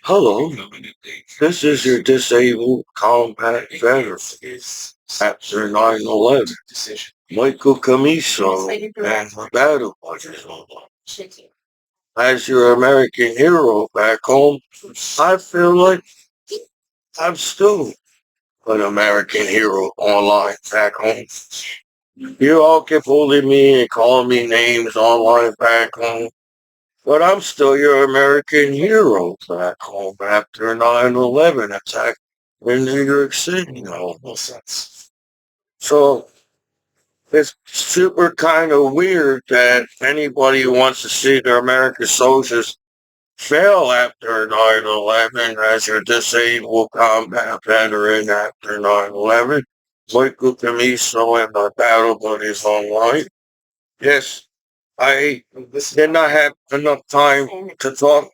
Hello, this is your disabled combat veteran after 9/11. Michael Commiso and battle buddies. As your American hero back home, I feel like I'm still an American hero online back home. You all keep holding me and calling me names online back home. But I'm still your American hero back home after 9/11 attack in New York City. So it's super kind of weird that anybody who wants to see their American soldiers fail after 9/11 as your disabled combat veteran after 9/11. Michael Commiso and my battle buddies online. Yes, I did not have enough time to talk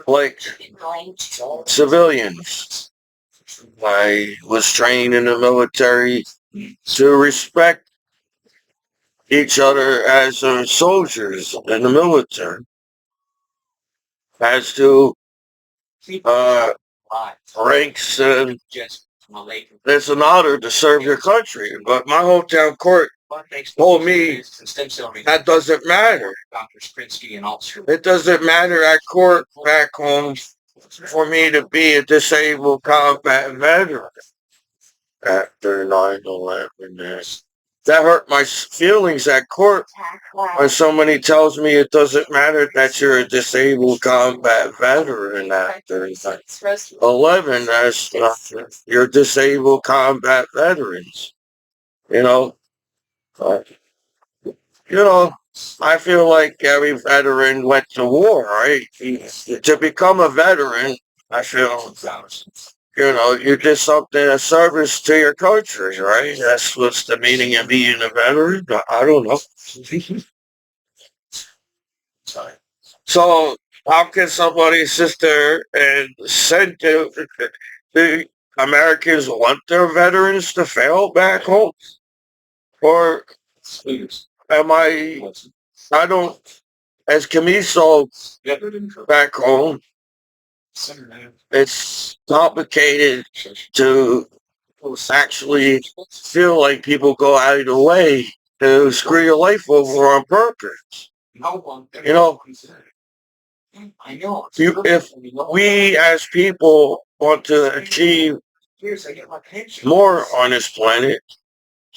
like civilians. I was trained in the military to respect each other as soldiers in the military, as to uh, ranks. And it's an honor to serve your country. But my hometown court told me that doesn't matter. It doesn't matter at court back home for me to be a disabled combat veteran after 9/11. That hurt my feelings at court when somebody tells me it doesn't matter that you're a disabled combat veteran after 9/11 as you're disabled combat veterans. You know, uh, you know, I feel like every veteran went to war, right? To become a veteran, I feel, you did something, a service to your country, right? That's what's the meaning of being a veteran. I don't know. So how can somebody sit there and send the Americans want their veterans to fail back home? Or am I don't, as Commiso back home, it's complicated to actually feel like people go out of the way to screw your life over on purpose. You know, if we as people want to achieve more on this planet,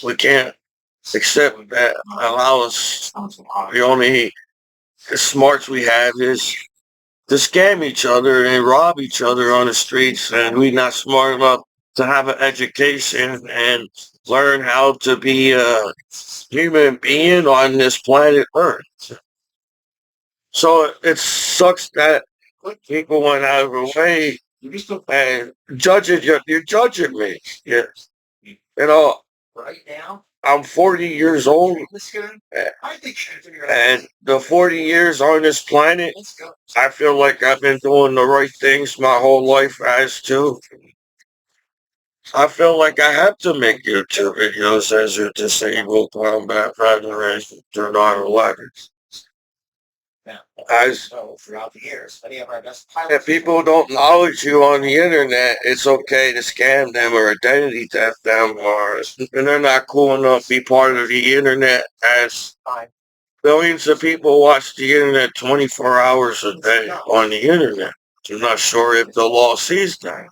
we can't accept that allow us the only smarts we have is to scam each other and rob each other on the streets, and we're not smart enough to have an education and learn how to be a human being on this planet Earth. So it sucks that people went out of their way and you're judging me. Yeah. You know, I'm 40 years old, and the 40 years on this planet, I feel like I've been doing the right things my whole life as too. I feel like I have to make YouTube videos as a disabled combat veteran through 9/11. As if people don't acknowledge you on the internet, it's okay to scam them or identity theft them, or and they're not cool enough to be part of the internet. As billions of people watch the internet 24 hours a day on the internet. I'm not sure if the law sees that.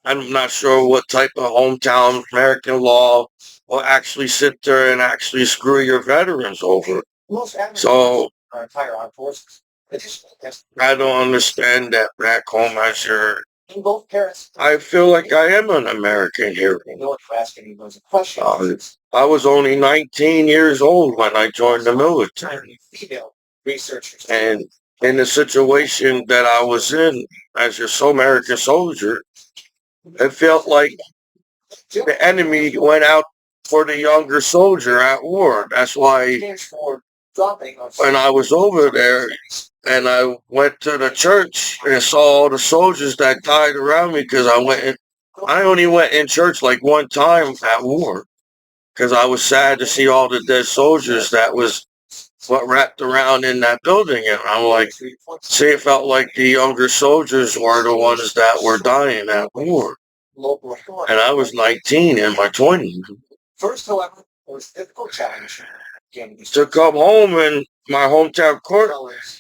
I'm not sure what type of hometown American law will actually sit there and actually screw your veterans over. So I don't understand that back home as your. I feel like I am an American hero. I was only 19 years old when I joined the military. And in the situation that I was in as your American soldier, it felt like the enemy went out for the younger soldier at war. That's why when I was over there and I went to the church and saw all the soldiers that died around me because I only went in church like one time at war because I was sad to see all the dead soldiers that was what wrapped around in that building. And I'm like, see, it felt like the younger soldiers were the ones that were dying at war. And I was 19 in my 20s. To come home and my hometown court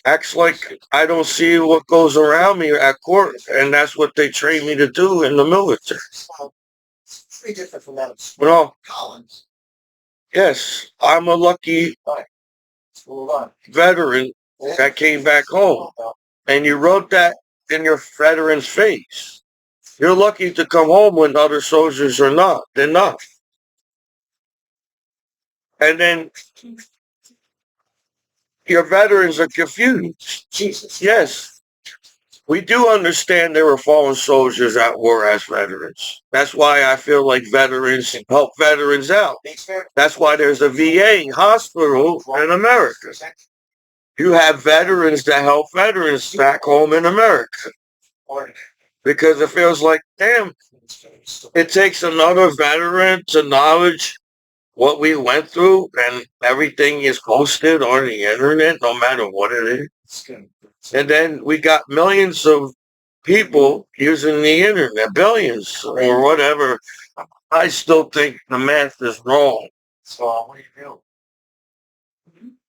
acts like I don't see what goes around me at court, and that's what they train me to do in the military. Well, yes, I'm a lucky veteran that came back home, and you wrote that in your veteran's face. You're lucky to come home when other soldiers are not. They're not. And then your veterans are confused. Yes, we do understand there were fallen soldiers at war as veterans. That's why I feel like veterans help veterans out. That's why there's a VA hospital in America. You have veterans that help veterans back home in America. Because it feels like, damn, it takes another veteran to acknowledge what we went through, and everything is posted on the internet, no matter what it is. And then we got millions of people using the internet, billions or whatever. I still think the math is wrong.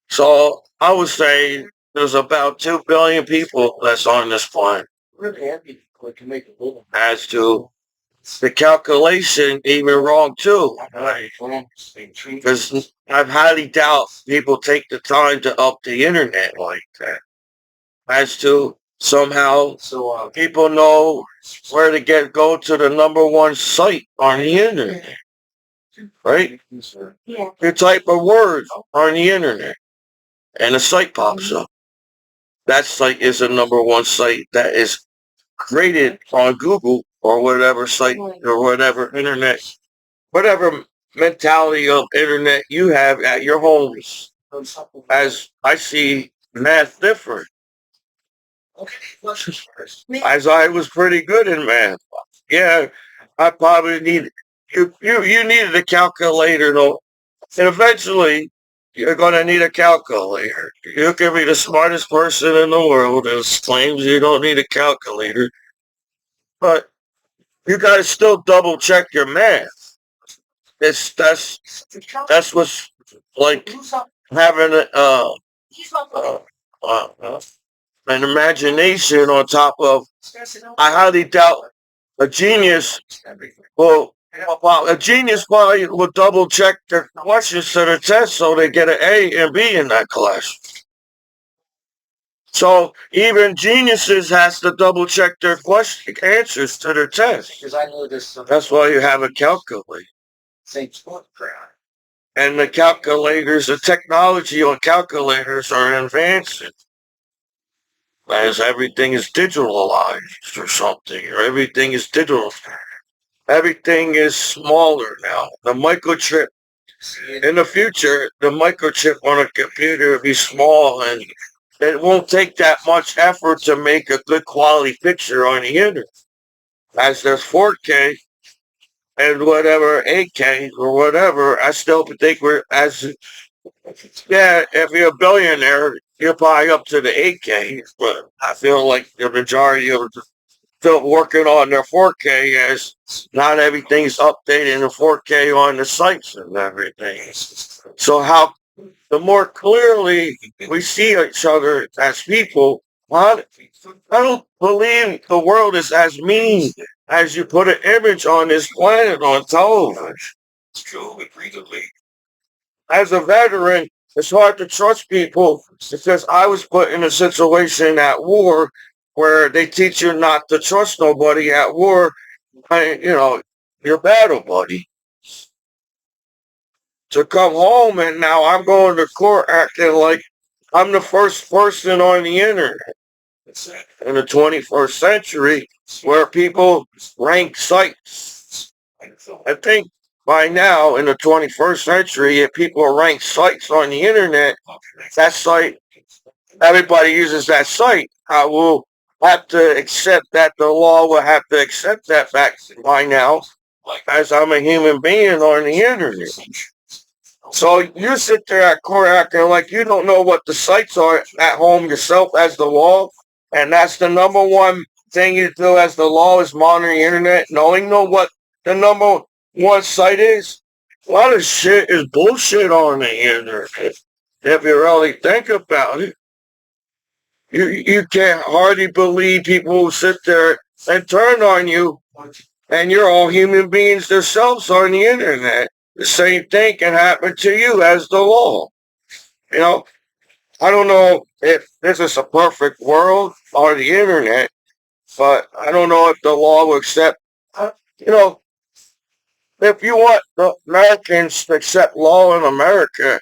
So I would say there's about 2 billion people that's on this planet. As to the calculation, even wrong too. Because I highly doubt people take the time to up the internet like that. As to somehow people know where to go to the number one site on the internet, right? You type a word on the internet and a site pops up. That site is a number one site that is created on Google or whatever site or whatever internet, whatever mentality of internet you have at your homes. As I see math different. As I was pretty good in math. Yeah, I probably need you needed a calculator though. And eventually you're gonna need a calculator. You can be the smartest person in the world and claims you don't need a calculator. But you gotta still double check your math. It's that's what's like having uh, uh, an imagination on top of. I highly doubt a genius will. Well, a genius probably will double check their questions to the test so they get an A and B in that class. So even geniuses has to double check their question answers to their test. That's why you have a calculator. And the calculators, the technology on calculators are advancing as everything is digitalized or something, or everything is digital. Everything is smaller now. The microchip in the future, the microchip on a computer will be small, and it won't take that much effort to make a good quality picture on the internet. As there's 4K and whatever 8K or whatever, I still think we're as yeah. If you're a billionaire, you're probably up to the 8K, but I feel like the majority of still working on their 4K as not everything's updated in 4K on the sites and everything. So how the more clearly we see each other as people, I don't believe the world is as mean as you put an image on this planet on television. As a veteran, it's hard to trust people because I was put in a situation at war where they teach you not to trust nobody at war. Your battle buddy. To come home and now I'm going to court acting like I'm the first person on the internet in the 21st century where people rank sites. I think by now in the 21st century, if people rank sites on the internet, that site, everybody uses that site. I will have to accept that the law will have to accept that fact by now, as I'm a human being on the internet. So you sit there at court acting like you don't know what the sites are at home yourself as the law, and that's the number one thing you do as the law is monitoring the internet, knowing know what the number one site is. A lot of shit is bullshit on the internet. If you really think about it, you can't hardly believe people who sit there and turn on you, and you're all human beings themselves on the internet. The same thing can happen to you as the law. You know, I don't know if this is a perfect world or the internet, but I don't know if the law will accept. You know, if you want the Americans to accept law in America,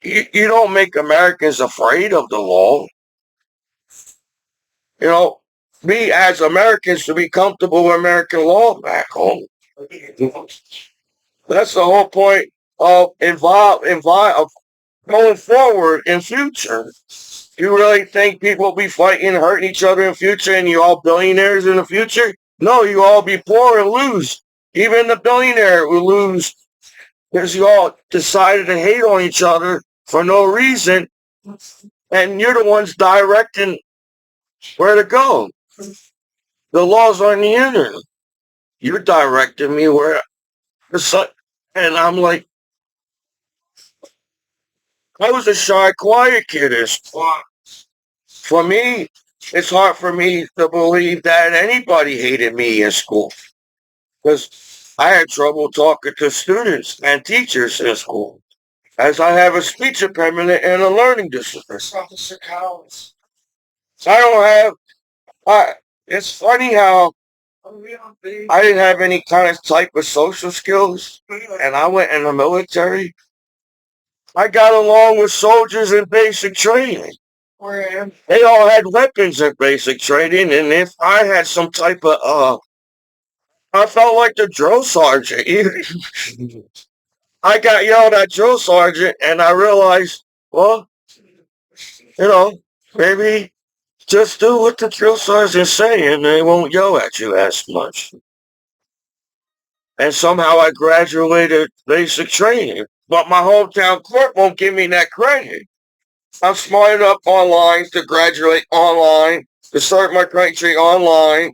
you don't make Americans afraid of the law. You know, we as Americans should be comfortable with American law back home. That's the whole point of of going forward in future. You really think people will be fighting and hurting each other in future and you all billionaires in the future? No, you all be poor and lose. Even the billionaire will lose because you all decided to hate on each other for no reason and you're the ones directing where to go. The laws on the internet. You're directing me where the sun. And I'm like, I was a shy, quiet kid. For me, it's hard for me to believe that anybody hated me in school because I had trouble talking to students and teachers in school, as I have a speech impediment and a learning disorder. I don't have. I. It's funny how I didn't have any kind of type of social skills, and I went in the military. I got along with soldiers in basic training. They all had weapons in basic training, and if I had some type of I felt like the drill sergeant. I got yelled at drill sergeant, and I realized, well, you know, maybe just do what the drill sergeant's saying, and they won't yell at you as much. And somehow I graduated basic training, but my hometown court won't give me that credit. I'm smart enough online to graduate online, to start my country online.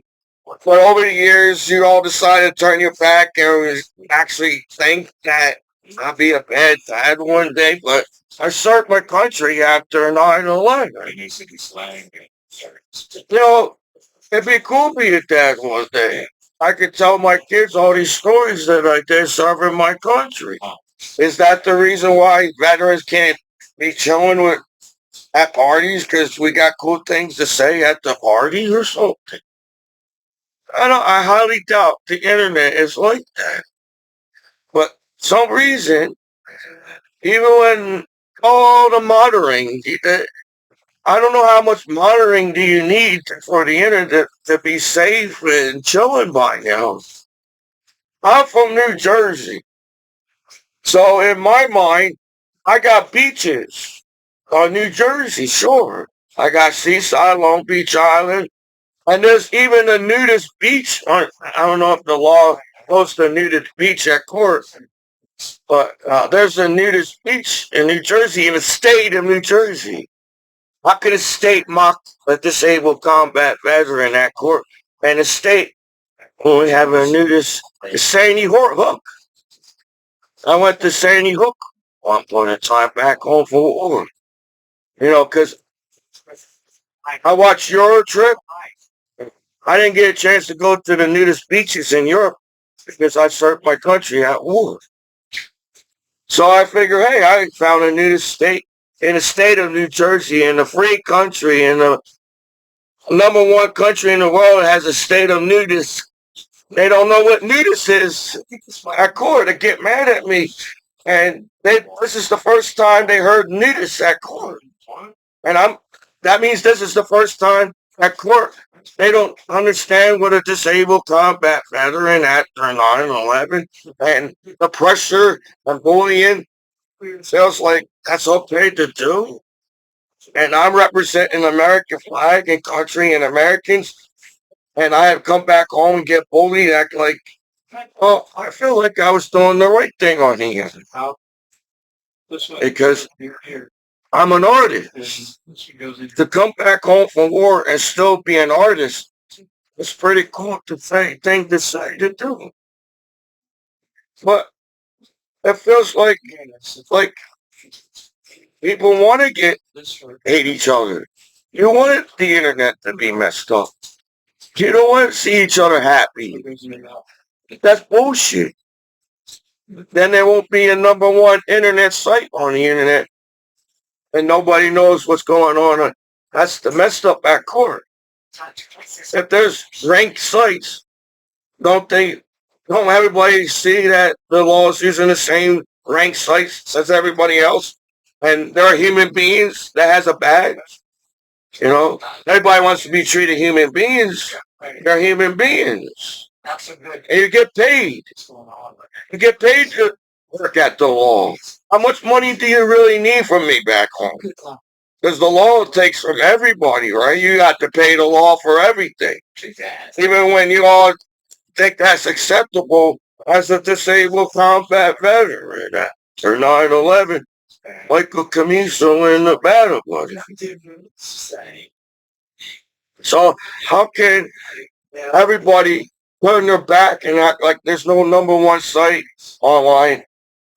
But over the years, you all decided to turn your back and actually think that I'll be a bad dad one day. But I served my country after 9/11. You know, it'd be cool to be a dad one day. I could tell my kids all these stories that I did serving my country. Is that the reason why veterans can't be chilling with at parties because we got cool things to say at the party or something? I highly doubt the internet is like that. But some reason, even when all the monitoring, I don't know how much monitoring do you need for the internet to be safe and chilling by now. I'm from New Jersey, so in my mind, I got beaches on New Jersey, sure. I got Seaside, Long Beach Island, and there's even a nudist beach. I don't know if the law posts a nudist beach at court, but there's a nudist beach in New Jersey, in the state of New Jersey. How could a state mock a disabled combat veteran at court? And the state only have a nudist, Sandy Hook. I went to Sandy Hook one point in time back home for war. You know, because I watched Euro Trip. I didn't get a chance to go to the nudist beaches in Europe because I served my country at war. So I figure, hey, I found a nudist state in the state of New Jersey, in a free country, in the number one country in the world that has a state of nudists. They don't know what nudist is at court. They get mad at me. And this is the first time they heard nudist at court. And that means this is the first time at court they don't understand what a disabled combat veteran after 9/11 and the pressure and bullying feels like that's okay to do. And I'm representing the American flag and country and Americans, and I have come back home and get bullied, act like, oh, I feel like I was doing the right thing on here. because I'm an artist. To come back home from war and still be an artist, it's pretty cool to thing to say to do. But it feels like people want to get hate each other. You want the internet to be messed up. You don't want to see each other happy. That's bullshit. Then there won't be a number one internet site on the internet, and nobody knows what's going on. That's the messed up at core. If there's ranked sites, don't they? Don't everybody see that the law is using the same ranked sites as everybody else, and they're human beings that has a badge? You know, everybody wants to be treated human beings. They're human beings, and you get paid. You get paid to work at the law. How much money do you really need from me back home? Because the law takes from everybody, right? You got to pay the law for everything. Even when you all think that's acceptable as a disabled combat veteran or 9/11, Michael Commiso in the battle buddy. So how can everybody turn their back and act like there's no number one site online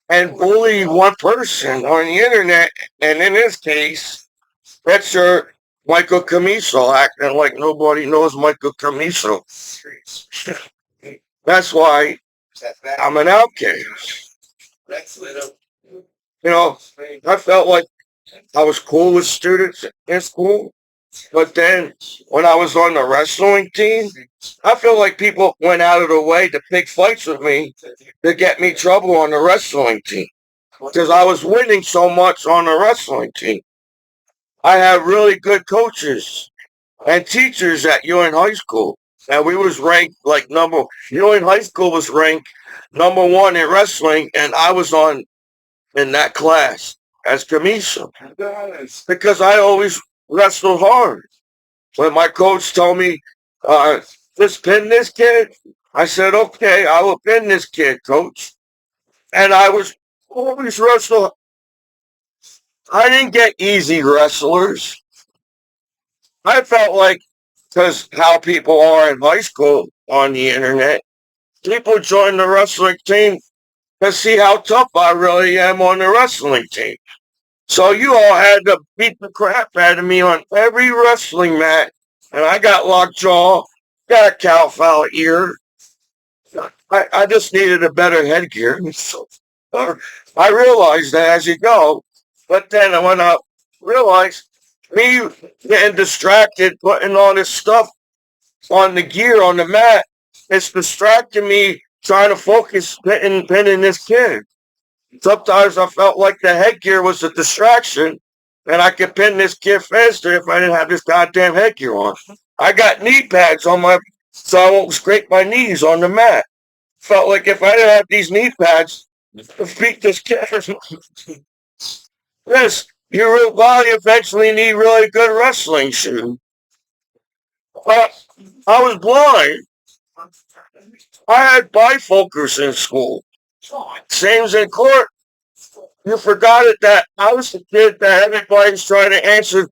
and bully one person on the internet? And in this case, that's your Michael Commiso acting like nobody knows Michael Commiso. That's why I'm an outcast. You know, I felt like I was cool with students in school, but then when I was on the wrestling team, I feel like people went out of the way to pick fights with me to get me trouble on the wrestling team because I was winning so much on the wrestling team. I had really good coaches and teachers at Ewing High School. And we was ranked like Ewing High School was ranked number one in wrestling, and I was on in that class as Commiso because I always wrestled hard. When my coach told me, just pin this kid, I said, okay, I will pin this kid, coach. And I was always wrestle. I didn't get easy wrestlers. I felt like, because how people are in high school on the internet, people join the wrestling team to see how tough I really am on the wrestling team. So you all had to beat the crap out of me on every wrestling match, and I got lockjaw, got a cow foul ear. I just needed a better headgear. So, I realized that as you go, but then when I realized me getting distracted, putting all this stuff on the gear on the mat, it's distracting me trying to focus pinning this kid. Sometimes I felt like the headgear was a distraction, and I could pin this kid faster if I didn't have this goddamn headgear on. I got knee pads on so I won't scrape my knees on the mat. Felt like if I didn't have these knee pads to beat this kid, yes, your real body eventually need really good wrestling shoes. But I was blind. I had bifocals in school. Same as in court. You forgot it that I was the kid that everybody's trying to answer.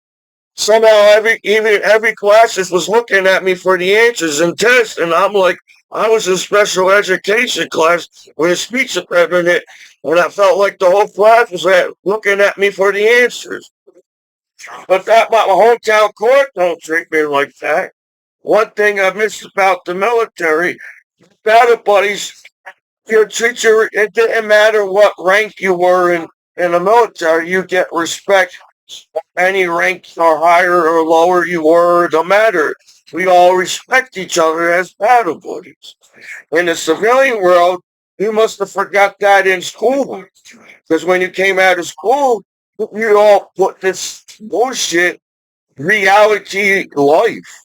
Somehow every class just was looking at me for the answers and tests, and I'm like, I was in special education class with a speech impediment, and I felt like the whole class was looking at me for the answers. But that my hometown court don't treat me like that. One thing I miss about the military, battle buddies, your teacher, it didn't matter what rank you were in the military, you get respect. Any rank or higher or lower you were, don't matter. We all respect each other as battle buddies. In the civilian world, you must have forgot that in school. Because when you came out of school, you all put this bullshit reality life.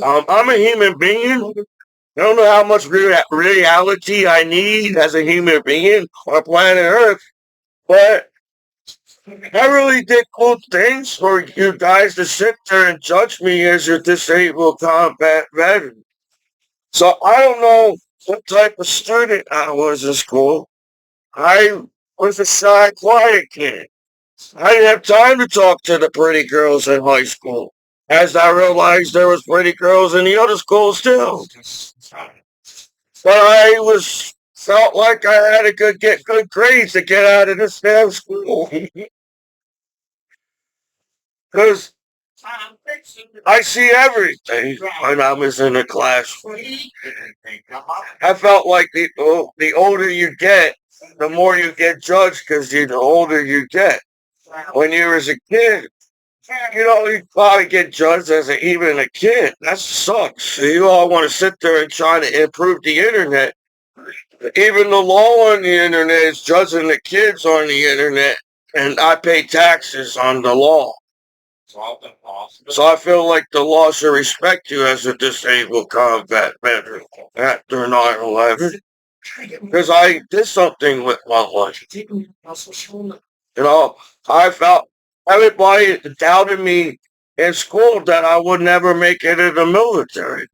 I'm a human being. I don't know how much reality I need as a human being on planet Earth, but I really did cool things for you guys to sit there and judge me as a disabled combat veteran. So I don't know what type of student I was in school. I was a shy, quiet kid. I didn't have time to talk to the pretty girls in high school, as I realized there was pretty girls in the other schools too. But I was felt like I had to get good grades to get out of this damn school because I see everything when I was in the classroom. I felt like the older you get, the more you get judged because the older you get. When you was a kid, you probably get judged as even a kid. That sucks. You all want to sit there and try to improve the internet. Even the law on the internet is judging the kids on the internet, and I pay taxes on the law. So I feel like the law should respect you as a disabled combat veteran after 9/11 because I did something with my life. I felt everybody doubted me in school that I would never make it in the military.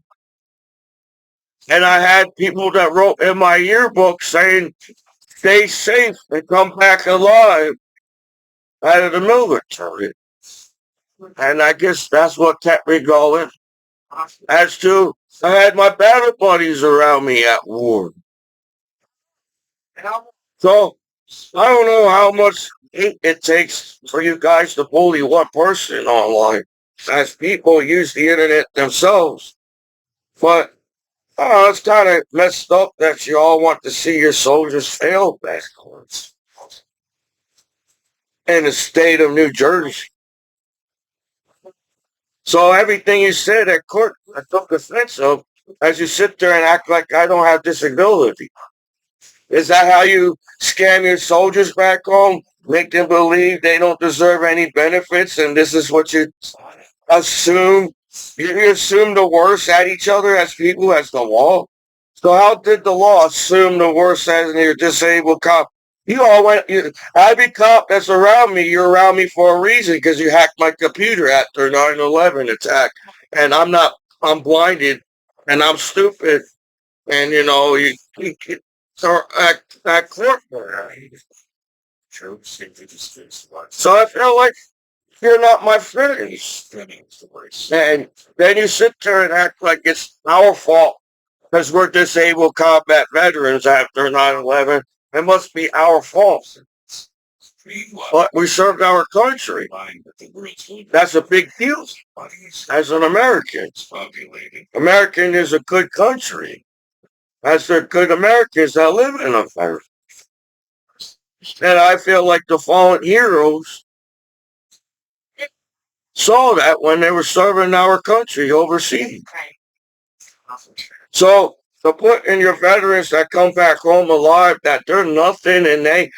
And I had people that wrote in my yearbook saying, stay safe and come back alive out of the military. And I guess that's what kept me going. As to, I had my battle buddies around me at war. So, I don't know how much it takes for you guys to bully one person online, as people use the internet themselves. But it's kind of messed up that you all want to see your soldiers fail backwards in the state of New Jersey. So everything you said at court, I took offense of as you sit there and act like I don't have disability. Is that how you scam your soldiers back home? Make them believe they don't deserve any benefits, and this is what you assume? You assume the worst at each other as people, as the law? So how did the law assume the worst as your disabled cop? Every cop that's around me, you're around me for a reason because you hacked my computer after 9/11 attack. And I'm blinded and I'm stupid. And you so act court for that. So I feel like you're not my friends. And then you sit there and act like it's our fault because we're disabled combat veterans after 9/11. It must be our fault. But we served our country. That's a big deal as an American. American is a good country. As they're good Americans that live in America. And I feel like the fallen heroes saw that when they were serving our country overseas. So to put in your veterans that come back home alive that they're nothing and they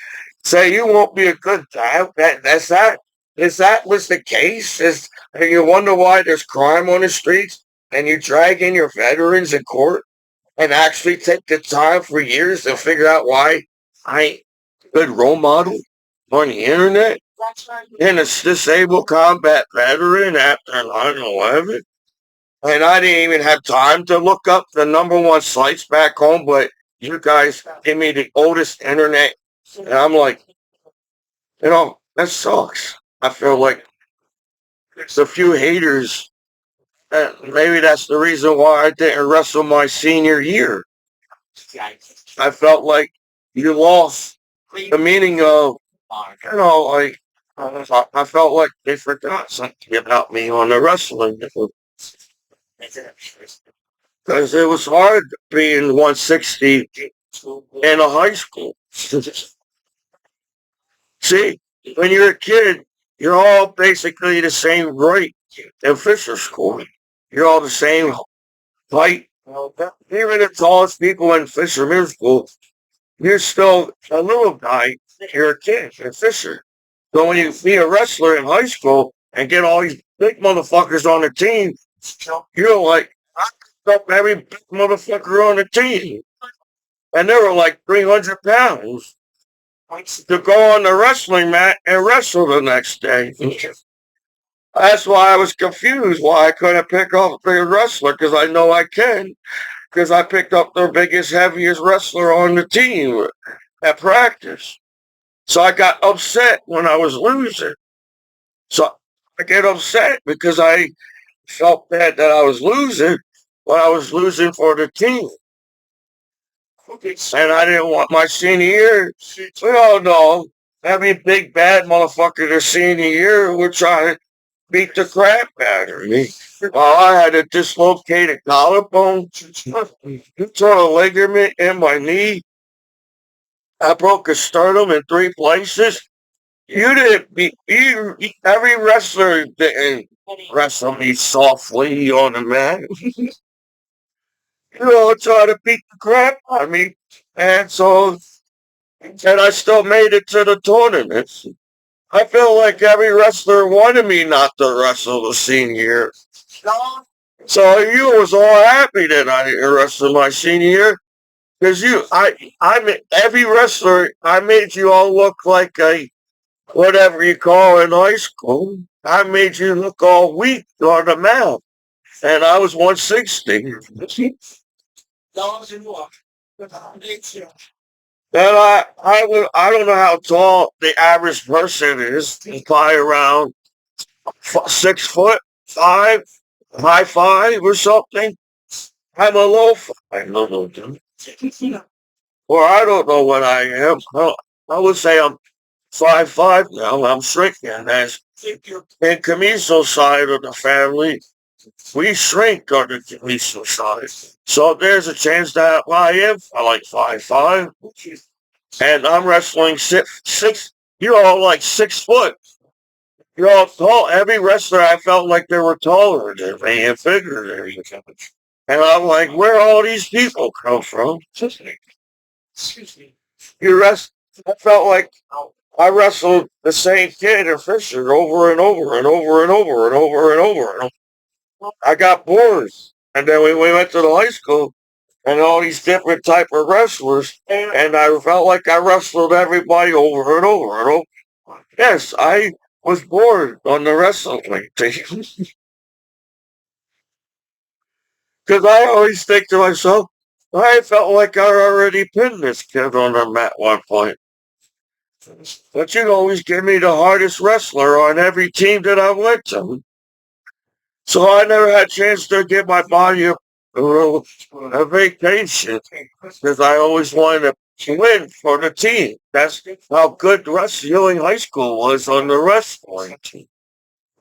say you won't be a good guy. Is that was the case? And you wonder why there's crime on the streets and you drag in your veterans in court and actually take the time for years to figure out why I ain't a good role model on the internet and a disabled combat veteran after 9/11. And I didn't even have time to look up the number one sites back home, but you guys give me the oldest internet. And I'm like, that sucks. I feel like there's a few haters. Maybe that's the reason why I didn't wrestle my senior year. I felt like you lost the meaning of, like, I felt like they forgot something about me on the wrestling. Because it was hard being 160 in a high school. See, when you're a kid, you're all basically the same height in Fisher School. You're all the same height. Even the tallest people in Fisher Middle School, you're still a little guy. You're a kid in Fisher. So when you be a wrestler in high school and get all these big motherfuckers on the team, you're like, I picked up every big motherfucker on the team. And they were like 300 pounds to go on the wrestling mat and wrestle the next day. That's why I was confused why I couldn't pick up a big wrestler because I know I can because I picked up the biggest, heaviest wrestler on the team at practice. So I got upset when I was losing. So I get upset because I felt bad that I was losing, but I was losing for the team. And I didn't want my senior year. We all know every big bad motherfucker their senior year would try to beat the crap out of me. While I had a dislocated collarbone, torn a ligament in my knee, I broke a sternum in three places. You didn't be every wrestler didn't wrestle me softly on the mat. You all try to beat the crap out of me. And so and I still made it to the tournaments. I feel like every wrestler wanted me not to wrestle the senior year. So you was all happy that I didn't wrestle my senior year. Because every wrestler, I made you all look like a whatever you call in high school. I made you look all weak on the mouth, and I was 160. And I don't know how tall the average person is. Probably around 6 foot five, high five or something. I'm a low five, or I don't know what I am. I would say I'm 5'5" now. I'm shrinking. As in Commiso side of the family, we shrink on the Commiso side. So there's a chance that I am like 5'5", and I'm wrestling six. You're all like 6 foot. You're all tall. Every wrestler, I felt like they were taller than me and bigger than me. And I'm like, where all these people come from? You rest. I felt like I wrestled the same kid or Fisher over and over and over and over and over and over. And I got bored. And then we went to the high school and all these different type of wrestlers, and I felt like I wrestled everybody over and over and over. Yes, I was bored on the wrestling team because I always think to myself, I felt like I already pinned this kid on the mat one point. But you'd always give me the hardest wrestler on every team that I went to. So I never had a chance to give my body a vacation because I always wanted to win for the team. That's how good Ewing High School was on the wrestling team.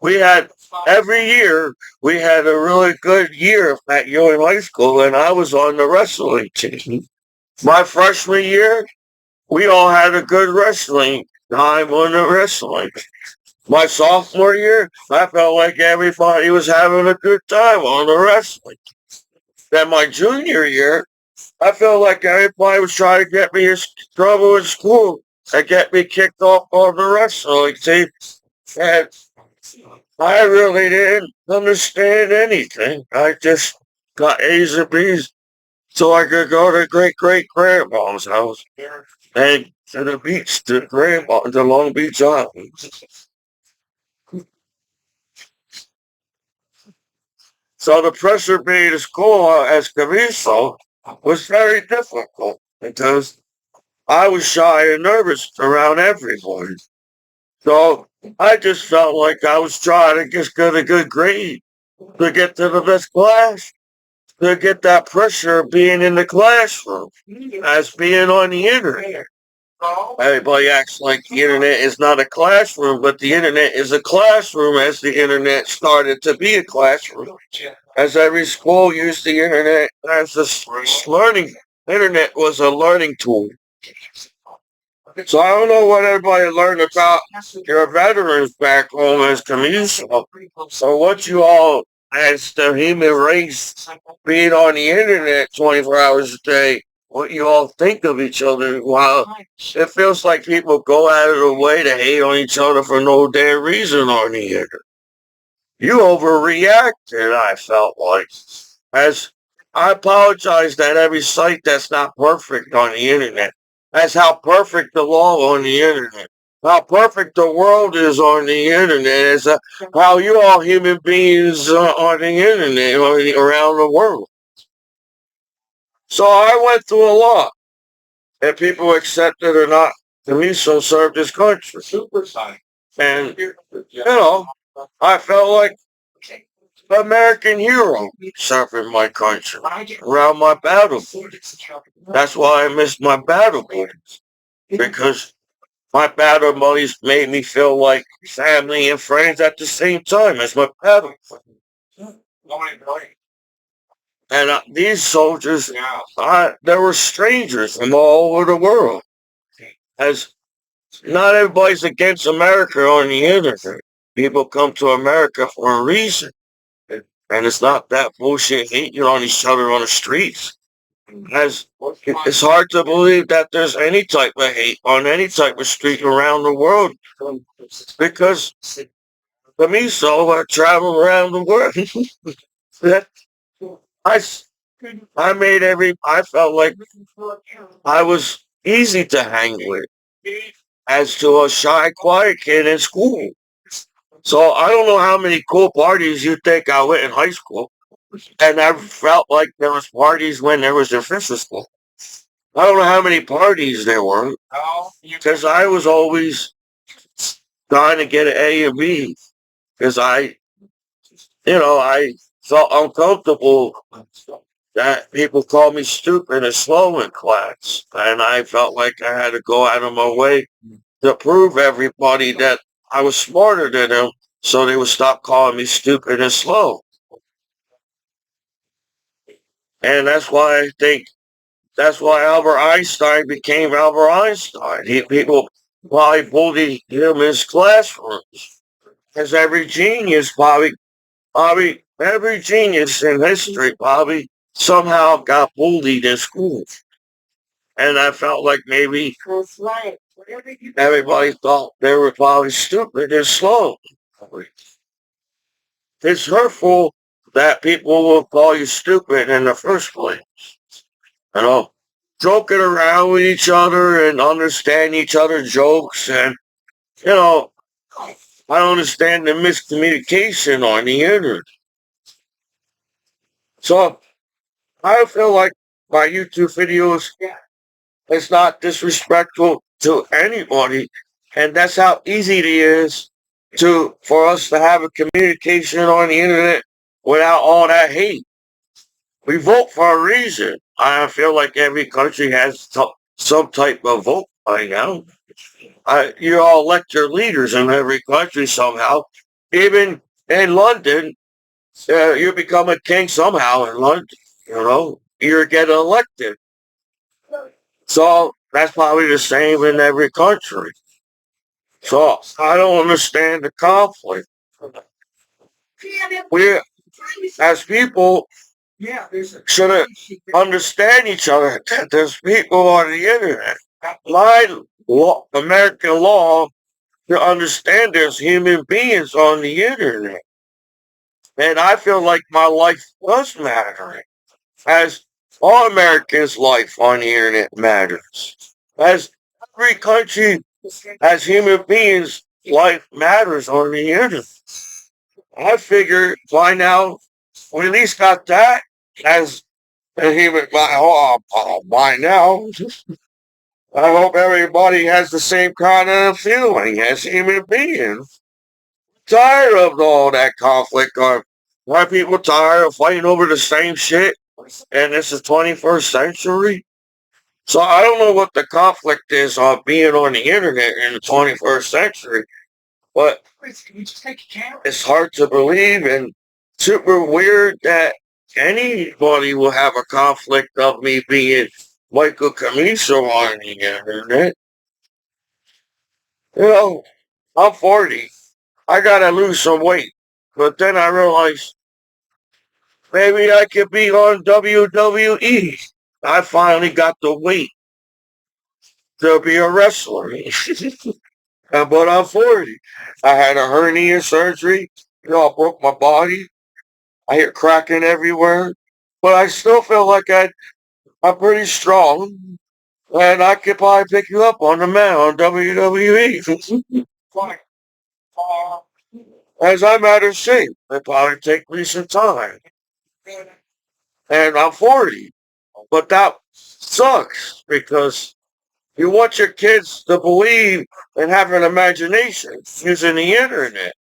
We had every year we had a really good year at Ewing High School, and I was on the wrestling team. My freshman year, we all had a good wrestling time on the wrestling. My sophomore year, I felt like everybody was having a good time on the wrestling. Then my junior year, I felt like everybody was trying to get me in trouble in school and get me kicked off on the wrestling team. And I really didn't understand anything. I just got A's and B's so I could go to great grandma's house and to the beach, to Long Beach Island. So the pressure being to school as Commiso was very difficult because I was shy and nervous around everyone. So I just felt like I was trying to just get a good grade to get to the best class, to get that pressure of being in the classroom as being on the internet. Everybody acts like the internet is not a classroom, but the internet is a classroom as the internet started to be a classroom. As every school used the internet as a learning, internet was a learning tool. So I don't know what everybody learned about your veterans back home as Commiso. So what you all, as the human race, being on the internet 24 hours a day, what you all think of each other. While it feels like people go out of the way to hate on each other for no damn reason on the internet. You overreacted, I felt like. As I apologize that every site that's not perfect on the internet. That's how perfect the law on the internet. How perfect the world is on the internet is how you all human beings on the internet around the world. So I went through a lot, and people accept it or not. Commiso served his country. And, I felt like an American hero serving my country around my battlefield. That's why I missed my battle buddies. Because my battle buddies made me feel like family and friends at the same time as my battle buddies. And these soldiers, they were strangers from all over the world. As not everybody's against America on the internet. People come to America for a reason. And it's not that bullshit hating on each other on the streets. As it's hard to believe that there's any type of hate on any type of street around the world because for me, so I travel around the world. That I, s- I made I felt like I was easy to hang with as to a shy, quiet kid in school. So I don't know how many cool parties you think I went in high school. And I felt like there was parties when there was official school. I don't know how many parties there were because I was always trying to get an A and B because I felt uncomfortable that people called me stupid and slow in class. And I felt like I had to go out of my way to prove everybody that I was smarter than them so they would stop calling me stupid and slow. And that's why Albert Einstein became Albert Einstein. People probably bullied him in his classrooms. Because every genius in history probably somehow got bullied in school. And I felt like maybe everybody thought they were probably stupid and slow. It's hurtful that people will call you stupid in the first place. You know, joking around with each other and understand each other's jokes. And, you know, I understand the miscommunication on the internet. So I feel like my YouTube videos is not disrespectful to anybody. And that's how easy it is for us to have a communication on the internet without all that hate. We vote for a reason. I feel like every country has some type of vote by now. You all elect your leaders in every country somehow. Even in London, you become a king somehow in London. You're getting elected. So that's probably the same in every country. So I don't understand the conflict. We, as people, should understand each other. There's people on the internet. My American law to understand there's human beings on the internet. And I feel like my life does matter. As all Americans' life on the internet matters. As every country, as human beings, life matters on the internet. I figure by now we at least got that as a human by now. I hope everybody has the same kind of feeling as human beings. Tired of all that conflict. Why people tired of fighting over the same shit? And this is 21st century. So I don't know what the conflict is on being on the internet in the 21st century, but it's hard to believe and super weird that anybody will have a conflict of me being Michael Commiso on the internet. You know, I'm 40. I gotta lose some weight. But then I realized maybe I could be on WWE. I finally got the weight to be a wrestler. But I'm 40. I had a hernia surgery. I broke my body. I hear cracking everywhere. But I still feel like I'm pretty strong. And I could probably pick you up on the mat on WWE. As I'm out of shape. It probably take me some time. And I'm 40. But that sucks because You want your kids to believe and have an imagination using the internet.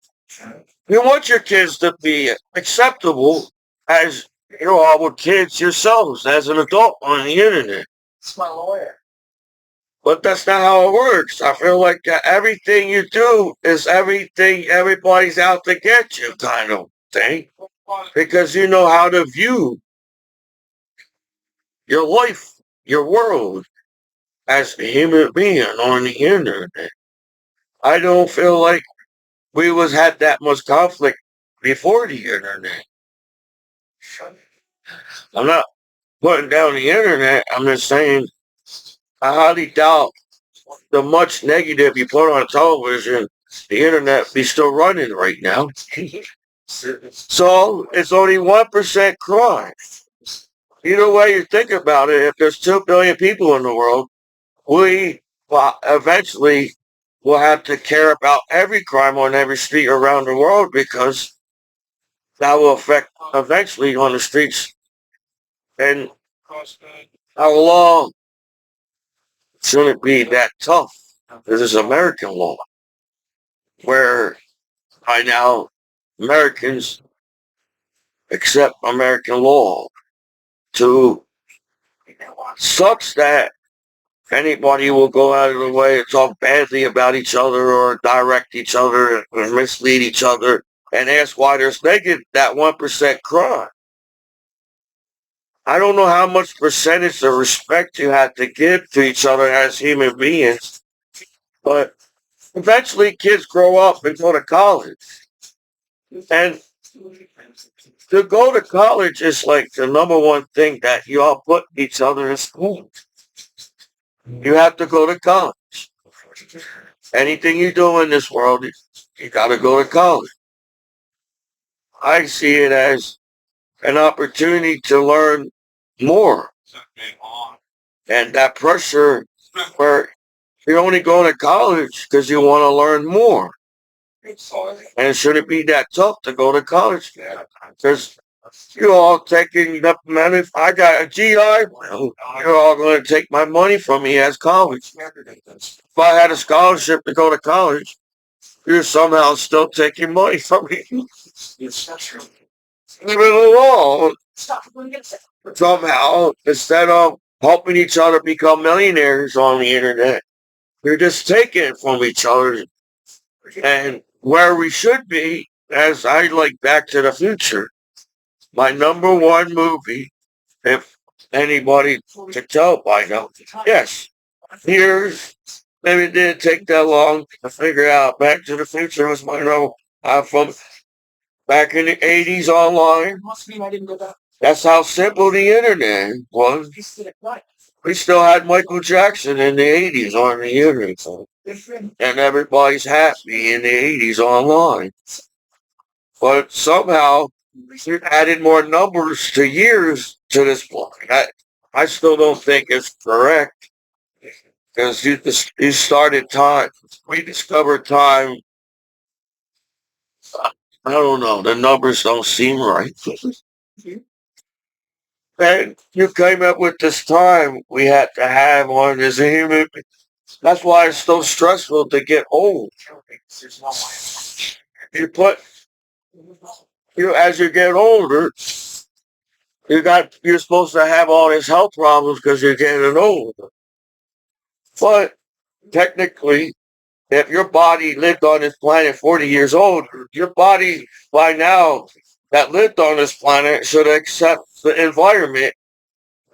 You want your kids to be acceptable as you are with kids yourselves as an adult on the internet. But that's not how it works. I feel like everything you do is everything everybody's out to get you kind of thing. Because you know how to view your life, your world as a human being on the internet. I don't feel like we was had that much conflict before the internet. I'm not putting down the internet. I'm just saying I highly doubt the much negative you put on television, the internet be still running right now. So it's only 1% crime. Either way you think about it, if there's 2 billion people in the world, we eventually will have to care about every crime on every street around the world because that will affect eventually on the streets. And our law shouldn't be that tough. This is American law, where by now Americans accept American law. To sucks that anybody will go out of the way to talk badly about each other or direct each other or mislead each other and ask why there's making that 1% crime. I don't know how much percentage of respect you have to give to each other as human beings, but eventually kids grow up and go to college. And to go to college is like the number one thing that you all put each other in school. You have to go to college. Anything you do in this world, you got to go to college. I see it as an opportunity to learn more. And that pressure where you're only going to college because you want to learn more. And it shouldn't be that tough to go to college. Because you're all taking the money. If I got a GI, you're all going to take my money from me as college. If I had a scholarship to go to college, you're somehow still taking money from me. Even the law, somehow, instead of helping each other become millionaires on the internet, you're just taking it from each other. And where we should be, as I like Back to the Future, my number one movie, if anybody can tell by now. Yes, years. Maybe it didn't take that long to figure out. Back to the Future was my number. I'm from back in the 80s online. That's how simple the internet was. We still had Michael Jackson in the 80s on the internet. And everybody's happy in the 80s online. But somehow you added more numbers to years to this point. I still don't think it's correct because you started time. We discovered time. I don't know. The numbers don't seem right. And you came up with this time we had to have on as a human. That's why it's so stressful to get old. You put you as you get older, you're supposed to have all these health problems because you're getting older. But technically, if your body lived on this planet 40 years old, your body by now that lived on this planet should accept the environment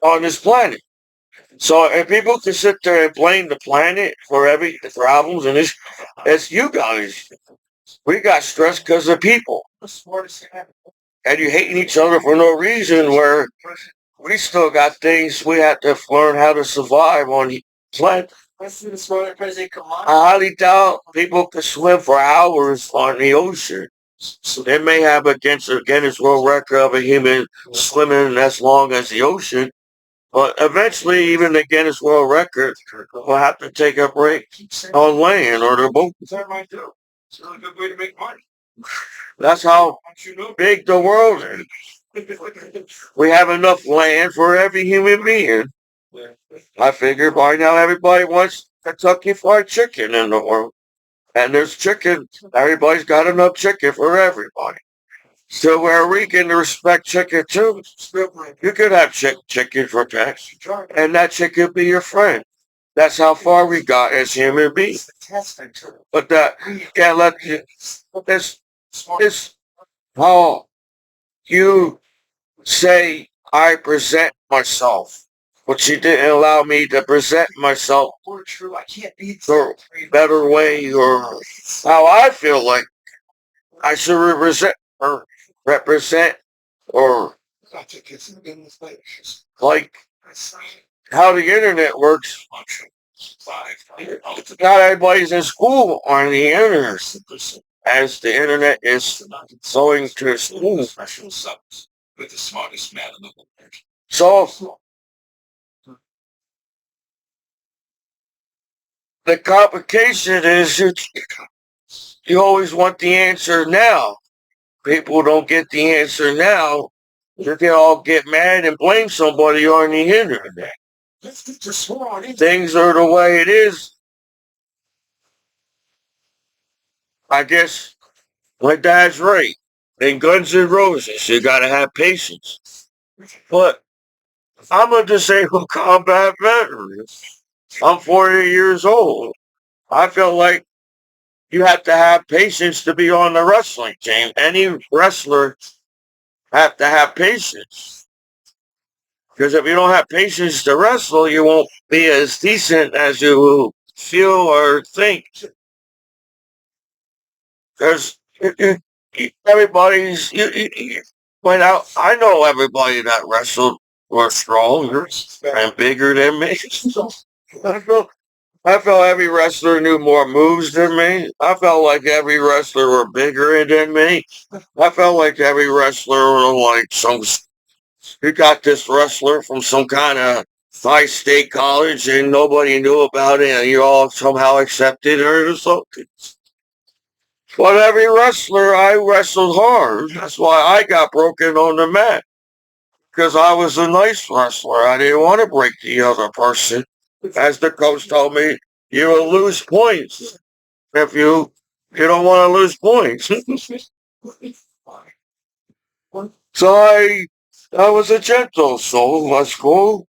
on this planet. So if people can sit there and blame the planet for every the problems and it's you guys. We got stressed because of people. And you hating each other for no reason where we still got things we have to learn how to survive on the planet. I highly doubt people can swim for hours on the ocean. So they may have against a Guinness World Record of a human swimming as long as the ocean, but eventually even the Guinness World Record will have to take a break on land or the boat. That's how big the world is. We have enough land for every human being. I figure by now everybody wants Kentucky Fried Chicken in the world. And there's chicken. Everybody's got enough chicken for everybody. So where we can respect chicken too, you could have chicken for pets, and that chicken be your friend. That's how far we got as human beings. But that you can't let you, this how you say I present myself, but you didn't allow me to present myself the better way or how I feel like I should represent or like how the internet works. Not everybody's in school on the internet as the internet is going to school. So the complication is you always want the answer now. People don't get the answer now. They all get mad and blame somebody on the internet. Things are the way it is. I guess my dad's right. In Guns N' Roses, you gotta have patience. But I'm a disabled combat veteran. I'm 40 years old. I feel like you have to have patience to be on the wrestling team. Any wrestler have to have patience. Because if you don't have patience to wrestle, you won't be as decent as you feel or think. Because everybody's went out. I know everybody that wrestled were stronger and bigger than me. I felt I felt every wrestler knew more moves than me. I felt like every wrestler were bigger than me. I felt like every wrestler were like some. You got this wrestler from some kind of five-state college and nobody knew about it, and you all somehow accepted her or something. But every wrestler, I wrestled hard. That's why I got broken on the mat. Because I was a nice wrestler. I didn't want to break the other person. As the coach told me, you will lose points if you don't want to lose points. So I was a gentle soul, let's go.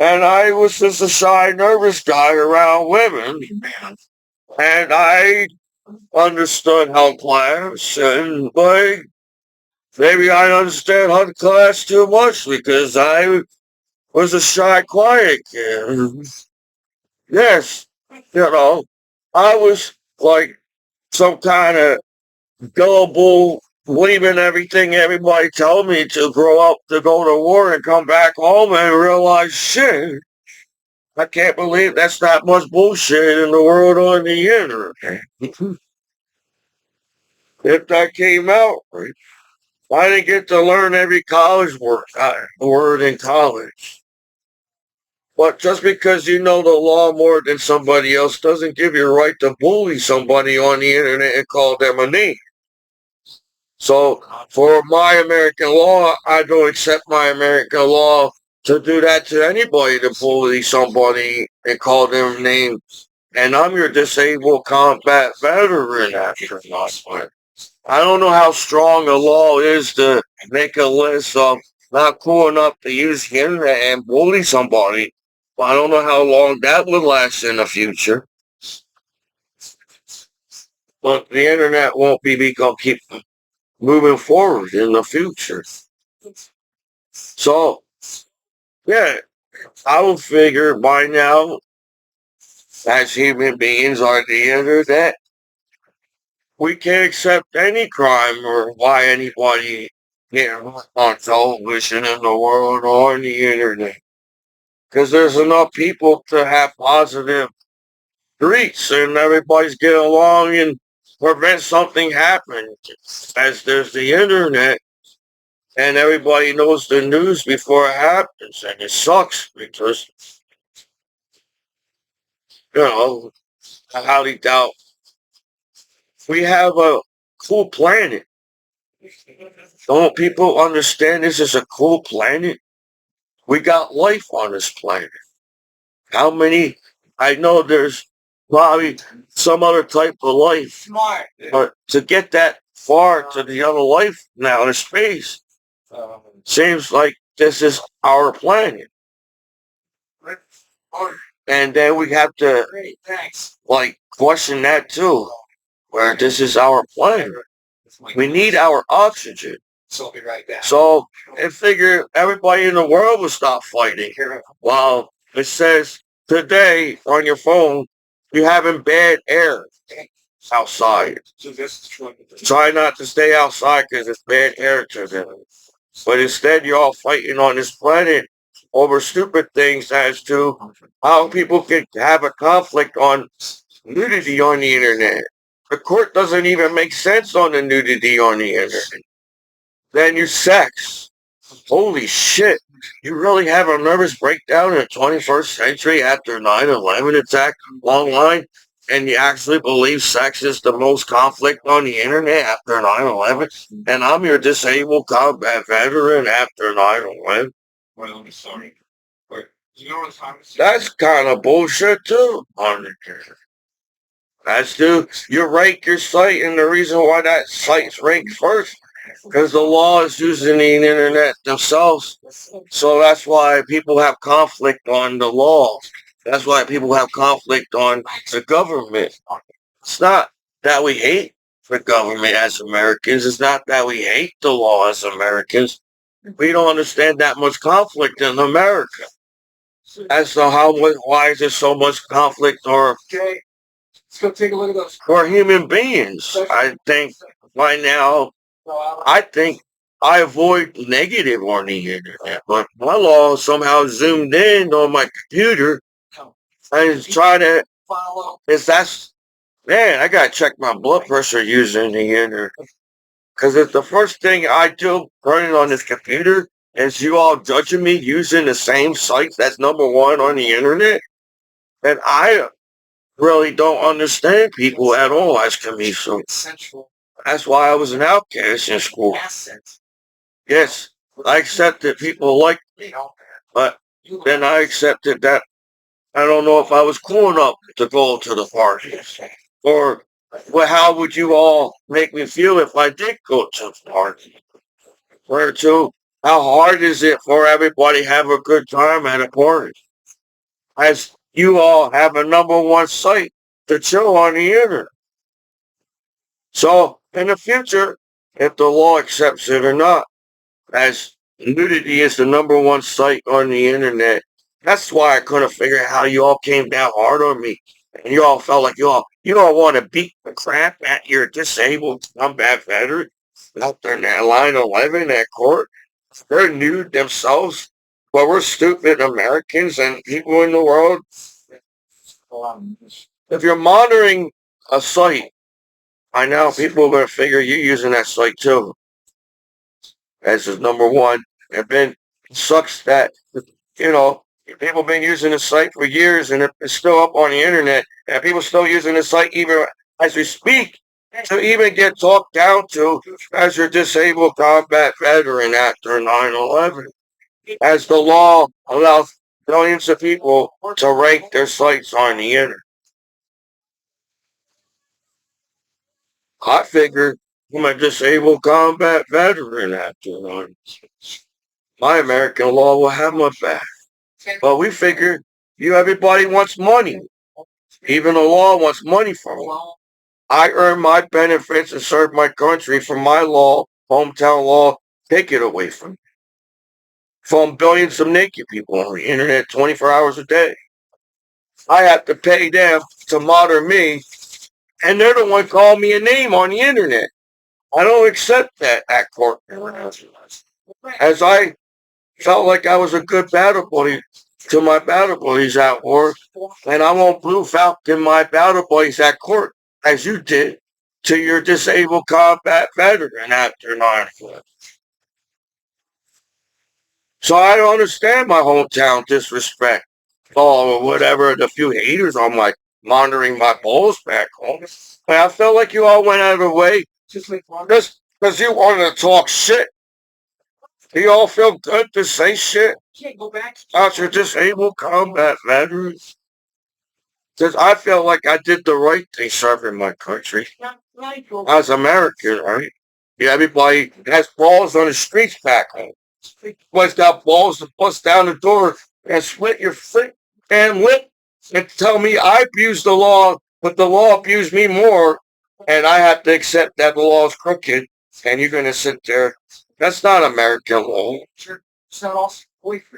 And I was just a shy, nervous guy around women. And I understood how class and like maybe I understand how to class too much because I was a shy, quiet kid. Yes, I was like some kind of gullible, believing everything everybody told me to grow up to go to war and come back home and realize shit. I can't believe that's not much bullshit in the world on the internet. If that came out, right? I didn't get to learn every college word in college. But just because you know the law more than somebody else doesn't give you a right to bully somebody on the internet and call them a name. So for my American law, I don't accept my American law to do that to anybody to bully somebody and call them names. And I'm your disabled combat veteran after that. I don't know how strong the law is to make a list of not cool enough to use the internet and bully somebody. But I don't know how long that would last in the future. But the internet won't be become keep moving forward in the future. So yeah, I would figure by now, as human beings on the internet, we can't accept any crime or why anybody on television in the world or on the internet. Because there's enough people to have positive streets and everybody's getting along and prevent something happening. As there's the internet and everybody knows the news before it happens, and it sucks because you know I highly doubt we have a cool planet. Don't people understand this is a cool planet? We got life on this planet. How many? I know there's probably some other type of life, but to get that far to the other life now in space seems like this is our planet, and then we have to like question that too, where this is our planet. We need our oxygen. So I figure everybody in the world will stop fighting. Well, it says today on your phone, you're having bad air outside. Try not to stay outside because it's bad air today. But instead, you're all fighting on this planet over stupid things as to how people can have a conflict on nudity on the internet. The court doesn't even make sense on the nudity on the internet. Then your sex. Holy shit. You really have a nervous breakdown in the 21st century after 9/11 attack online? And you actually believe sex is the most conflict on the internet after 9/11? And I'm your disabled combat veteran after 9/11? That's kind of bullshit too. That's due. You rank your site, and the reason why that site's ranked first because the law is using the internet themselves. So that's why people have conflict on the law. That's why people have conflict on the government. It's not that we hate the government as Americans. It's not that we hate the law as Americans. We don't understand that much conflict in America. As to how much, why is there so much conflict or human beings? I think by now I think I avoid negative on the internet, but my law somehow zoomed in on my computer and trying to. Is that's man? I gotta check my blood pressure using the internet because it's the first thing I do running on this computer. Is you all judging me using the same sites that's number one on the internet, and I really don't understand people at all as Commiso. That's why I was an outcast in school. Yes, I accepted people like me, but then I accepted that I don't know if I was cool enough to go to the parties. Or, well, how would you all make me feel if I did go to the party? Where to? How hard is it for everybody to have a good time at a party? As you all have a number one site to chill on the internet. So, in the future, if the law accepts it or not, as nudity is the number one site on the internet. That's why I couldn't figure out how you all came down hard on me. And you all felt like you all want to beat the crap at your disabled combat veteran out there in that line 11 at court. They're nude themselves. But we're stupid Americans and people in the world. If you're monitoring a site, I know people are going to figure you're using that site too. As is number one. And then it sucks that, people been using the site for years and it's still up on the internet. And people still using the site even as we speak to even get talked down to as your disabled combat veteran after 9/11. As the law allows millions of people to rank their sites on the internet. I figured I'm a disabled combat veteran after 9/11. My American law will have my back. But we figured everybody wants money. Even the law wants money from me. I earn my benefits and serve my country for my law, hometown law, take it away from me. From billions of naked people on the internet 24 hours a day. I have to pay them to monitor me, and they're the one calling me a name on the internet. I don't accept that at court. As I felt like I was a good battle buddy to my battle buddies at war, and I won't blue falcon my battle buddies at court as you did to your disabled combat veteran after 9/11. So I don't understand my hometown disrespect. Or whatever, the few haters on my monitoring my balls back home. And I felt like you all went out of the way just because you wanted to talk shit Do you all feel good to say shit about your disabled combat veterans? Because I feel like I did the right thing serving my country. As American, right? Yeah, everybody has balls on the streets back home. Everybody's got balls to bust down the door and split your foot and lip and tell me I abused the law, but the law abused me more, and I have to accept that the law is crooked, and you're going to sit there. That's not American law.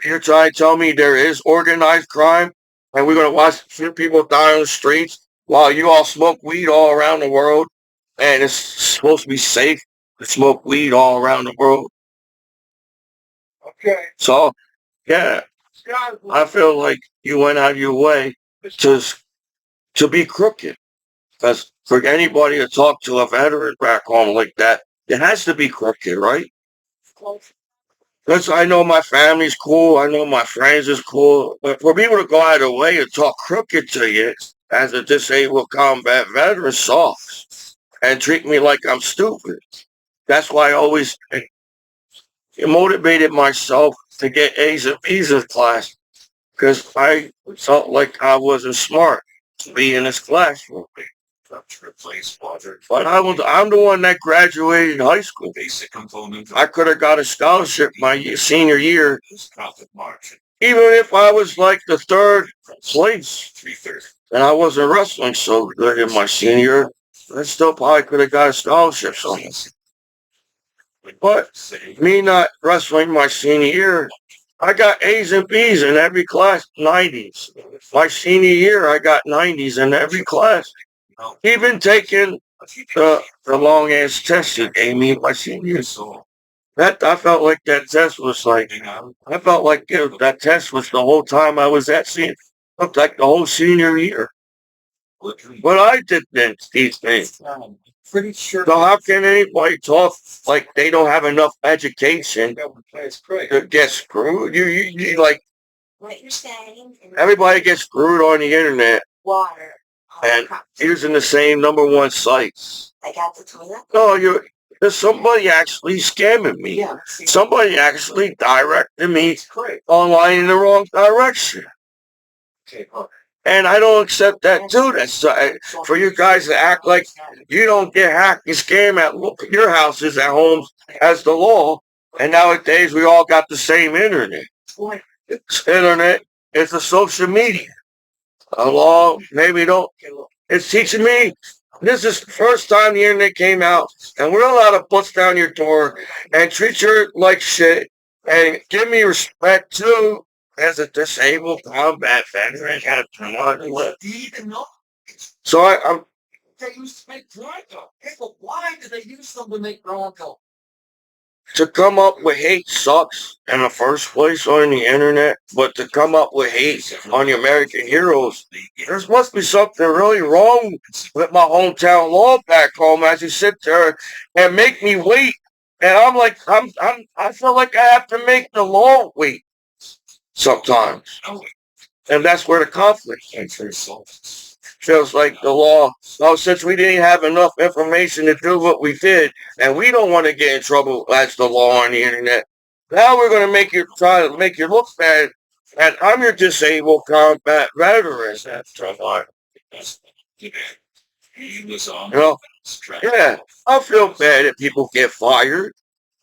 You're trying to tell me there is organized crime, and we're going to watch people die on the streets while you all smoke weed all around the world, and it's supposed to be safe to smoke weed all around the world. Okay. So, yeah, I feel like you went out of your way to to be crooked. Because for anybody to talk to a veteran back home like that, it has to be crooked, right? Because I know my family's cool, I know my friends is cool, but for people to go out of their way and talk crooked to you as a disabled combat veteran sucks and treat me like I'm stupid. That's why I always motivated myself to get A's and B's in class because I felt like I wasn't smart to be in this classroom. But I'm the one that graduated high school. I could have got a scholarship my senior year, even if I was like the third place. And I wasn't wrestling so good in my senior year. I still probably could have got a scholarship. But me not wrestling my senior year, I got A's and B's in every class, 90s. My senior year, I got 90s in every class. Even taking the long ass test you gave me my senior year. That I felt like that test was like I felt like that test was the whole time I was at senior. Looked like the whole senior year. But I did these things. So how can anybody talk like they don't have enough education to get screwed? You like everybody gets screwed on the internet and using the same number one sites. No, there's somebody actually scamming me. Somebody actually directed me online in the wrong direction. And I don't accept that too. That's for you guys to act like you don't get hacked and scammed at your houses at homes as the law. And nowadays we all got the same internet. Internet is a social media. A law maybe don't. It's teaching me. This is the first time the internet came out, and we're allowed to bust down your door and treat you like shit and give me respect too as a disabled combat veteran. So I'm to come up with hate sucks in the first place on the internet, but to come up with hate on the American heroes, there must be something really wrong with my hometown law back home as you sit there and make me wait. And I'm like, I feel like I have to make the law wait sometimes. And that's where the conflict enters. Feels like the law, oh, since we didn't have enough information to do what we did, and we don't want to get in trouble as the law on the internet, now we're going to make you try to make you look bad. And I'm your disabled combat veteran. You know, yeah, I feel bad if people get fired.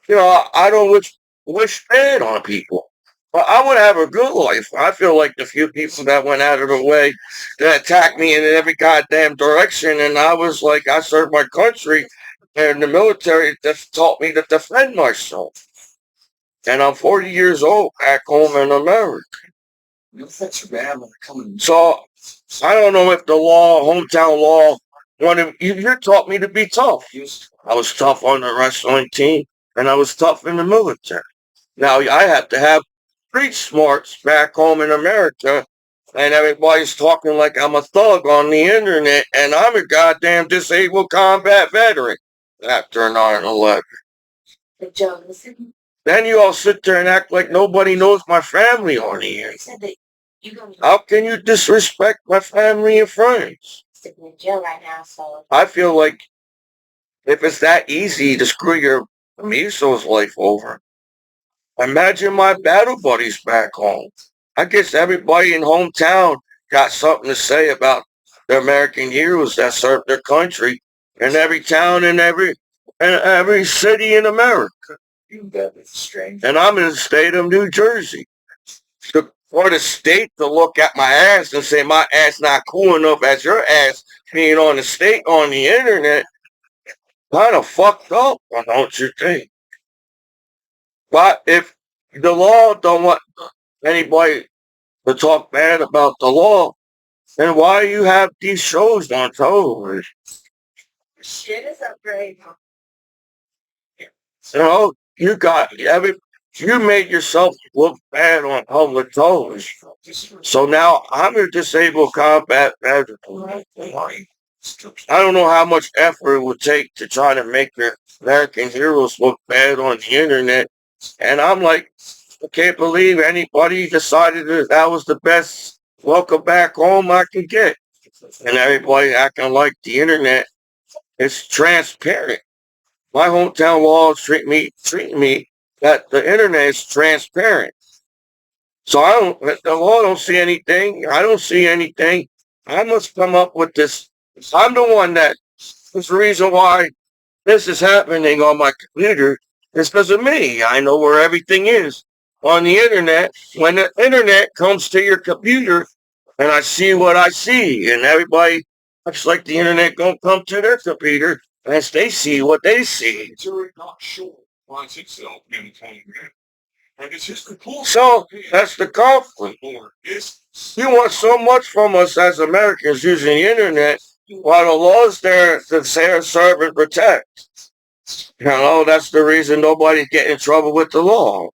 I don't wish bad on people. But I would have a good life. I feel like the few people that went out of the way that attacked me in every goddamn direction, and I was like, I served my country, and the military just taught me to defend myself. And I'm 40 years old back home in America. So I don't know if the law, hometown law, you taught me to be tough. I was tough on the wrestling team, and I was tough in the military. Now I have to have street smarts back home in America, and everybody's talking like I'm a thug on the internet, and I'm a goddamn disabled combat veteran after 9/11. Then you all sit there and act like nobody knows my family on the internet. How can you disrespect my family and friends? I feel like if it's that easy to screw your Commiso's life over, Imagine my battle buddies back home. I guess everybody in hometown got something to say about the American heroes that served their country in every town and every city in America. And I'm in the state of New Jersey. For the state to look at my ass and say my ass not cool enough as your ass being on the state on the internet, kind of fucked up, don't you think? But if the law don't want anybody to talk bad about the law, then why you have these shows on television? You know, you made yourself look bad on public television. So now I'm a disabled combat veteran. I don't know how much effort it would take to try to make the American heroes look bad on the internet. And I'm like, I can't believe anybody decided that was the best welcome back home I could get. And everybody acting like the internet is transparent. My hometown laws treat me that the internet is transparent. So the law don't see anything. I don't see anything. I must come up with this. I'm the one that is the reason why this is happening on my computer. It's because of me. I know where everything is on the internet. When the internet comes to your computer and I see what I see, and everybody looks like the internet gonna come to their computer as they see what they see. So that's the conflict. You want so much from us as Americans using the internet, while the law is there to serve and protect. That's the reason nobody's getting in trouble with the law.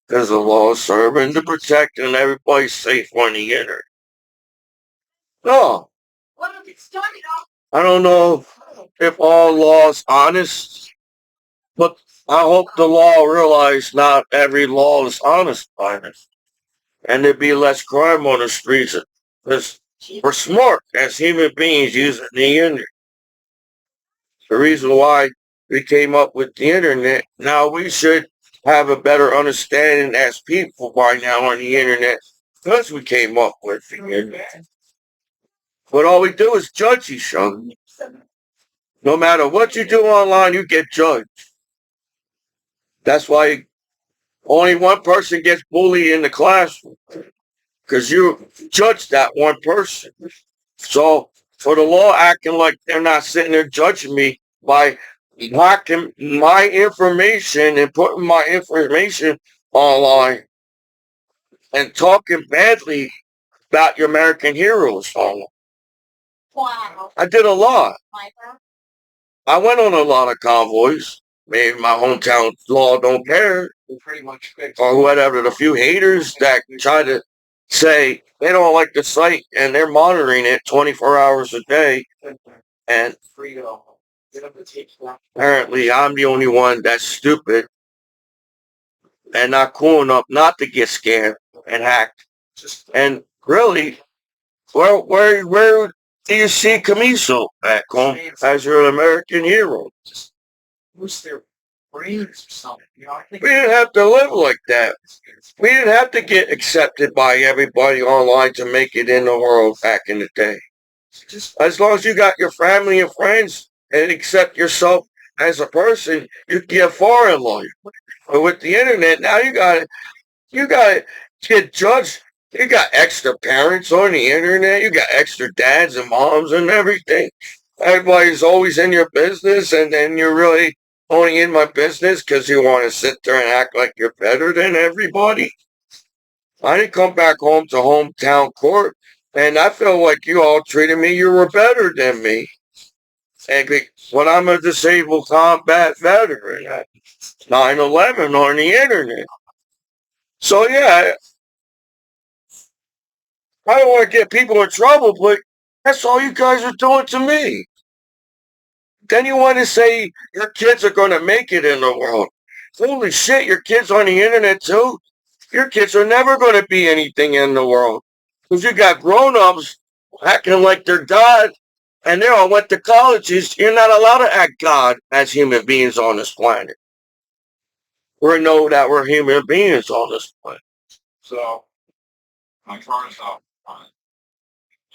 Because the law is serving to protect and everybody's safe on the internet. No, I don't know if all law is honest, but I hope the law realize not every law is honest by this. And there'd be less crime on the streets. Because we're smart as human beings using the internet. The reason why we came up with the internet, now we should have a better understanding as people by now on the internet because we came up with the internet. But all we do is judge each other. No matter what you do online, you get judged. That's why only one person gets bullied in the classroom because you judge that one person. So for the law acting like they're not sitting there judging me by hacking my information and putting my information online and talking badly about your American heroes online. I did a lot. I went on a lot of convoys. Maybe my hometown law don't care. Or whatever. The few haters that try to say they don't like the site and they're monitoring it 24 hours a day. And apparently I'm the only one that's stupid and not cool enough not to get scammed and hacked. And really, where do you see Commiso back home as your American hero? We didn't have to live like that. We didn't have to get accepted by everybody online to make it in the world back in the day. As long as you got your family and friends and accept yourself as a person, you can get far in life. But with the internet, now you gotta get judged. You got extra parents on the internet. You got extra dads and moms and everything. Everybody's always in your business, and then you're really only in my business because you want to sit there and act like you're better than everybody. I didn't come back home to hometown court, and I feel like you all treated me. You were better than me. And when I'm a disabled combat veteran at 9/11 on the internet. So yeah, I don't want to get people in trouble, but that's all you guys are doing to me. Then you want to say your kids are going to make it in the world. Holy shit, your kids on the internet too? Your kids are never going to be anything in the world. Because you got grown-ups acting like they're God, and they all went to colleges. You're not allowed to act God as human beings on this planet. We know that we're human beings on this planet. So,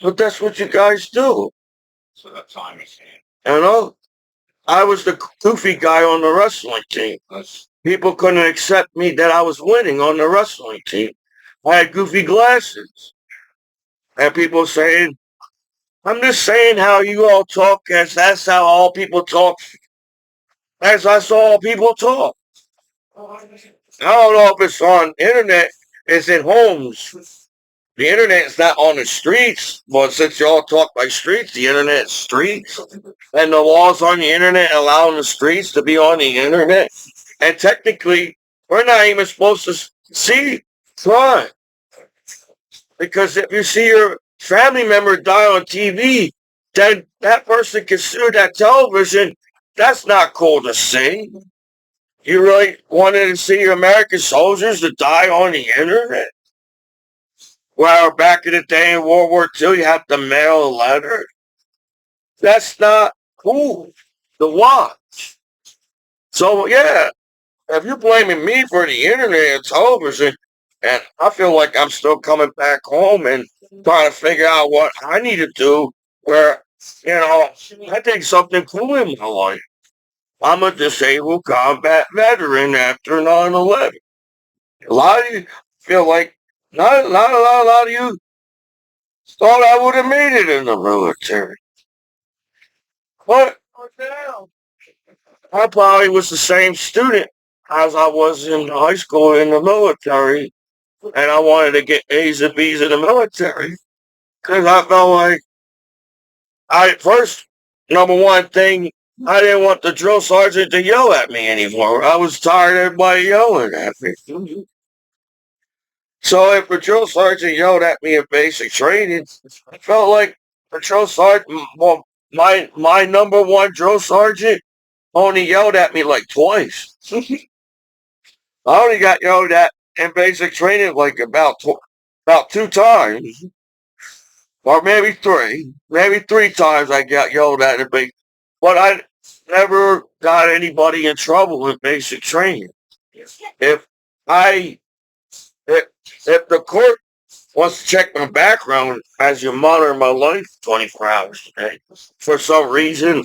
but that's what you guys do. You know, I was the goofy guy on the wrestling team. People couldn't accept me that I was winning on the wrestling team. I had goofy glasses. And people saying, I'm just saying how you all talk, as that's how all people talk, as that's all people talk. I don't know if it's on internet, it's in homes. The internet's not on the streets, but since y'all talk by streets, the internet's streets. And the laws on the internet allowing the streets to be on the internet. And technically, we're not even supposed to see crime. Because if you see your family member die on TV, then that person can sue that television. That's not cool to see. You really wanted to see your American soldiers to die on the internet? Well, back in the day in World War II, you have to mail a letter. That's not cool to watch. So, yeah, if you're blaming me for the internet and television, and I feel like I'm still coming back home and trying to figure out what I need to do, where, I think something cool in my life. I'm a disabled combat veteran after 9/11. A lot of you feel like, a lot of you thought I would have made it in the military. But I probably was the same student as I was in high school in the military, and I wanted to get A's and B's in the military because I felt like first, number one thing, I didn't want the drill sergeant to yell at me anymore. I was tired of everybody yelling at me. So if the drill sergeant yelled at me in basic training, I felt like the drill sergeant, well, my number one drill sergeant only yelled at me like twice. I only got yelled at in basic training like about two times, or maybe three times I got yelled at in basic. But I never got anybody in trouble in basic training. If I if, if the court wants to check my background as you monitor my life 24 hours a day, for some reason,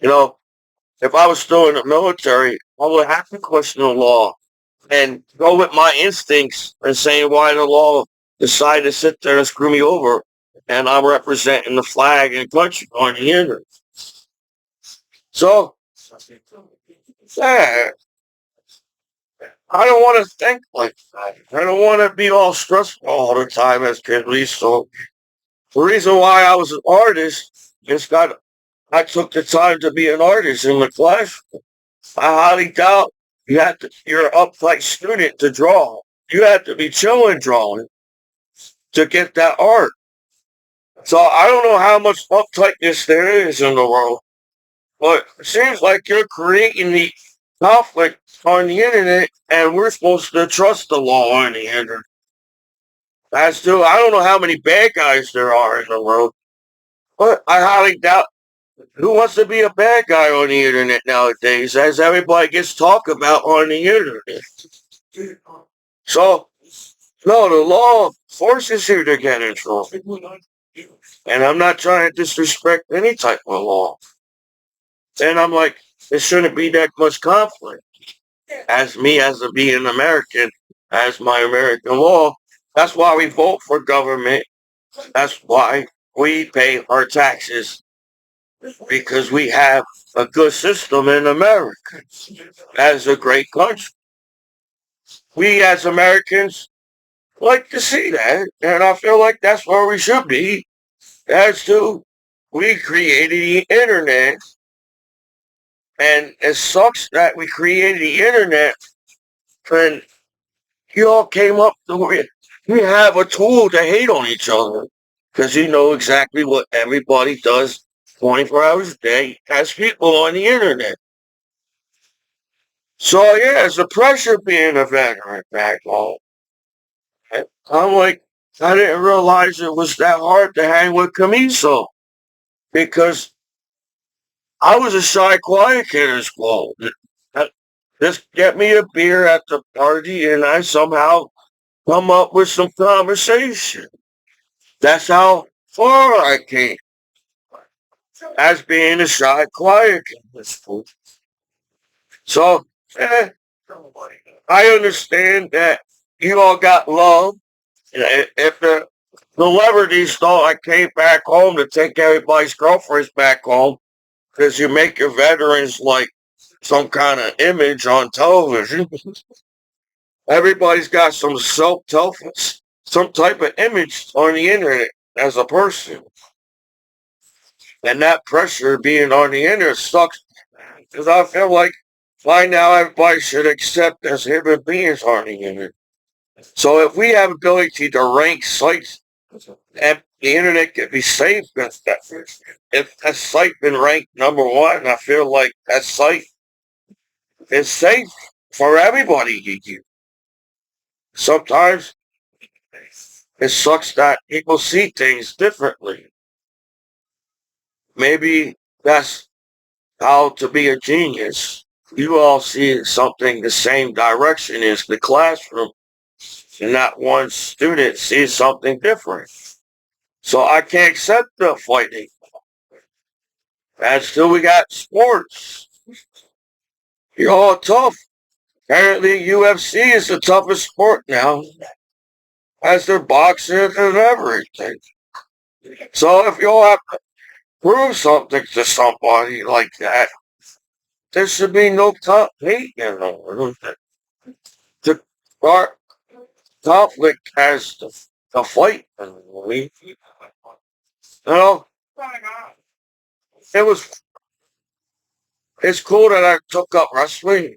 you know, if I was still in the military, I would have to question the law and go with my instincts and saying why the law decided to sit there and screw me over, and I'm representing the flag and country on the end. So, yeah, I don't want to think like that. I don't want to be all stressful all the time as kid least. So the reason why I was an artist is that I took the time to be an artist in the class. I highly doubt you're an uptight student to draw. You have to be chilling drawing to get that art. So I don't know how much uptightness there is in the world, but it seems like you're creating the conflict on the internet, and we're supposed to trust the law on the internet. As to, I don't know how many bad guys there are in the world, but I highly doubt who wants to be a bad guy on the internet nowadays, as everybody gets talked about on the internet. So, no, the law forces you to get in trouble. And I'm not trying to disrespect any type of law. And I'm like, there shouldn't be that much conflict. As me, as a being American, as my American law, that's why we vote for government. That's why we pay our taxes, because we have a good system in America as a great country. We as Americans like to see that, and I feel like that's where we should be. As to, we created the internet, and it sucks that we created the internet, and you all came up to it. We have a tool to hate on each other, because you know exactly what everybody does 24 hours a day as people on the internet. So yeah, it's a pressure being a veteran back home. I'm like, I didn't realize it was that hard to hang with Commiso, because I was a shy, quiet kid in school. Just get me a beer at the party and I somehow come up with some conversation. That's how far I came as being a shy, quiet kid. So, eh, I understand that you all got love. If the celebrities thought I came back home to take everybody's girlfriends back home, because you make your veterans like some kind of image on television. Everybody's got some some type of image on the internet as a person. And that pressure being on the internet sucks because I feel like by now everybody should accept as human beings on the internet. So if we have ability to rank sites and the internet can be safe, if that site been ranked number one, I feel like that site is safe for everybody to use. Sometimes it sucks that people see things differently. Maybe that's how to be a genius. You all see something the same direction as the classroom, and not one student sees something different. So I can't accept the fighting. And still we got sports. You're all tough. Apparently UFC is the toughest sport now, as their boxing and everything. So if you all have to prove something to somebody like that, there should be no hate in them. The our conflict has the fight. You know, it was it's cool that I took up wrestling.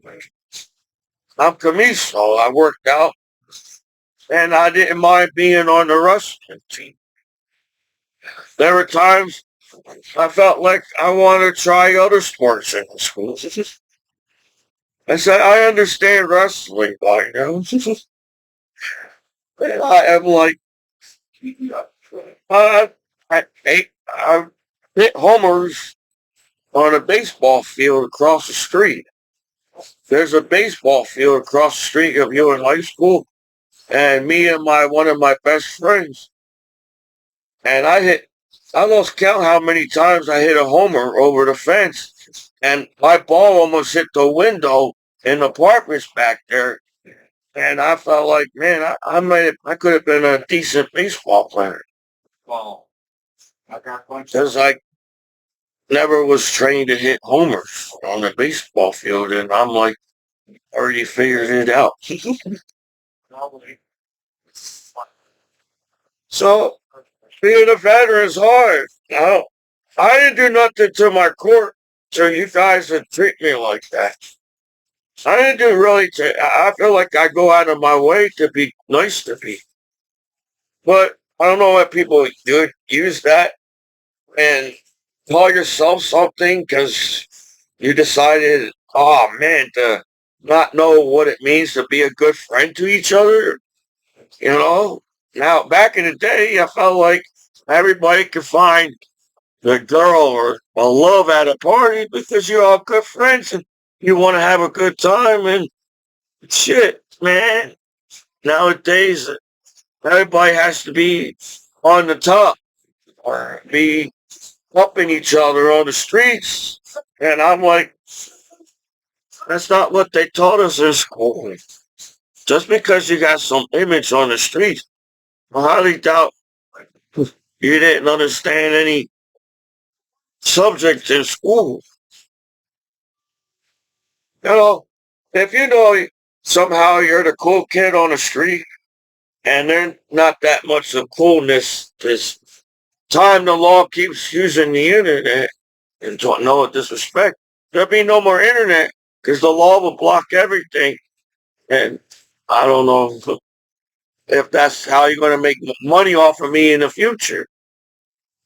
I'm Commiso. I worked out, and I didn't mind being on the wrestling team. There were times I felt like I wanted to try other sports in the school. I said, I understand wrestling by now. And I am like, I, I hit homers on a baseball field across the street. There's a baseball field across the street of you in high school, and me and my one of my best friends, and I lost count how many times I hit a homer over the fence, and my ball almost hit the window in the apartments back there, and I felt like, man, I could have been a decent baseball player. Well, because I never was trained to hit homers on the baseball field, and I'm like, already figured it out. So being a veteran is hard. Now, I didn't do nothing to my court, so you guys would treat me like that. I didn't do really. I feel like I go out of my way to be nice to people, but I don't know what people do. Use that and call yourself something because you decided, oh man, to not know what it means to be a good friend to each other. You know, now back in the day, I felt like everybody could find the girl or a love at a party because you're all good friends and you want to have a good time and shit, man. Nowadays, everybody has to be on the top or be helping each other on the streets. And I'm like, that's not what they taught us in school. Just because you got some image on the street, I highly doubt you didn't understand any subject in school. You know, if you know somehow you're the cool kid on the street and they're not that much of coolness, this time the law keeps using the internet and no disrespect, there'll be no more internet because the law will block everything. And I don't know if that's how you're going to make money off of me in the future.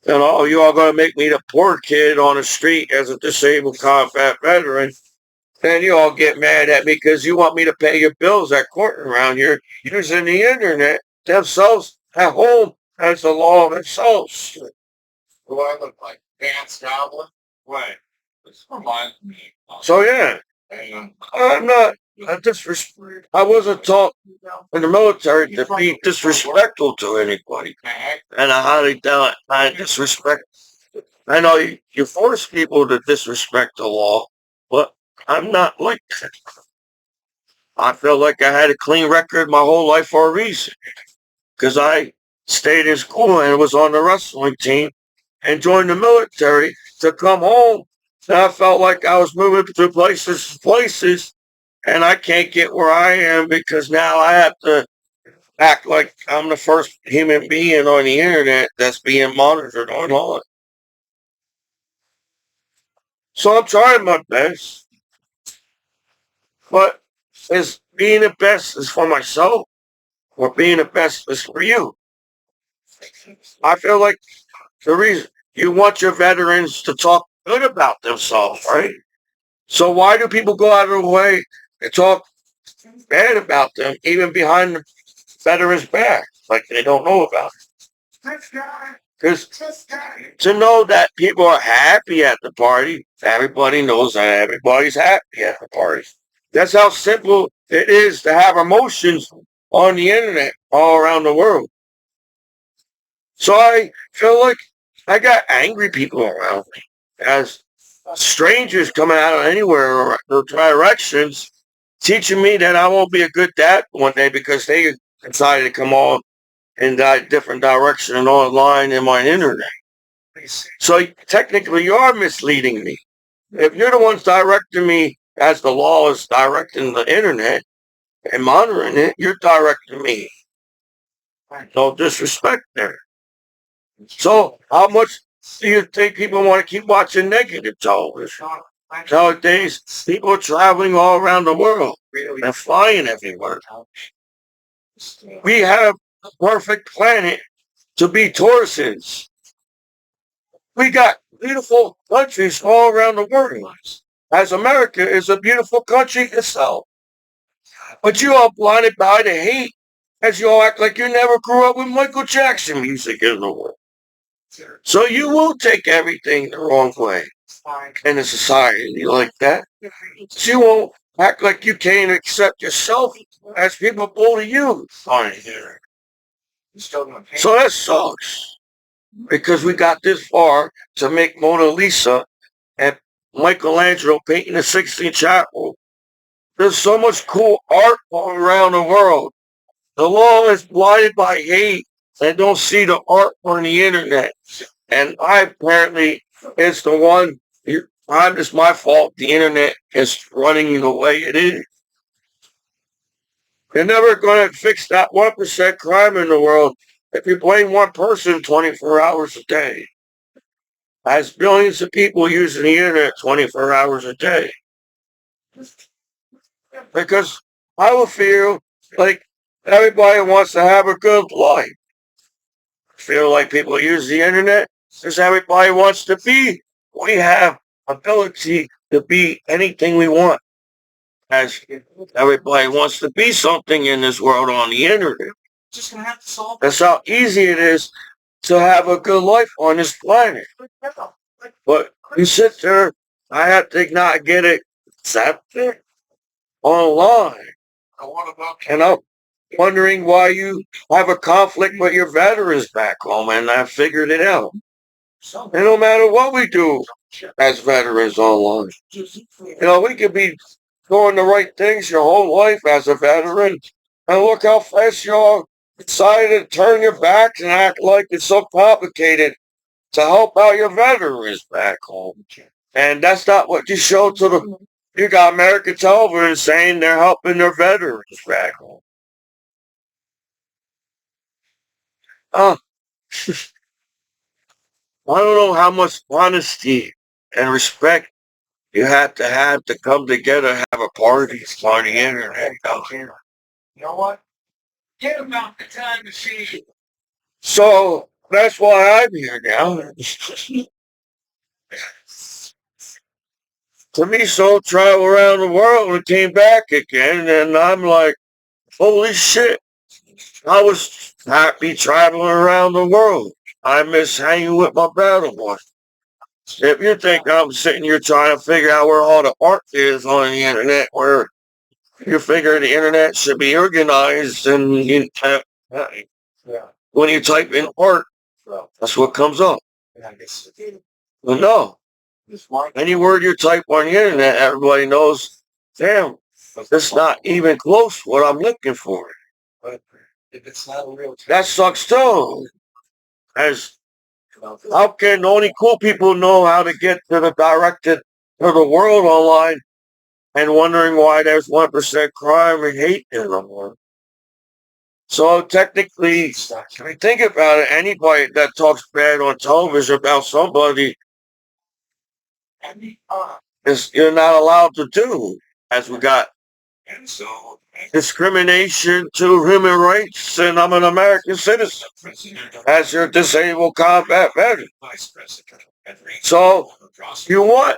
You know, you all going to make me the poor kid on the street as a disabled combat veteran. And you all get mad at me because you want me to pay your bills at court around here using the internet themselves at home as the law themselves. Do I look like Dance Goblin? Right. This reminds me. So yeah. I'm not. I wasn't taught in the military to be disrespectful to anybody, and I highly doubt I disrespect. I know you force people to disrespect the law, but I'm not like that. I feel like I had a clean record my whole life for a reason, because I stayed in school and was on the wrestling team and joined the military to come home. And I felt like I was moving to places, and I can't get where I am because now I have to act like I'm the first human being on the internet that's being monitored online. So I'm trying my best, but is being the best is for myself or being the best is for you? I feel like the reason you want your veterans to talk good about themselves, right? So why do people go out of their way to talk bad about them, even behind the veterans' back, like they don't know about it? Because to know that people are happy at the party, everybody knows that everybody's happy at the party. That's how simple it is to have emotions on the internet all around the world. So I feel like I got angry people around me as strangers coming out of anywhere or directions teaching me that I won't be a good dad one day because they decided to come on in that different direction and online in my internet. So technically you are misleading me. If you're the ones directing me as the law is directing the internet and monitoring it, you're directing me. No disrespect there. So how much do you think people want to keep watching negative television? Nowadays, people are traveling all around the world and flying everywhere. We have a perfect planet to be tourists. We got beautiful countries all around the world. As America is a beautiful country itself. But you are blinded by the hate as you all act like you never grew up with Michael Jackson music in the world. So you will take everything the wrong way in a society like that. You won't act like you can't accept yourself as people bully you on here. So that sucks because we got this far to make Mona Lisa and Michelangelo painting the Sistine Chapel. There's so much cool art all around the world. The law is blinded by hate and don't see the art on the internet. And I apparently it's the one. It's my fault. The internet is running the way it is. You're never going to fix that 1% crime in the world if you blame one person 24 hours a day. As billions of people using the internet 24 hours a day. Because I will feel like everybody wants to have a good life. Feel like people use the internet because everybody wants to be. We have ability to be anything we want. As everybody wants to be something in this world on the internet. That's how easy it is to have a good life on this planet. But you sit there, I have to not get it accepted online. And I'm wondering why you have a conflict with your veterans back home, and I figured it out. And no matter what we do as veterans online, we could be doing the right things your whole life as a veteran. And look how fast y'all decided to turn your backs and act like it's so complicated to help out your veterans back home. And that's not what you show to the. You got American television saying they're helping their veterans back home. Uh, I don't know how much honesty and respect you have to come together, have a party on the internet out here. You know what? Get about the time machine. So that's why I'm here now. Commiso traveled around the world and came back again, and I'm like, holy shit. I was happy traveling around the world. I miss hanging with my battle boy. If you think I'm sitting here trying to figure out where all the art is on the internet, where you figure the internet should be organized, and when you type in art, that's what comes up. Well, no, any word you type on the internet, everybody knows. Damn, that's not even close what I'm looking for. That sucks too. As how can only cool people know how to get to the directed to the world online and wondering why there's 1% crime and hate in the world? So technically, if you think about it, anybody that talks bad on television about somebody is you're not allowed to do. As we got discrimination to human rights, and I'm an American citizen. As your disabled combat veteran. So you want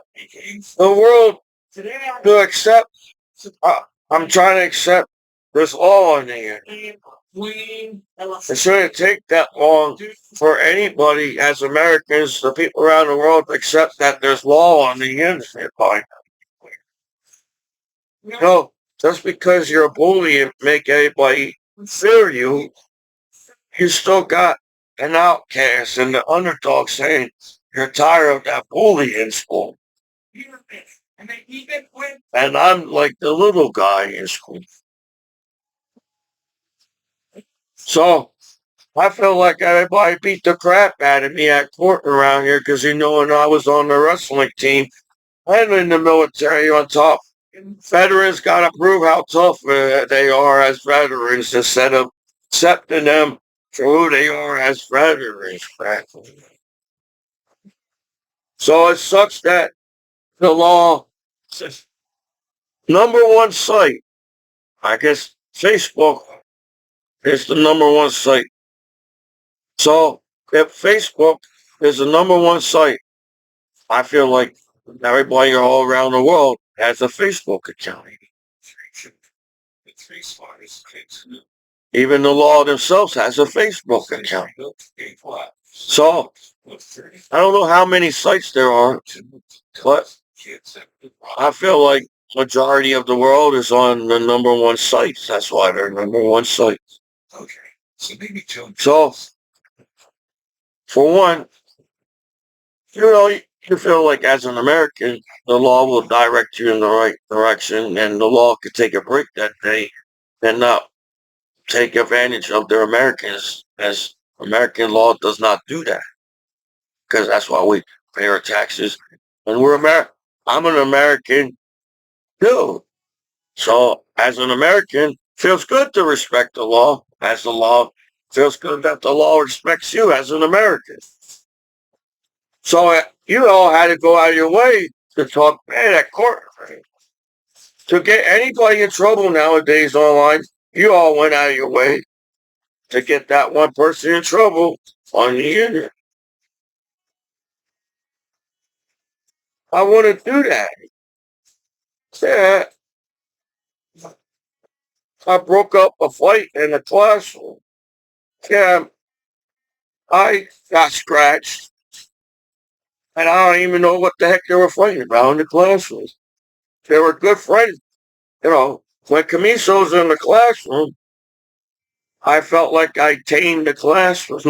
the world to accept. I'm trying to accept this law on here. It shouldn't take that long for anybody as Americans, the people around the world, to accept that there's law on the internet. No, just because you're a bully and make anybody fear you, you still got an outcast and the underdog saying you're tired of that bully in school. And I'm like the little guy in school. So I feel like everybody beat the crap out of me at court around here because you know when I was on the wrestling team and in the military on top. Veterans got to prove how tough they are as veterans instead of accepting them for who they are as veterans. So it sucks that the law, number one site, I guess Facebook is the number one site. So if Facebook is the number one site, I feel like everybody all around the world has a Facebook account. Even the law themselves has a Facebook account. So I don't know how many sites there are, but I feel like majority of the world is on the number one sites. That's why they're number one sites. So for one, you know, you feel like as an American, the law will direct you in the right direction, and the law could take a break that day and not take advantage of their Americans, as American law does not do that because that's why we pay our taxes, and we're American. I'm an American too, so as an American, feels good to respect the law. As the law feels good that the law respects you as an American. So you all had to go out of your way to talk bad at court. To get anybody in trouble nowadays online, you all went out of your way to get that one person in trouble on the internet. I wouldn't do that. Yeah, I broke up a fight in a classroom. Yeah, I got scratched, and I don't even know what the heck they were fighting about in the classroom. They were good friends. You know, when Commiso was in the classroom, I felt like I tamed the classroom.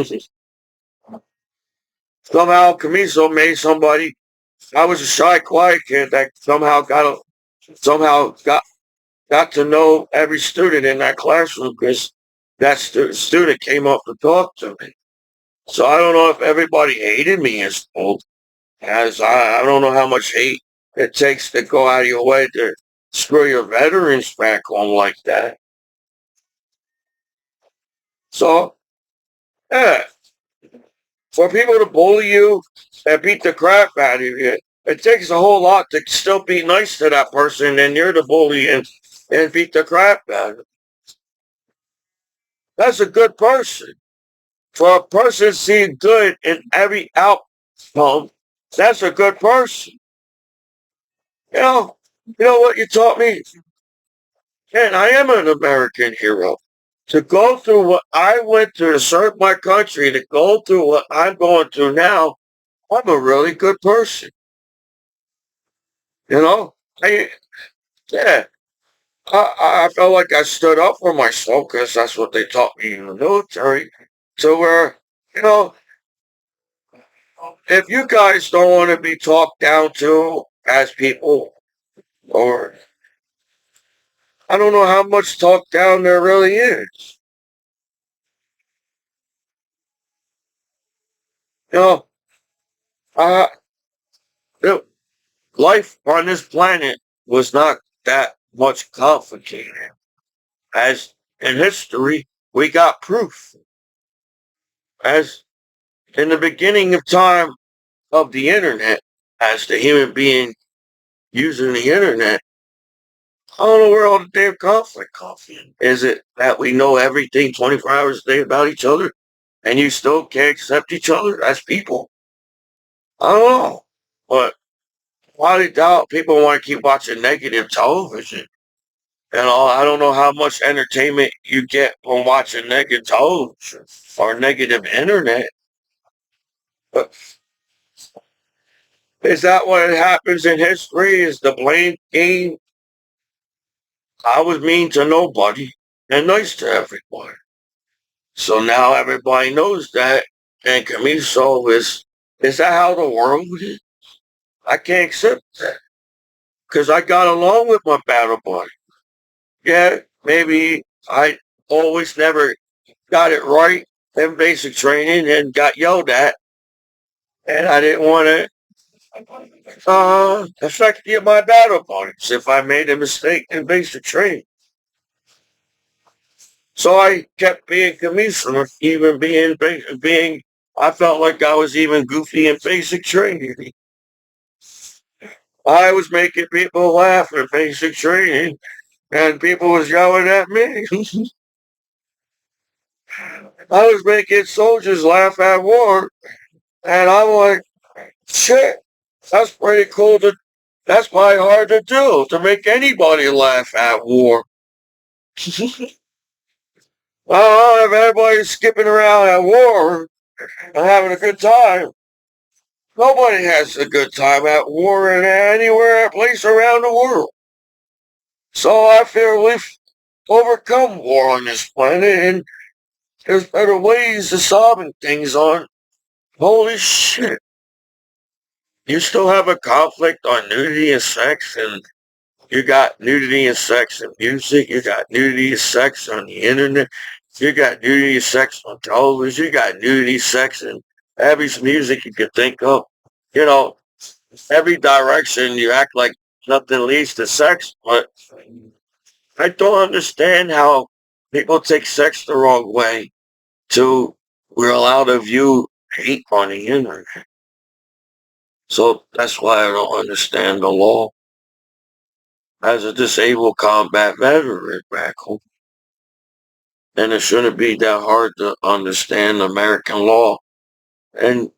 Somehow Commiso made somebody. I was a shy, quiet kid that somehow got to know every student in that classroom because that student came up to talk to me. So I don't know if everybody hated me in school, as I don't know how much hate it takes to go out of your way to screw your veterans back home like that. So, yeah, for people to bully you and beat the crap out of you, it takes a whole lot to still be nice to that person and you're the bully and beat the crap out of them. That's a good person. For a person seeing good in every outcome, that's a good person. You know what you taught me? And I am an American hero. To go through what I went through to serve my country, to go through what I'm going through now, I'm a really good person. You know, I yeah, I felt like I stood up for myself because that's what they taught me in the military. To where, you know, if you guys don't want to be talked down to as people, or I don't know how much talk down there really is. You know, uh, it- life on this planet was not that much complicated. As in history, we got proof. As in the beginning of time of the internet, as the human being using the internet, I don't know where all the damn conflict comes in. Is it that we know everything 24 hours a day about each other and you still can't accept each other as people? I don't know. But why do doubt people want to keep watching negative television? You know, I don't know how much entertainment you get from watching negative television or negative internet. But is that what happens in history? Is the blame game? I was mean to nobody and nice to everyone. So now everybody knows that. And Commiso is that how the world is? I can't accept that. Because I got along with my battle buddy. Yeah, maybe I always never got it right in basic training and got yelled at. And I didn't want to affect my battle buddies if I made a mistake in basic training. So I kept being commissioner, even being. I felt like I was even goofy in basic training. I was making people laugh in basic training, and people was yelling at me. I was making soldiers laugh at war, and I'm like, shit, that's pretty cool. That's probably hard to do to make anybody laugh at war. If everybody's skipping around at war and having a good time, nobody has a good time at war in anywhere, place around the world. So I feel we've overcome war on this planet, and there's better ways of solving things on. Holy shit. You still have a conflict on nudity and sex, and you got nudity and sex in music, you got nudity and sex on the internet, you got nudity and sex on television, you got nudity sex in every music you can think of. You know, every direction you act like nothing leads to sex, but I don't understand how people take sex the wrong way to we're allowed to view hate on the internet. So that's why I don't understand the law. As a disabled combat veteran back home, and it shouldn't be that hard to understand American law. And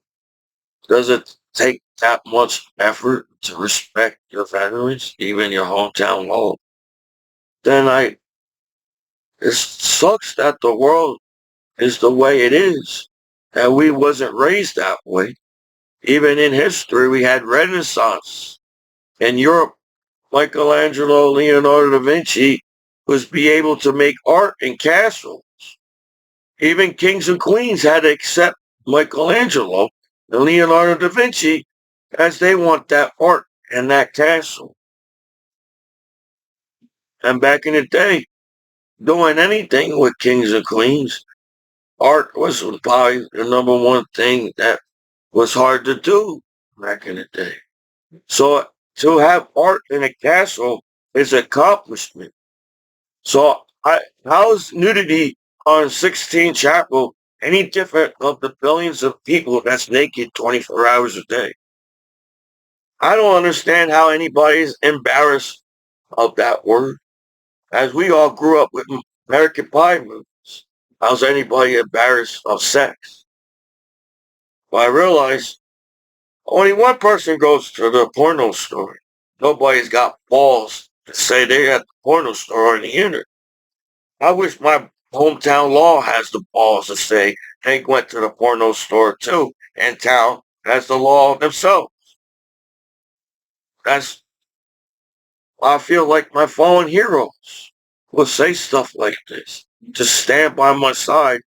does it take that much effort to respect your veterans, even your hometown law? Then it sucks that the world is the way it is. And we wasn't raised that way. Even in history, we had Renaissance. In Europe, Michelangelo, Leonardo da Vinci was be able to make art in castles. Even kings and queens had to accept Michelangelo and Leonardo da Vinci as they want that art and that castle. And back in the day, doing anything with kings and queens, art was probably the number one thing that was hard to do back in the day. So to have art in a castle is an accomplishment. So how is nudity on 16 Chapel any different of the billions of people that's naked 24 hours a day? I don't understand how anybody's embarrassed of that word. As we all grew up with American Pie movies, how's anybody embarrassed of sex? Well, I realize only one person goes to the porno store. Nobody's got balls to say they at the porno store on the internet. I wish my hometown law has the balls to say they went to the porno store too in town as the law themselves. That's I feel like my fallen heroes will say stuff like this to stand by my side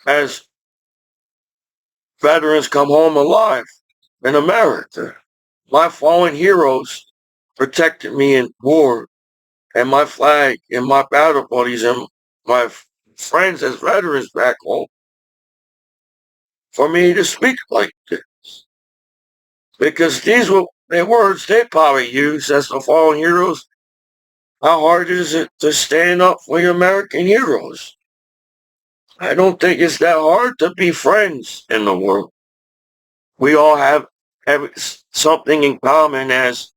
as veterans come home alive in America. My fallen heroes protected me in war, and my flag and my battle buddies and my friends as veterans back home for me to speak like this. Because these were the words they probably use as the fallen heroes. How hard is it to stand up for your American heroes? I don't think it's that hard to be friends in the world. We all have something in common as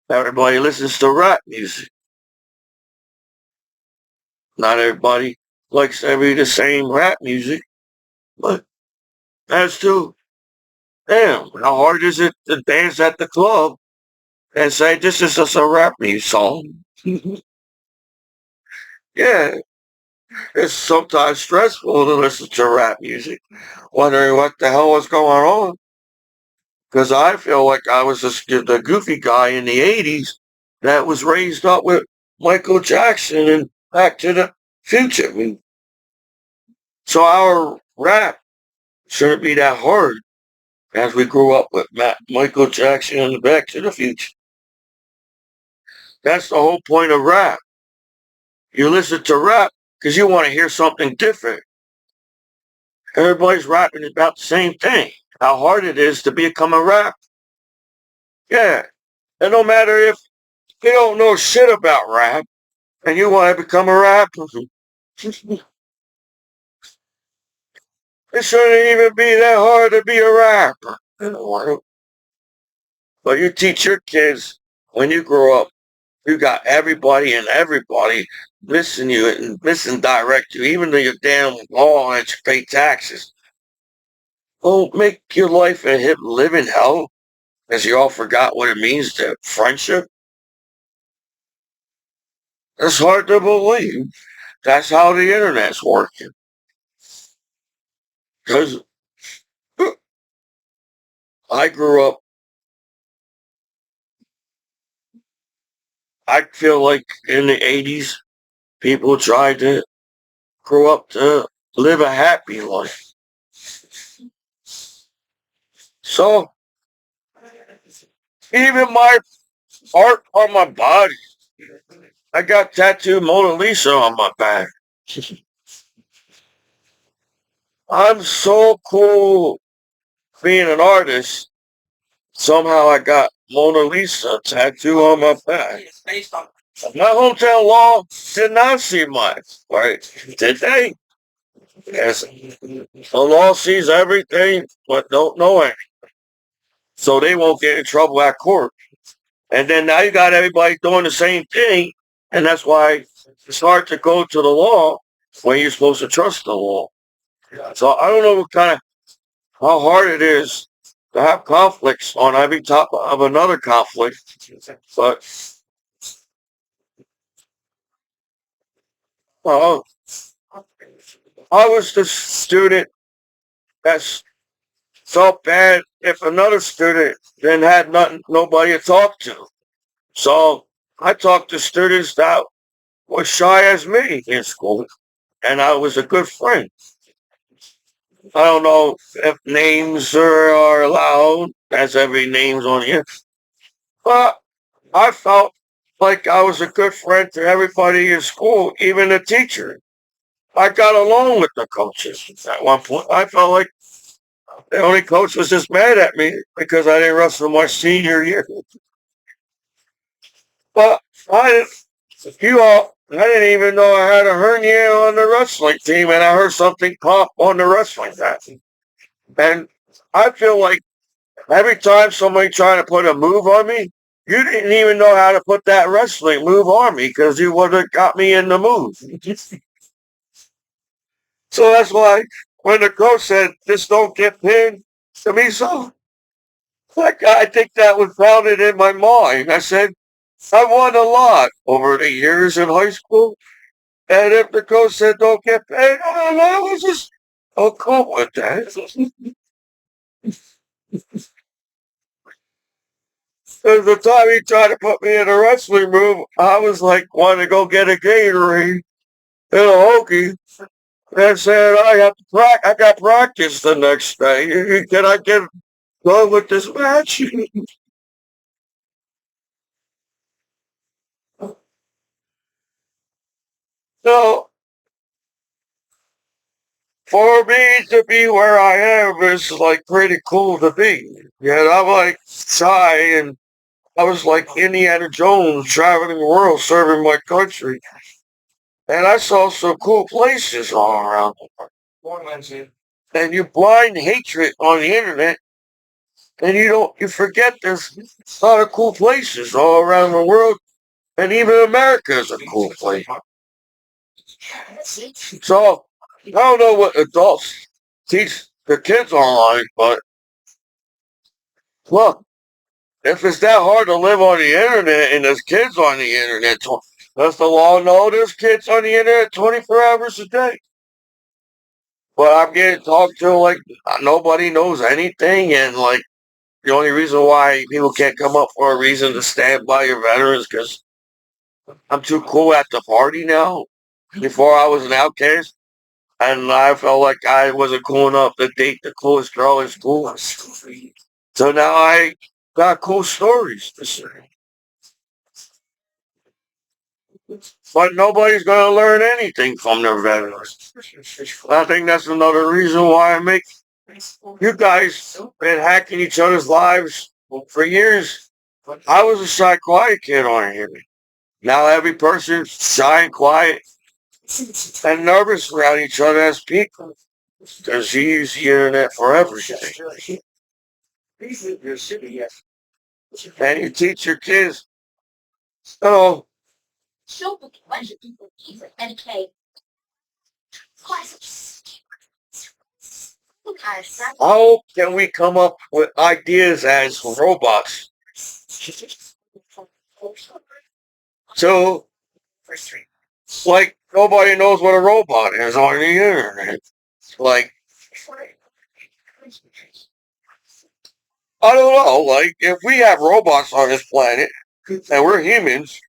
everybody listens to rap music. Not everybody likes every the same rap music, but as to damn, how hard is it to dance at the club and say this is just a rap music song? Yeah, it's sometimes stressful to listen to rap music, wondering what the hell was going on. Because I feel like I was the goofy guy in the 80s that was raised up with Michael Jackson and Back to the Future. I mean, so our rap shouldn't be that hard as we grew up with Michael Jackson and Back to the Future. That's the whole point of rap. You listen to rap because you want to hear something different. Everybody's rapping about the same thing. How hard it is to become a rapper. Yeah. And no matter if you don't know shit about rap and you want to become a rapper, it shouldn't even be that hard to be a rapper. But you teach your kids when you grow up, you got everybody listen to you and listen direct you, even though you're damn law and you pay taxes. Don't make your life a hip living hell because you all forgot what it means to friendship. It's hard to believe. That's how the internet's working. Because I grew up, I feel like in the 80s, people tried to grow up to live a happy life. So even my art on my body, I got tattooed Mona Lisa on my back. I'm so cool being an artist. Somehow I got Mona Lisa tattoo on my back. My hometown law did not see my right, did they? Yes. The law sees everything but don't know anything. So they won't get in trouble at court. And then now you got everybody doing the same thing. And that's why it's hard to go to the law when you're supposed to trust the law. So I don't know what kind of how hard it is to have conflicts on every top of another conflict. But uh, I was the student that felt bad if another student then had nothing, nobody to talk to. So I talked to students that were shy as me in school, and I was a good friend. I don't know if names are allowed, as every name's on here, but I felt like I was a good friend to everybody in school, even the teacher. I got along with the coaches at one point. I felt like the only coach was just mad at me because I didn't wrestle my senior year. But I I didn't even know I had a hernia on the wrestling team, and I heard something pop on the wrestling mat. And I feel like every time somebody tried to put a move on me, you didn't even know how to put that wrestling move on me because you would have got me in the move. So that's why when the coach said, "Just don't get pinned," to me, so like I think that was founded in my mind. I said, I won a lot over the years in high school. And if the coach said don't get paid, I was just cool with that. There's the time he tried to put me in a wrestling move, I was like, wanting to go get a Gatorade and a Hokie. And said, I got practice the next day. Can I get done with this match? So, for me to be where I am is like pretty cool to be. Yeah, I'm like shy and I was like Indiana Jones traveling the world serving my country. And I saw some cool places all around. And you blind hatred on the internet and you forget there's a lot of cool places all around the world. And even America is a cool place. So I don't know what adults teach their kids online, but look, if it's that hard to live on the internet and there's kids on the internet, does the law know there's kids on the internet 24 hours a day? But I'm getting talked to like nobody knows anything, and like the only reason why people can't come up for a reason to stand by your veterans because I'm too cool at the party now. Before I was an outcast, and I felt like I wasn't cool enough to date the coolest girl in school. So now I got cool stories to say. But nobody's going to learn anything from their veterans. I think that's another reason why I make you guys been hacking each other's lives for years. I was a shy, quiet kid on here. Now every person's shy and quiet and nervous around each other as people because you use the internet for everything. And you teach your kids, oh, how can we come up with ideas as robots? So, like, nobody knows what a robot is on the internet. Like, I don't know. Like, if we have robots on this planet and we're humans,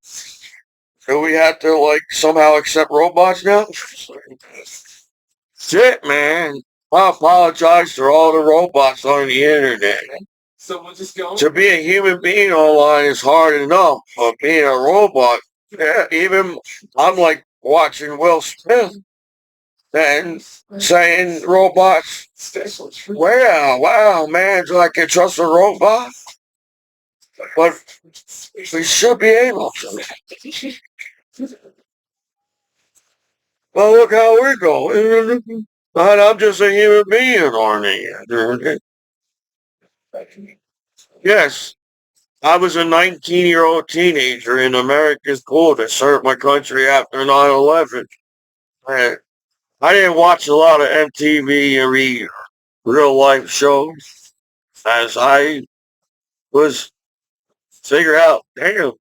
do we have to, like, somehow accept robots now? Shit, man. I apologize to all the robots on the internet. To be a human being online is hard enough, but being a robot, yeah, even I'm like watching Will Smith and saying robots, wow, wow, man, do I can trust a robot? But we should be able to. Well, look how we're going. And I'm just a human being on the internet. Yes, I was a 19-year-old teenager in America's pool that served my country after 9/11. And I didn't watch a lot of MTV and read real life shows as I was figure out, damn,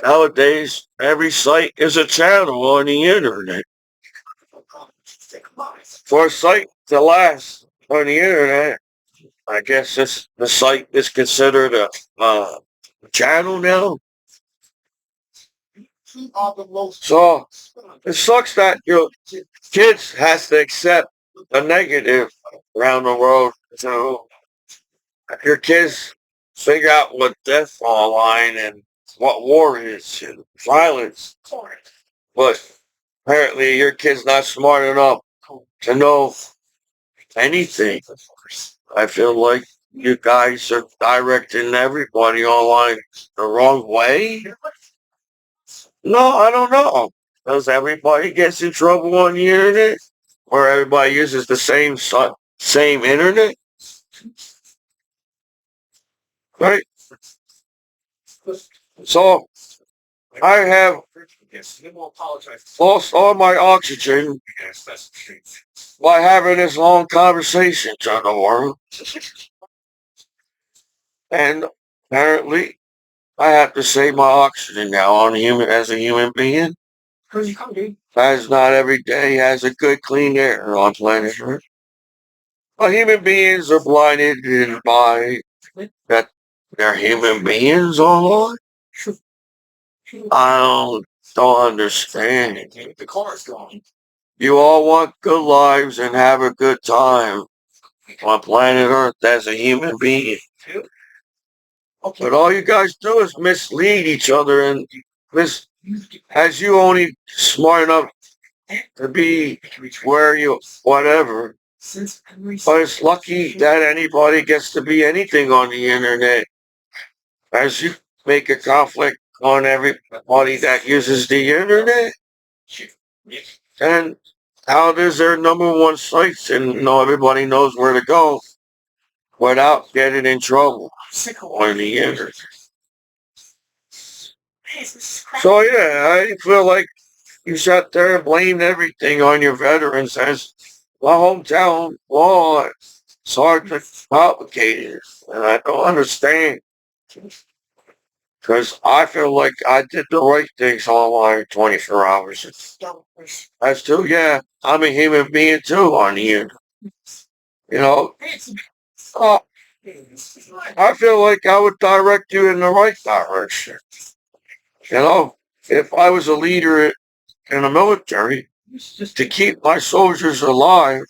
nowadays every site is a channel on the internet. For a site to last on the internet, I guess the site is considered a channel now. So it sucks that your kids has to accept the negative around the world. So your kids figure out what death online and what war is and violence. But apparently your kid's not smart enough to know anything. I feel like you guys are directing everybody online the wrong way. No, I don't know. Does everybody gets in trouble on the internet? Where everybody uses the same internet? Right? So I have lost all my oxygen by having this long conversation to the world. And apparently I have to save my oxygen now on human as a human being. As not every day has a good clean air on planet Earth. Human beings are blinded by that they're human beings online. I don't understand. You all want good lives and have a good time on planet Earth as a human being. But all you guys do is mislead each other and mis as you only smart enough to be where you whatever. But it's lucky that anybody gets to be anything on the internet. As you make a conflict on everybody that uses the internet, and how does their number one sites and everybody knows where to go without getting in trouble on the internet. So yeah, I feel like you sat there and blamed everything on your veterans as my hometown law. It's hard to complicate it, and I don't understand because I feel like I did the right things online 24 hours. That's too, yeah. I'm a human being too on the internet. You know, uh, I feel like I would direct you in the right direction. You know, if I was a leader in the military to keep my soldiers alive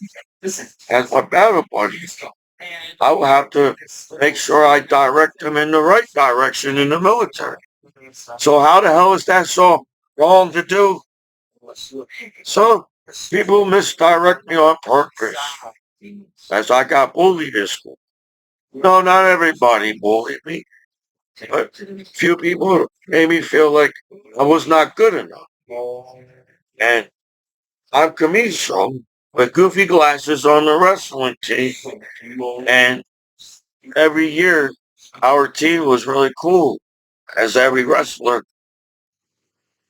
as my battle buddies, I will have to make sure I direct them in the right direction in the military. So how the hell is that so wrong to do? So people misdirect me on purpose as I got bullied in school. No, not everybody bullied me, but few people made me feel like I was not good enough. And I'm Commiso with goofy glasses on the wrestling team. And every year, our team was really cool, as every wrestler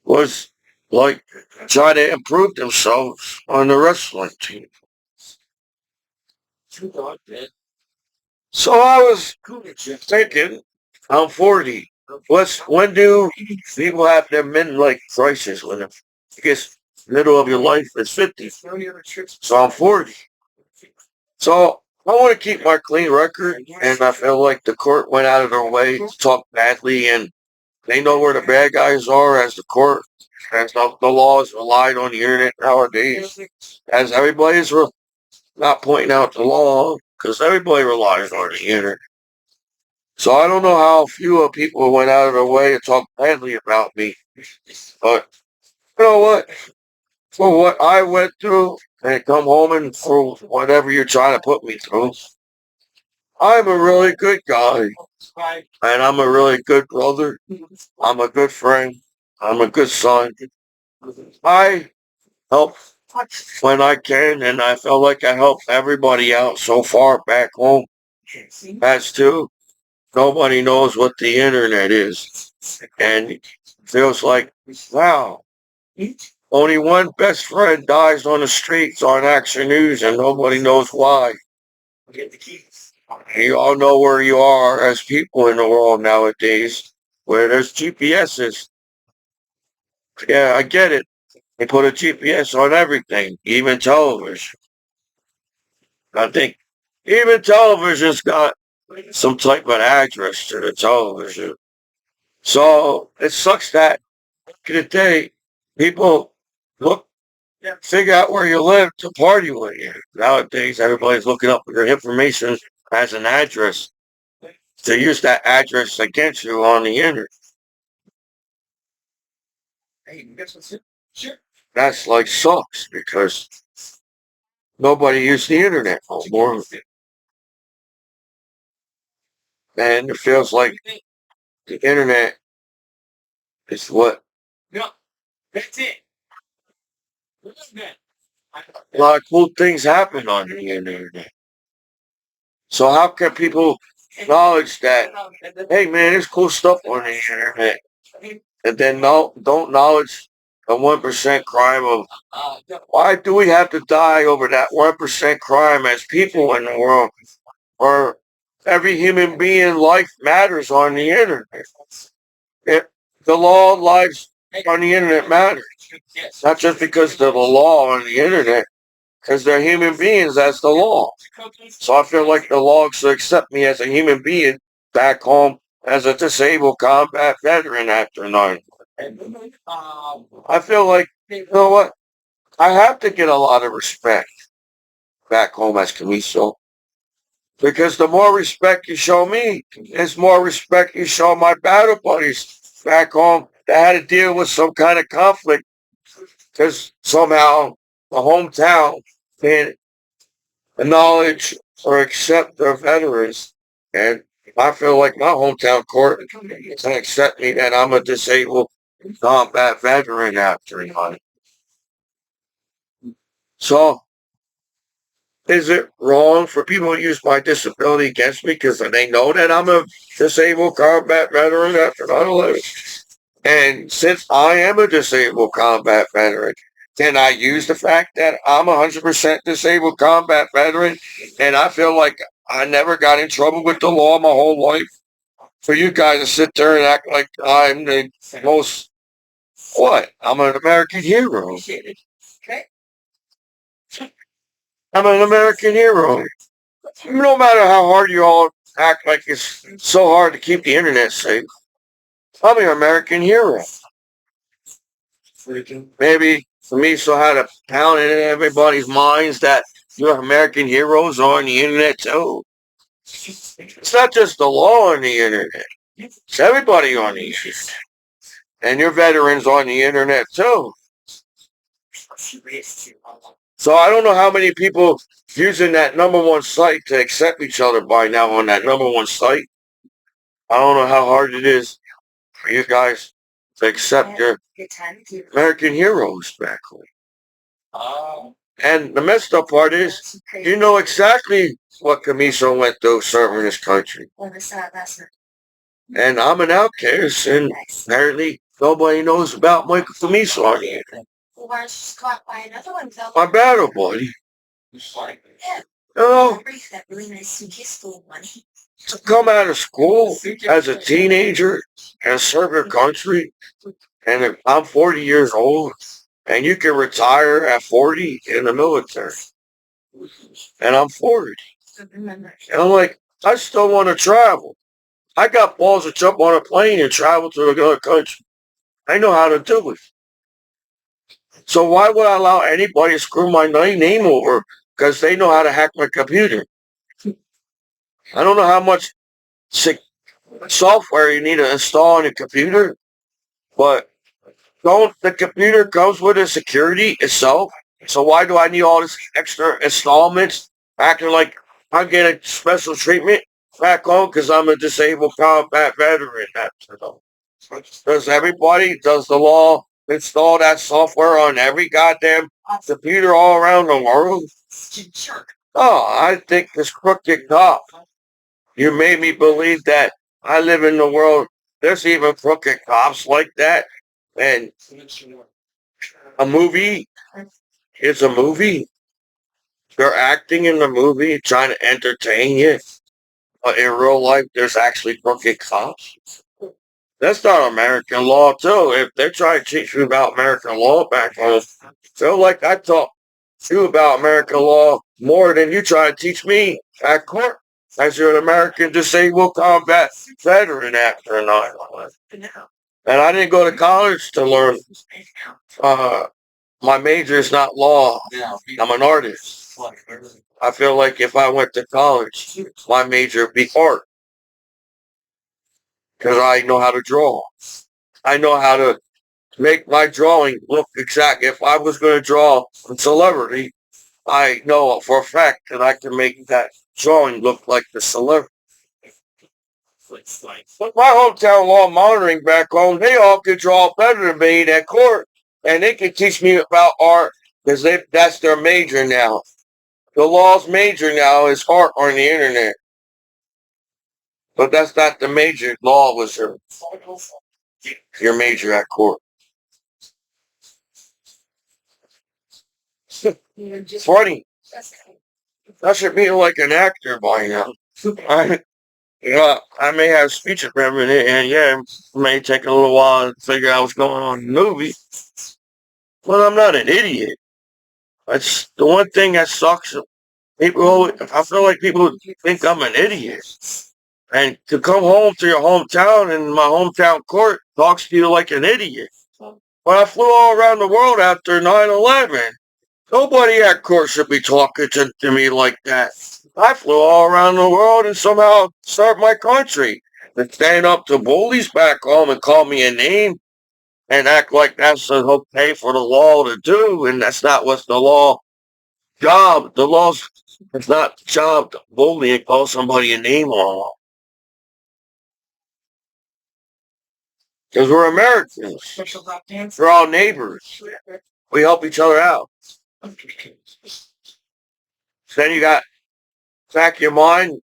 was like trying to improve themselves on the wrestling team. So I was thinking, I'm 40. When do people have their midlife crisis with them? I guess middle of your life is 50. So I'm 40. So I want to keep my clean record, and I feel like the court went out of their way to talk badly, and they know where the bad guys are as the court, as the laws relied on the internet nowadays, as everybody's not pointing out the law, because everybody relies on the internet. So I don't know how few of people went out of their way to talk badly about me, but you know what? For what I went through and come home and for whatever you're trying to put me through, I'm a really good guy, and I'm a really good brother. I'm a good friend. I'm a good son. I help when I can, and I feel like I helped everybody out so far back home. As to nobody knows what the internet is, and it feels like, wow, only one best friend dies on the streets on Action News, and nobody knows why. You all know where you are as people in the world nowadays, where there's GPSs. Yeah, I get it. They put a GPS on everything, even television. I think even television's got some type of address to the television. So it sucks that today people look figure out where you live to party with you. Nowadays everybody's looking up your information as an address to use that address against you on the internet. That's like sucks because nobody uses the internet no more. And it feels like the internet is what a lot of cool things happen on the internet. So how can people acknowledge that, hey man, there's cool stuff on the internet, and then no, don't acknowledge the 1% crime of why do we have to die over that 1% crime as people in the world? Or every human being life matters on the internet. It, the law of lives on the internet matters. Not just because of the law on the internet. because they're human beings. That's the law. So I feel like the law should accept me as a human being back home as a disabled combat veteran after 9. I feel like, you know what? I have to get a lot of respect back home as Commiso. Because the more respect you show me, is more respect you show my battle buddies back home that had to deal with some kind of conflict because somehow the hometown can't acknowledge or accept their veterans. And I feel like my hometown court can accept me that I'm a disabled combat veteran after 9. So is it wrong for people to use my disability against me because they know that I'm a disabled combat veteran after 9/11? And since I am a disabled combat veteran, can I use the fact that I'm a 100% disabled combat veteran and I feel like I never got in trouble with the law my whole life for you guys to sit there and act like I'm the most, what? I'm an American hero. I'm an American hero. No matter how hard you all act like it's so hard to keep the internet safe, I'm an American hero. Maybe for me, so how to pound it in everybody's minds that you're American heroes on the internet too. It's not just the law on the internet. It's everybody on the internet. And your veterans on the internet too. So I don't know how many people using that number one site to accept each other by now on that number one site. I don't know how hard it is for you guys to accept your American heroes back home. And the messed up part is, you know exactly what Commiso went through serving this country. And I'm an outcast, and apparently nobody knows about Michael Commiso on the internet. My battle buddy. You know, to come out of school as a teenager and serve your country, and if I'm 40 years old, and you can retire at 40 in the military, and I'm 40. And I'm like, I still want to travel. I got balls to jump on a plane and travel to another country. I know how to do it. So why would I allow anybody to screw my name over because they know how to hack my computer? I don't know how much software you need to install on your computer, but don't the computer comes with a security itself? So why do I need all this extra installments? Acting like I'm getting special treatment back home because I'm a disabled combat veteran. Does everybody, does the law install that software on every goddamn computer all around the world? Oh, I think this crooked cop. You made me believe that I live in the world. There's even crooked cops like that. And a movie is a movie. They're acting in the movie, trying to entertain you. But in real life, there's actually crooked cops. That's not American law, too. If they're trying to teach you about American law back home, feel like I taught you about American law more than you try to teach me at court. As you're an American disabled combat veteran after 9/11. And I didn't go to college to learn. My major is not law. I'm an artist. I feel like if I went to college, my major would be art. Because I know how to draw. I know how to make my drawing look exact. If I was going to draw a celebrity, I know for a fact that I can make that drawing look like the celebrity. But my hometown law monitoring back home, they all could draw better than me at court. And they can teach me about art because that's their major now. The law's major now is art on the internet. But that's not the major. Law was your major at court. 20. I should be like an actor by now. I, yeah, I may have speech impediment, and yeah, it may take a little while to figure out what's going on in the movie. But I'm not an idiot. That's the one thing that sucks. I feel like people think I'm an idiot. And to come home to your hometown and my hometown court talks to you like an idiot. When I flew all around the world after 9/11, nobody at court should be talking to me like that. I flew all around the world and somehow served my country. To stand up to bullies back home and call me a name and act like that's okay for the law to do, and that's not what the law job. The law's it's not job to bully and call somebody a name on because we're Americans. We're all neighbors. We help each other out. So then you got back of your mind.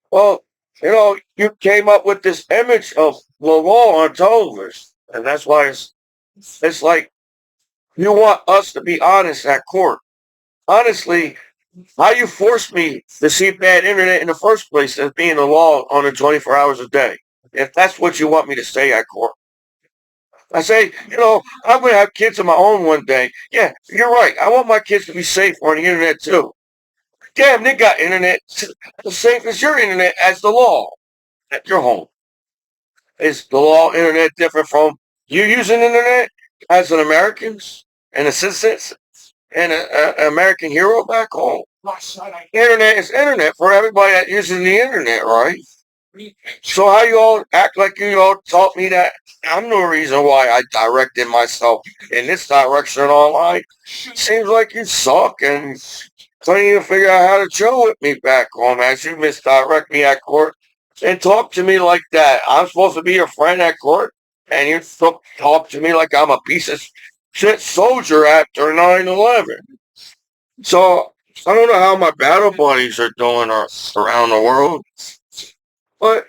Well, you came up with this image of the law on television, and that's why it's like you want us to be honest at court. Honestly, how you forced me to see bad internet in the first place as being the law on it 24 hours a day. If that's what you want me to say at court. I say, I'm going to have kids of my own one day. Yeah, you're right. I want my kids to be safe on the internet too. Damn, they got internet as safe as your internet as the law at your home. Is the law internet different from you using internet as an American and a citizen and an American hero back home? Internet is internet for everybody that uses the internet, right? So how you all act like you all taught me that? I'm no reason why I directed myself in this direction online. Seems like you suck and couldn't even figure out how to chill with me back home as you misdirect me at court and talk to me like that. I'm supposed to be your friend at court and you talk to me like I'm a piece of shit soldier after 9/11. So I don't know how my battle buddies are doing around the world, but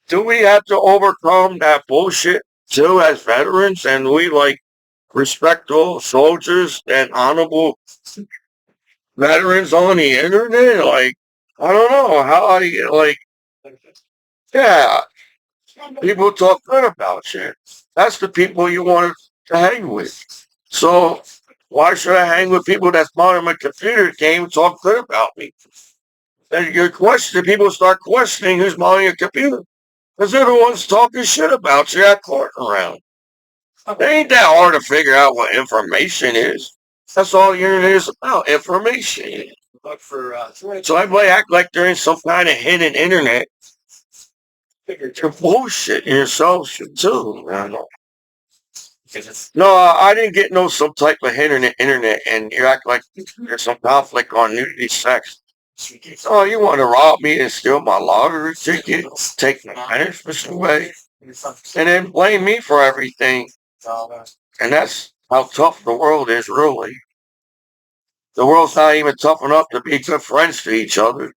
do we have to overcome that bullshit too as veterans? And we like respectable soldiers and honorable veterans on the internet? Like, I don't know how yeah, people talk good about you. That's the people you want to hang with. So why should I hang with people that's monitoring my computer game and talk good about me? And people start questioning who's monitoring your computer. Because they're the ones talking shit about you at court around. It ain't that hard to figure out what information is. That's all the internet is about, information. So everybody act like they're in some kind of hidden internet. You're bullshit yourselves too. No, I didn't get no some type of hidden internet, and you act like there's some conflict on nudity sex. Oh, you want to rob me and steal my lottery ticket, take my benefits away, and then blame me for everything. And that's how tough the world is, really. The world's not even tough enough to be good friends to each other,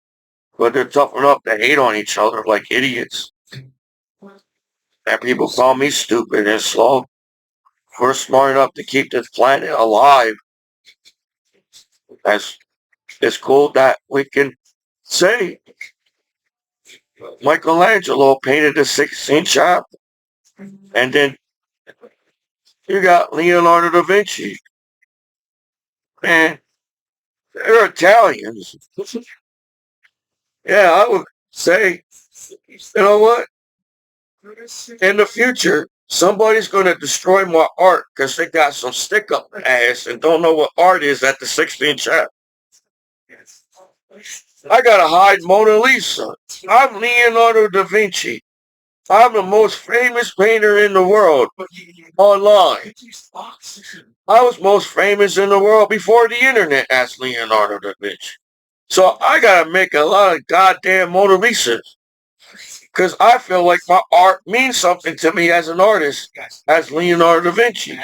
but they're tough enough to hate on each other like idiots. And people call me stupid and slow. We're smart enough to keep this planet alive. That's it's cool that we can say Michelangelo painted the Sistine Chapel, and then you got Leonardo da Vinci. Man, they're Italians. Yeah, I would say, you know what? In the future, somebody's going to destroy my art because they got some stick up their ass and don't know what art is at the 16th chapter. I got to hide Mona Lisa. I'm Leonardo da Vinci. I'm the most famous painter in the world online. I was most famous in the world before the internet as Leonardo da Vinci. So I got to make a lot of goddamn Mona Lisas. Because I feel like my art means something to me as an artist, as Leonardo da Vinci.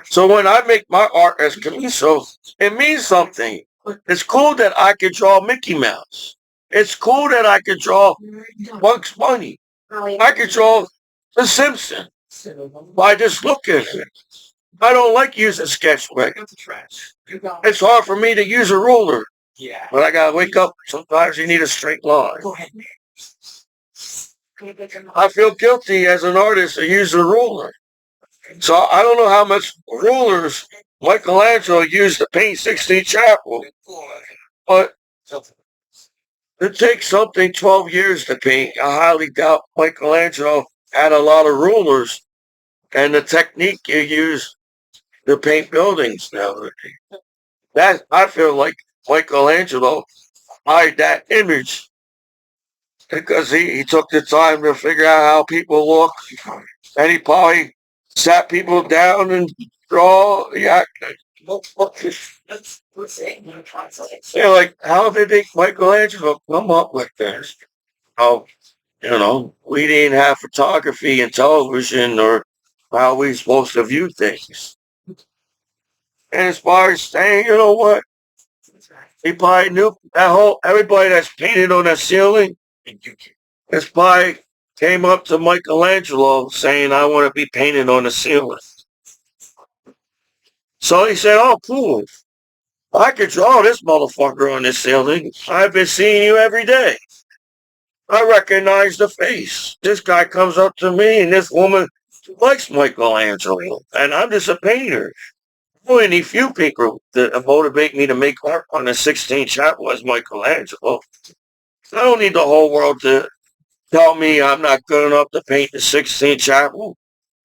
So when I make my art as Commiso, it means something. It's cool that I could draw Mickey Mouse. It's cool that I could draw Bugs Bunny. I could draw The Simpsons by just looking at it. I don't like using sketchbook. It's hard for me to use a ruler. But I gotta wake up. Sometimes you need a straight line. I feel guilty as an artist to use a ruler. So I don't know how much rulers Michelangelo used to paint Sixteen Chapel, but it takes something 12 years to paint. I highly doubt Michelangelo had a lot of rulers and the technique you use to paint buildings now. That I feel like Michelangelo made that image because he took the time to figure out how people look, and he probably sat people down and draw. Yeah, like how did Michelangelo come up with this? How we didn't have photography and television, or how we supposed to view things. And as far as saying, you know what, he probably knew that whole everybody that's painted on that ceiling. This probably came up to Michelangelo saying, "I want to be painted on the ceiling." So he said, "Oh, cool. I could draw this motherfucker on the ceiling. I've been seeing you every day. I recognize the face. This guy comes up to me, and this woman likes Michelangelo, and I'm just a painter. Only need few people that motivate me to make art on the 16th chapel as Michelangelo. I don't need the whole world to tell me I'm not good enough to paint the 16th chapel.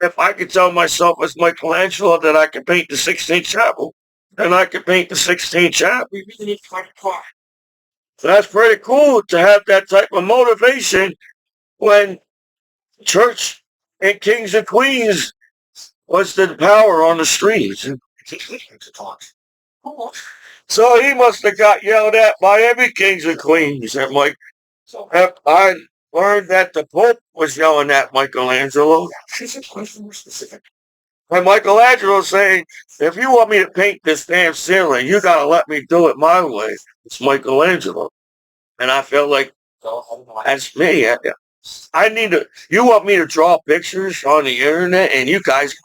If I could tell myself as Michelangelo that I can paint the 16th chapel, then I can paint the 16th chapel." So that's pretty cool to have that type of motivation when church and kings and queens was the power on the streets. So he must have got yelled at by every kings and queens. And I learned that the Pope was yelling at Michelangelo. And Michelangelo saying, "If you want me to paint this damn ceiling, you gotta let me do it my way." It's Michelangelo. And I feel like that's me. I need to. You want me to draw pictures on the internet, and you guys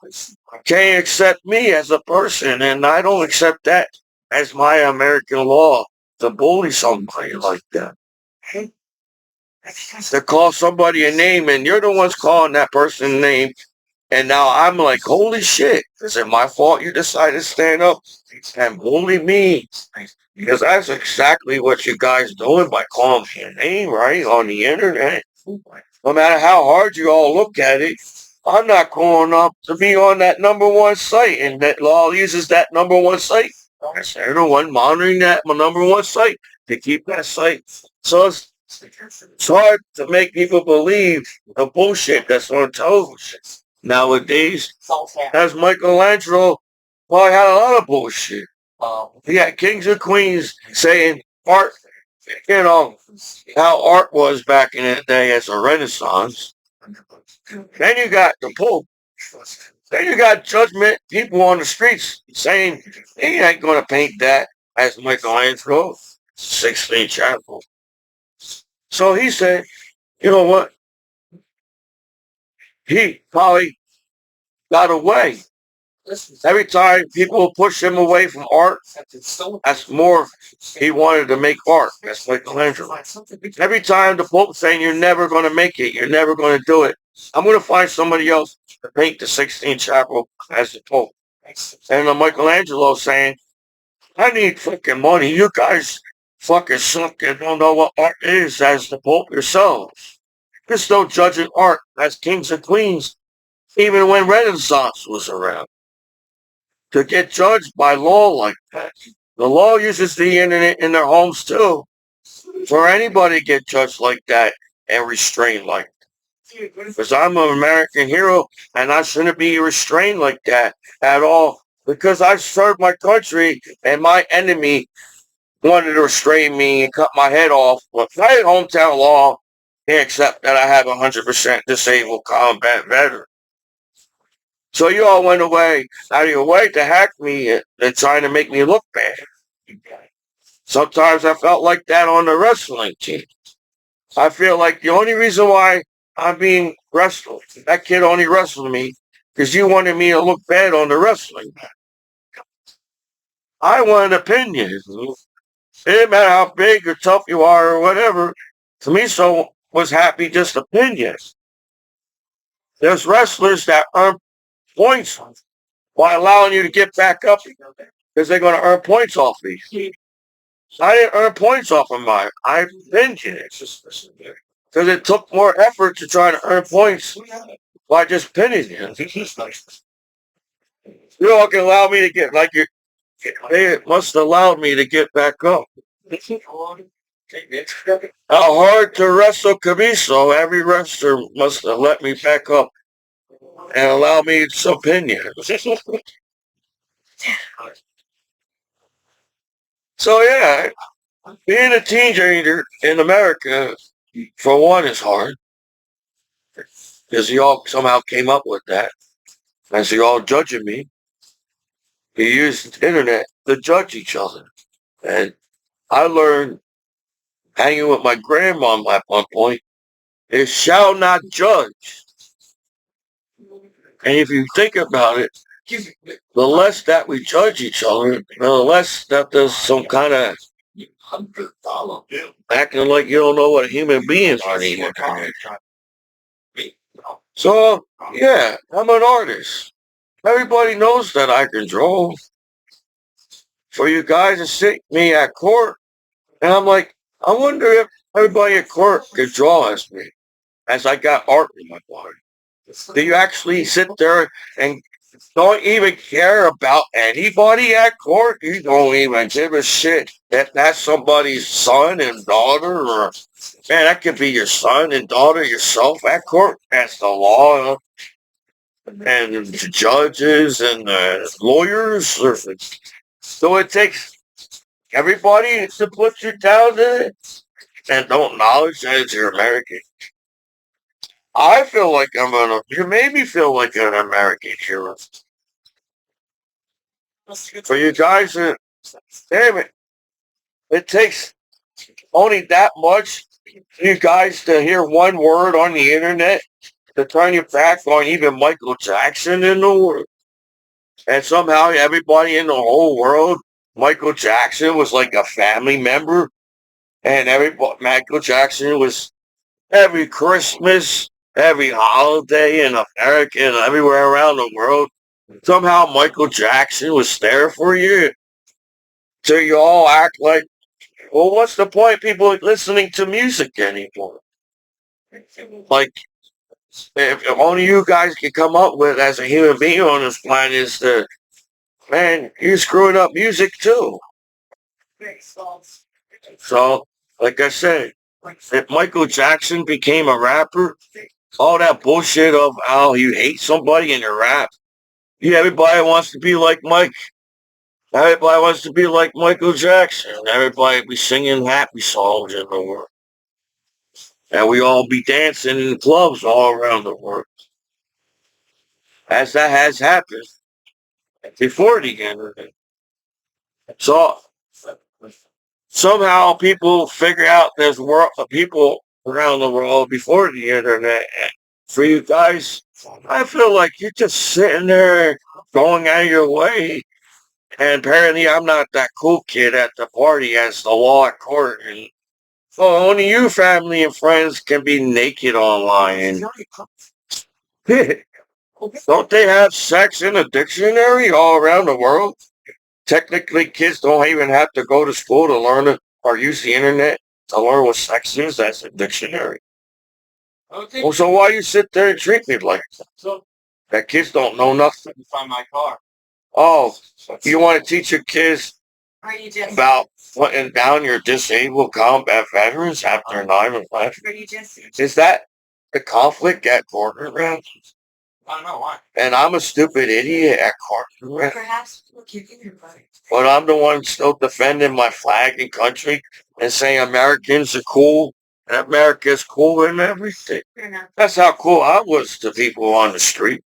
can't accept me as a person, and I don't accept that as my American law to bully somebody like that. To call somebody a name, and you're the ones calling that person a name, and now I'm like, holy shit! Is it my fault you decided to stand up and bully me? Because that's exactly what you guys doing by calling me a name, right, on the internet. No matter how hard you all look at it, I'm not going up to be on that number one site, and that law uses that number one site. They're the one monitoring that my number one site to keep that site. So it's hard to make people believe the bullshit that's on television nowadays. As Michelangelo probably had a lot of bullshit. He had kings and queens saying art, how art was back in the day as a Renaissance. Then you got the Pope. Then you got judgment people on the streets saying he ain't going to paint that as Michelangelo, 16th chapel. So he said, you know what? He probably got away. Every time people push him away from art, that's more he wanted to make art. That's Michelangelo. Every time the Pope saying you're never going to make it, you're never going to do it, I'm going to find somebody else to paint the 16th chapel as the Pope. And Michelangelo saying, "I need fucking money. You guys fucking suck and don't know what art is as the Pope yourselves. You're still judging art as kings and queens, even when Renaissance was around. To get judged by law like that. The law uses the internet in their homes too. For anybody to get judged like that and restrained like that. Because I'm an American hero and I shouldn't be restrained like that at all. Because I served my country and my enemy wanted to restrain me and cut my head off. But my hometown law can't accept that I have 100% disabled combat veteran. So you all went away out of your way to hack me and trying to make me look bad. Sometimes I felt like that on the wrestling team. I feel like the only reason why I'm being wrestled, that kid only wrestled me because you wanted me to look bad on the wrestling. I wanted an opinion. It didn't matter how big or tough you are or whatever. Commiso was happy just opinions. There's wrestlers that earn points by allowing you to get back up because they're going to earn points off me. I didn't earn points off of mine. I pinned you because it took more effort to try to earn points by just pinning you. You all can allow me to get like you. They must allow me to get back up. How hard to wrestle Commiso. Every wrestler must have let me back up and allow me to pin you. So yeah, being a teenager in America, for one, is hard because you all somehow came up with that. As you all judging me, you used the internet to judge each other. And I learned hanging with my grandma at one point, it shall not judge. And if you think about it, the less that we judge each other, the less that there's some kind of acting like you don't know what a human being are anymore. So, yeah, I'm an artist. Everybody knows that I can draw. For you guys to sit me at court, and I'm like, I wonder if everybody at court could draw as me, as I got art in my body. Do you actually sit there and don't even care about anybody at court? You don't even give a shit if that's somebody's son and daughter, or man, that could be your son and daughter yourself at court. That's the law, and the judges and the lawyers. So it takes everybody to put you down there and don't acknowledge that you're American. I feel like you made me feel like an American hero. For you guys, damn it, it takes only that much for you guys to hear one word on the internet to turn your back on even Michael Jackson in the world. And somehow everybody in the whole world, Michael Jackson was like a family member. And Michael Jackson was every Christmas, every holiday in America and everywhere around the world. Somehow Michael Jackson was there for you. So you all act like, well, what's the point of people listening to music anymore? Like, if only you guys can come up with as a human being on this planet is the, man, you're screwing up music too. So, like I said, if Michael Jackson became a rapper, all that bullshit of how you hate somebody in your rap, yeah, everybody wants to be like Mike. Everybody wants to be like Michael Jackson. Everybody be singing happy songs in the world. And we all be dancing in clubs all around the world. As that has happened before the internet. So somehow people figure out there's people around the world before the internet. And for you guys, I feel like you're just sitting there going out of your way. And apparently I'm not that cool kid at the party as the law at court. And so only you family and friends can be naked online. Don't they have sex in a dictionary all around the world? Technically, kids don't even have to go to school to learn it or use the internet to learn what sex is. That's a dictionary. Well, so why you sit there and treat me like that? Kids don't know nothing. Find my car. Oh, you want to teach your kids about putting down your disabled combat veterans after 9/11? Is that the conflict at corner around? I don't know why. And I'm a stupid idiot at corner. Perhaps but I'm the one still defending my flag and country and saying Americans are cool and America's cool and everything. That's how cool I was to people on the street.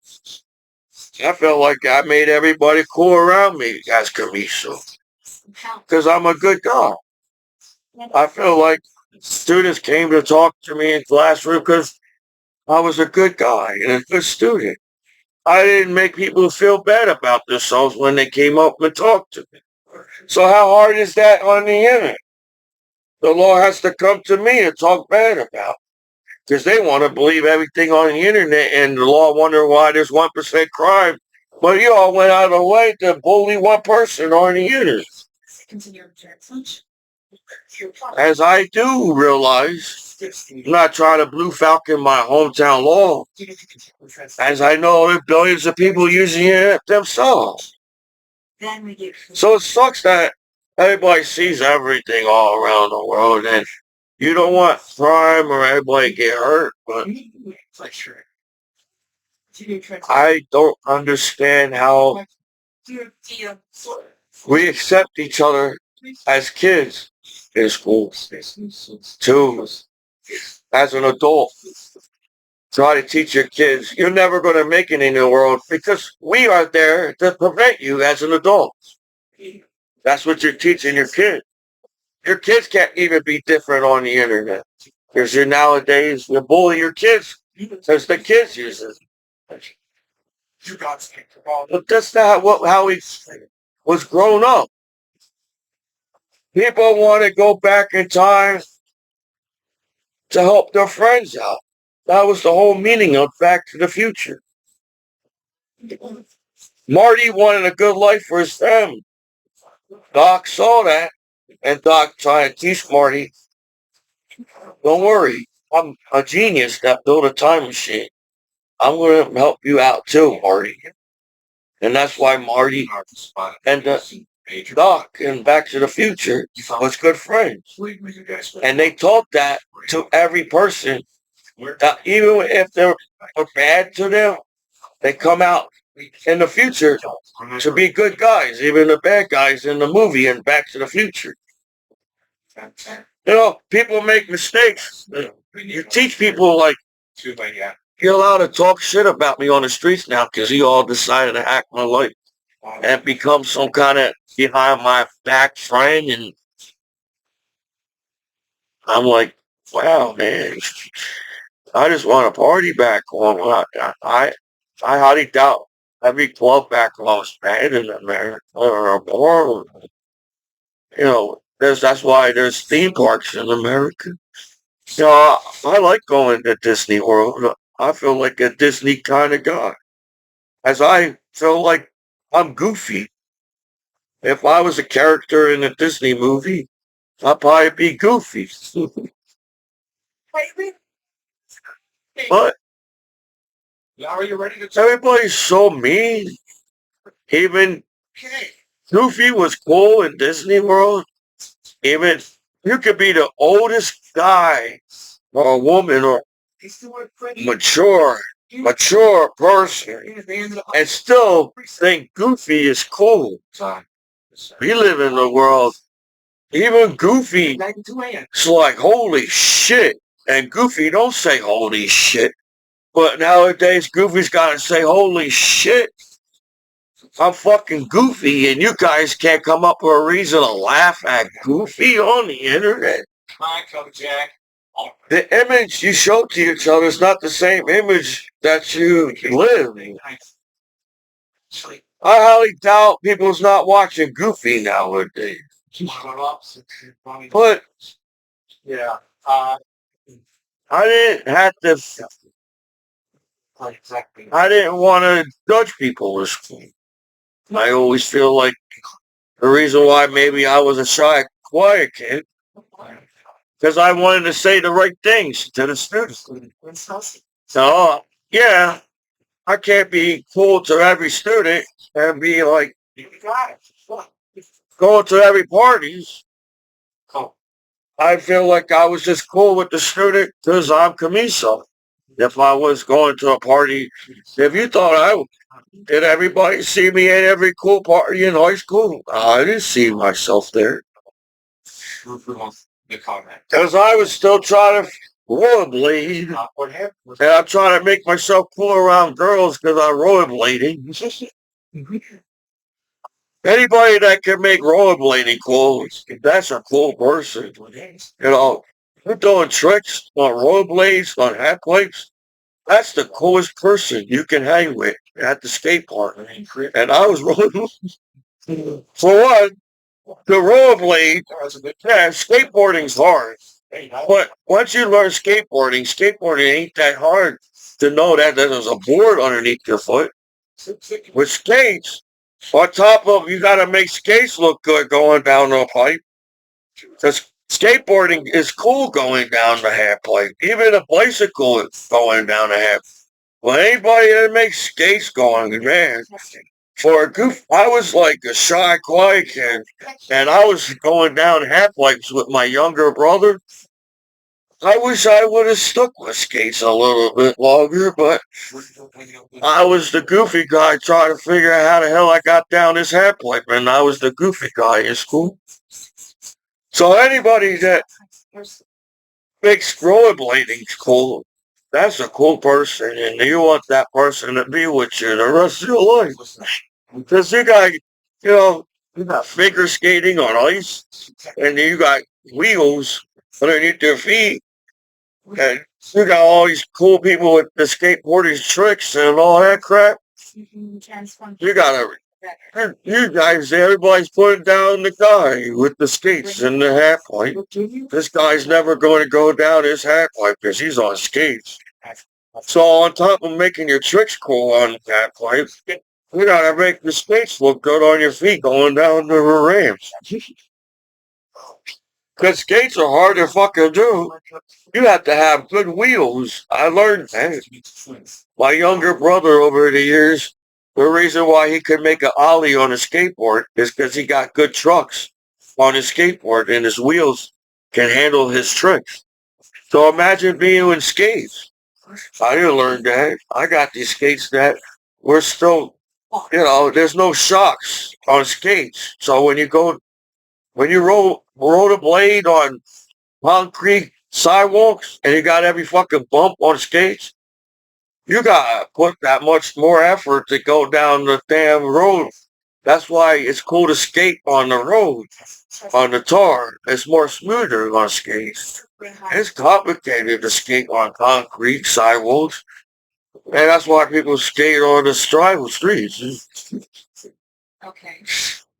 I felt like I made everybody cool around me as Commiso. Because I'm a good guy. I feel like students came to talk to me in classroom because I was a good guy and a good student. I didn't make people feel bad about themselves when they came up and talked to me. So how hard is that on the internet? The law has to come to me and talk bad about because they want to believe everything on the internet, and the law wonder why there's 1% crime But you all went out of the way to bully one person on the internet. As I do realize, I'm not trying to blue falcon my hometown law, as I know there are billions of people using it themselves. So it sucks that everybody sees everything all around the world, and you don't want crime or everybody get hurt, but I don't understand how we accept each other as kids in school too. As an adult, try to teach your kids you're never going to make it in the world because we are there to prevent you as an adult. That's what you're teaching your kids. Your kids can't even be different on the internet. Because you're nowadays, you bully your kids because the kids use it. But that's not how he was grown up. People want to go back in time to help their friends out. That was the whole meaning of Back to the Future. Marty wanted a good life for his family. Doc saw that, and Doc tried to teach Marty, don't worry, I'm a genius that built a time machine. I'm going to help you out too, Marty. And that's why Marty and Doc in Back to the Future was good friends. And they taught that to every person, that even if they were bad to them, they come out in the future to be good guys, even the bad guys in the movie and Back to the Future. You know, people make mistakes. You teach people like, you're allowed to talk shit about me on the streets now because you all decided to hack my life and become some kind of behind my back friend. And I'm like, wow, man, I just want to party back home. I highly doubt every club back home is bad in America or a bar. You know, that's why there's theme parks in America. You know, I like going to Disney World. I feel like a Disney kind of guy. As I feel like I'm goofy. If I was a character in a Disney movie, I'd probably be goofy. But everybody's so mean. Even Goofy was cool in Disney World. Even you could be the oldest guy or a woman or mature person and still think Goofy is cool. We live in the world. Even Goofy is like, holy shit. And Goofy don't say holy shit. But nowadays, Goofy's got to say holy shit. I'm fucking Goofy, and you guys can't come up with a reason to laugh at Goofy on the internet. The image you show to each other is not the same image that you live. I highly doubt people's not watching Goofy nowadays. But I didn't have to. I didn't want to judge people with school. I always feel like the reason why maybe I was a shy, quiet kid, because I wanted to say the right things to the students. So, yeah, I can't be cool to every student and be like going to every parties. I feel like I was just cool with the student because I'm Commiso. If I was going to a party, if you thought did everybody see me at every cool party in high school? I didn't see myself there. Because I was still trying to rollerblade. And I'm trying to make myself cool around girls because I'm rollerblading. Anybody that can make rollerblading cool, that's a cool person. You know, you're doing tricks on rollerblades, on half pipes. That's the coolest person you can hang with at the skate park. And I was rolling. For one, the rollerblade, yeah, skateboarding's hard. But once you learn skateboarding ain't that hard to know that there's a board underneath your foot. With skates, on top of you gotta make skates look good going down the pipe. Because skateboarding is cool going down the half pipe. Even a bicycle is going down the half. Well, anybody that makes skates going, man, for a goof, I was like a shy, quiet kid, and I was going down half pipes with my younger brother. I wish I would have stuck with skates a little bit longer, but I was the goofy guy trying to figure out how the hell I got down this half pipe, and I was the goofy guy in school. So anybody that makes rollerblading cool, that's a cool person, and you want that person to be with you the rest of your life. Because you got figure skating on ice, and you got wheels underneath their feet, and you got all these cool people with the skateboarding tricks and all that crap. You got you guys, everybody's putting down the guy with the skates and the half pipe. This guy's never going to go down his half pipe because he's on skates. So on top of making your tricks cool on the half pipe, you gotta make the skates look good on your feet going down the ramps. Because skates are hard to fucking do. You have to have good wheels. I learned that. My younger brother over the years, the reason why he could make an ollie on a skateboard is because he got good trucks on his skateboard and his wheels can handle his tricks. So imagine being in skates. I didn't learn that. I got these skates that we're still, there's no shocks on skates. So when you roll the blade on concrete sidewalks and you got every fucking bump on skates, you gotta put that much more effort to go down the damn road. That's why it's cool to skate on the road, on the tar. It's more smoother on skates. It's complicated to skate on concrete sidewalks. And that's why people skate on the streets.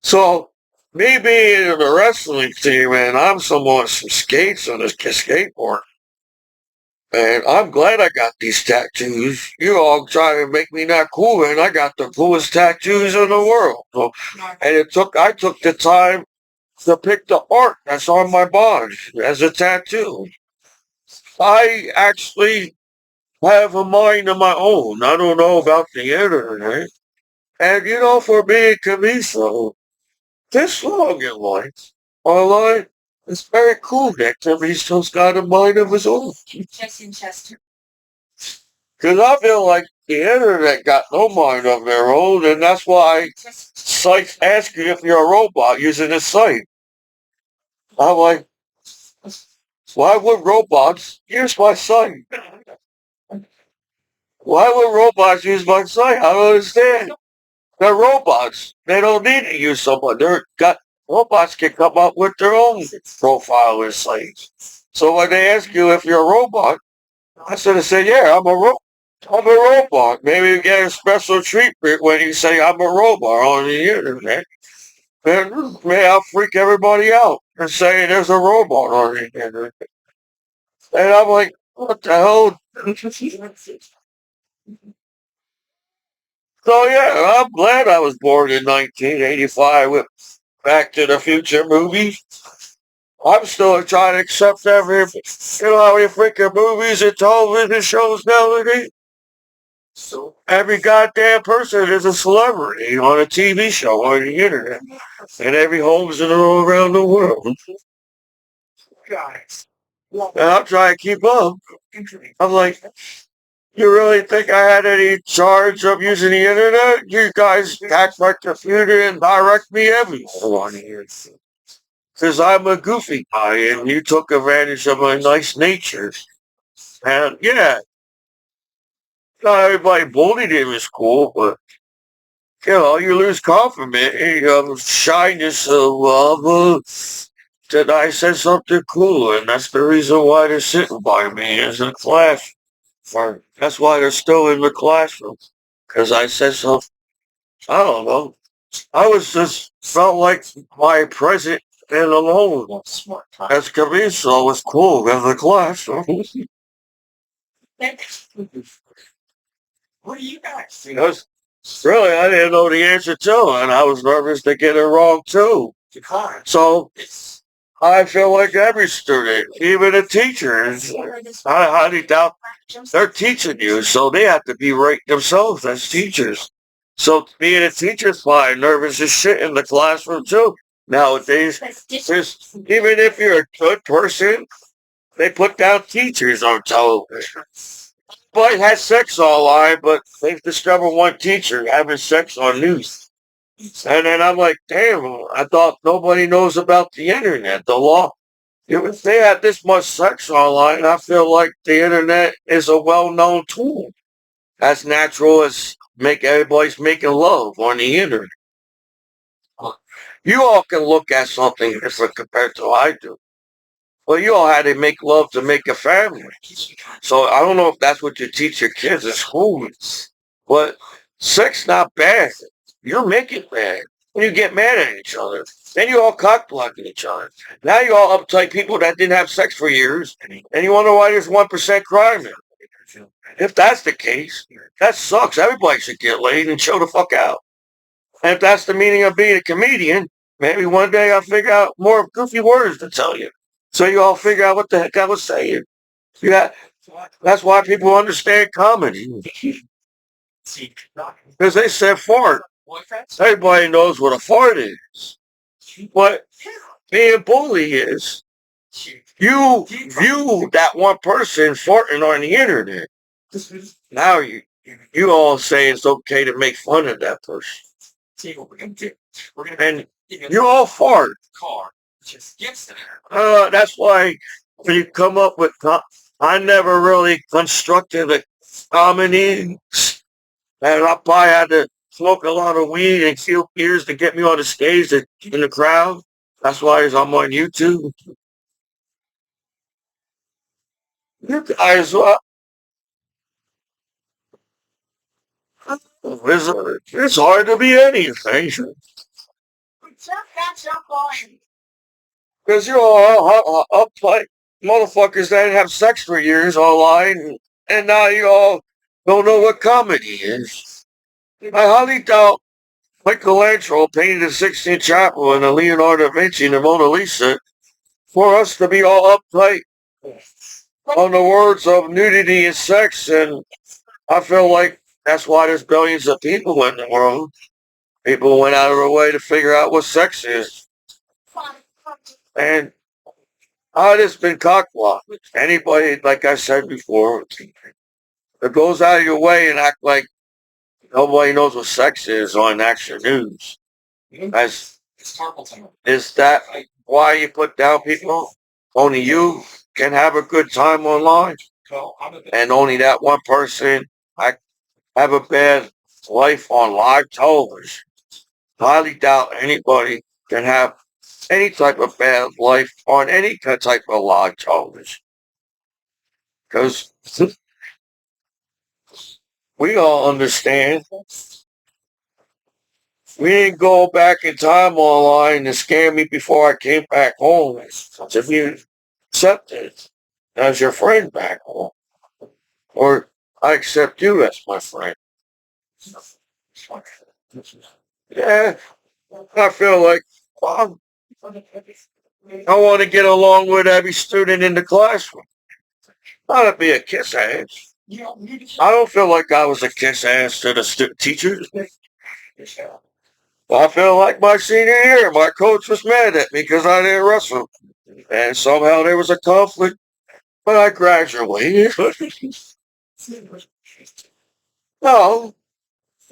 So, me being in the wrestling team, and I'm someone with some skates on this skateboard. And I'm glad I got these tattoos. You all trying to make me not cool, and I got the coolest tattoos in the world. So, and I took the time to pick the art that's on my body as a tattoo. I actually have a mind of my own. I don't know about the internet. And for being Commiso, this long in life, online, it's very cool that Commiso's got a mind of his own. Because I feel like the internet got no mind of their own, and that's why sites ask you if you're a robot using this site. I'm like, why would robots use my site? Why would robots use my site? I don't understand. They're robots. They don't need to use someone. Robots can come up with their own profile and sites. So when they ask you if you're a robot, I should have said, yeah, I'm a robot. Maybe you get a special treatment when you say I'm a robot on the internet. Then may I'll freak everybody out and say there's a robot on the internet. And I'm like, what the hell? So yeah, I'm glad I was born in 1985 with Back to the Future movies. I'm still trying to accept how many freaking movies and television shows nowadays. So every goddamn person is a celebrity on a TV show on the internet, and every home's in all around the world. And I'm trying to keep up. I'm like, you really think I had any charge of using the internet? You guys hack my computer and direct me everywhere on here. Because I'm a goofy guy, and you took advantage of my nice nature. And yeah, not everybody bullied him in school, but you lose confidence, shyness of that I said something cool, and that's the reason why they're sitting by me as a class. Or that's why they're still in the classroom, because I said something. I don't know. I was just felt like my present and alone as Commiso was cool in the classroom. What do you guys? Really, I didn't know the answer to, and I was nervous to get it wrong too. So I feel like every student, even a teacher, I highly doubt they're teaching you, so they have to be right themselves as teachers. So being a teacher's fine, nervous as shit in the classroom too. Nowadays, even if you're a good person, they put down teachers on television. Boy has sex online, but they've discovered one teacher having sex on news. And then I'm like, damn, I thought nobody knows about the internet, the law. If they had this much sex online, I feel like the internet is a well-known tool. As natural as make everybody's making love on the internet. You all can look at something different compared to I do. Well, you all had to make love to make a family. So I don't know if that's what you teach your kids at school. But sex not bad. You make it bad. When you get mad at each other. Then you all cock blocking each other. Now you all uptight people that didn't have sex for years. And you wonder why there's 1% crime there. If that's the case, that sucks. Everybody should get laid and chill the fuck out. And if that's the meaning of being a comedian, maybe one day I'll figure out more goofy words to tell you. So you all figure out what the heck I was saying. Yeah, that's why people understand comedy. Because they said fart. Everybody knows what a fart is. What being bully is. You view that one person farting on the internet. Now you all say it's okay to make fun of that person. And you all fart. That's why when you come up with, I never really constructed a comedy, and I probably had to smoke a lot of weed and steal beers to get me on the stage in the crowd. That's why I'm on YouTube. You guys, it's hard to be anything. Because you're all up like motherfuckers that didn't have sex for years online, and now you all don't know what comedy is. I highly doubt Michelangelo painted the Sixtine Chapel and the Leonardo da Vinci and the Mona Lisa for us to be all uptight on the words of nudity and sex, and I feel like that's why there's billions of people in the world. People went out of their way to figure out what sex is. And I just been cockblocked. Anybody, like I said before, that goes out of your way and act like nobody knows what sex is on Action News. As, is that why you put down people? Only you can have a good time online. And only that one person I have a bad life on live television. Highly doubt anybody can have any type of bad life on any type of live television. Because we all understand we didn't go back in time online to scare me before I came back home to be accepted as your friend back home. Or I accept you as my friend. Yeah, I feel like, well, I want to get along with every student in the classroom. Not to be a kiss ass. I don't feel like I was a kiss ass to the teachers. I feel like my senior year, my coach was mad at me because I didn't wrestle. And somehow there was a conflict, but I graduated. No,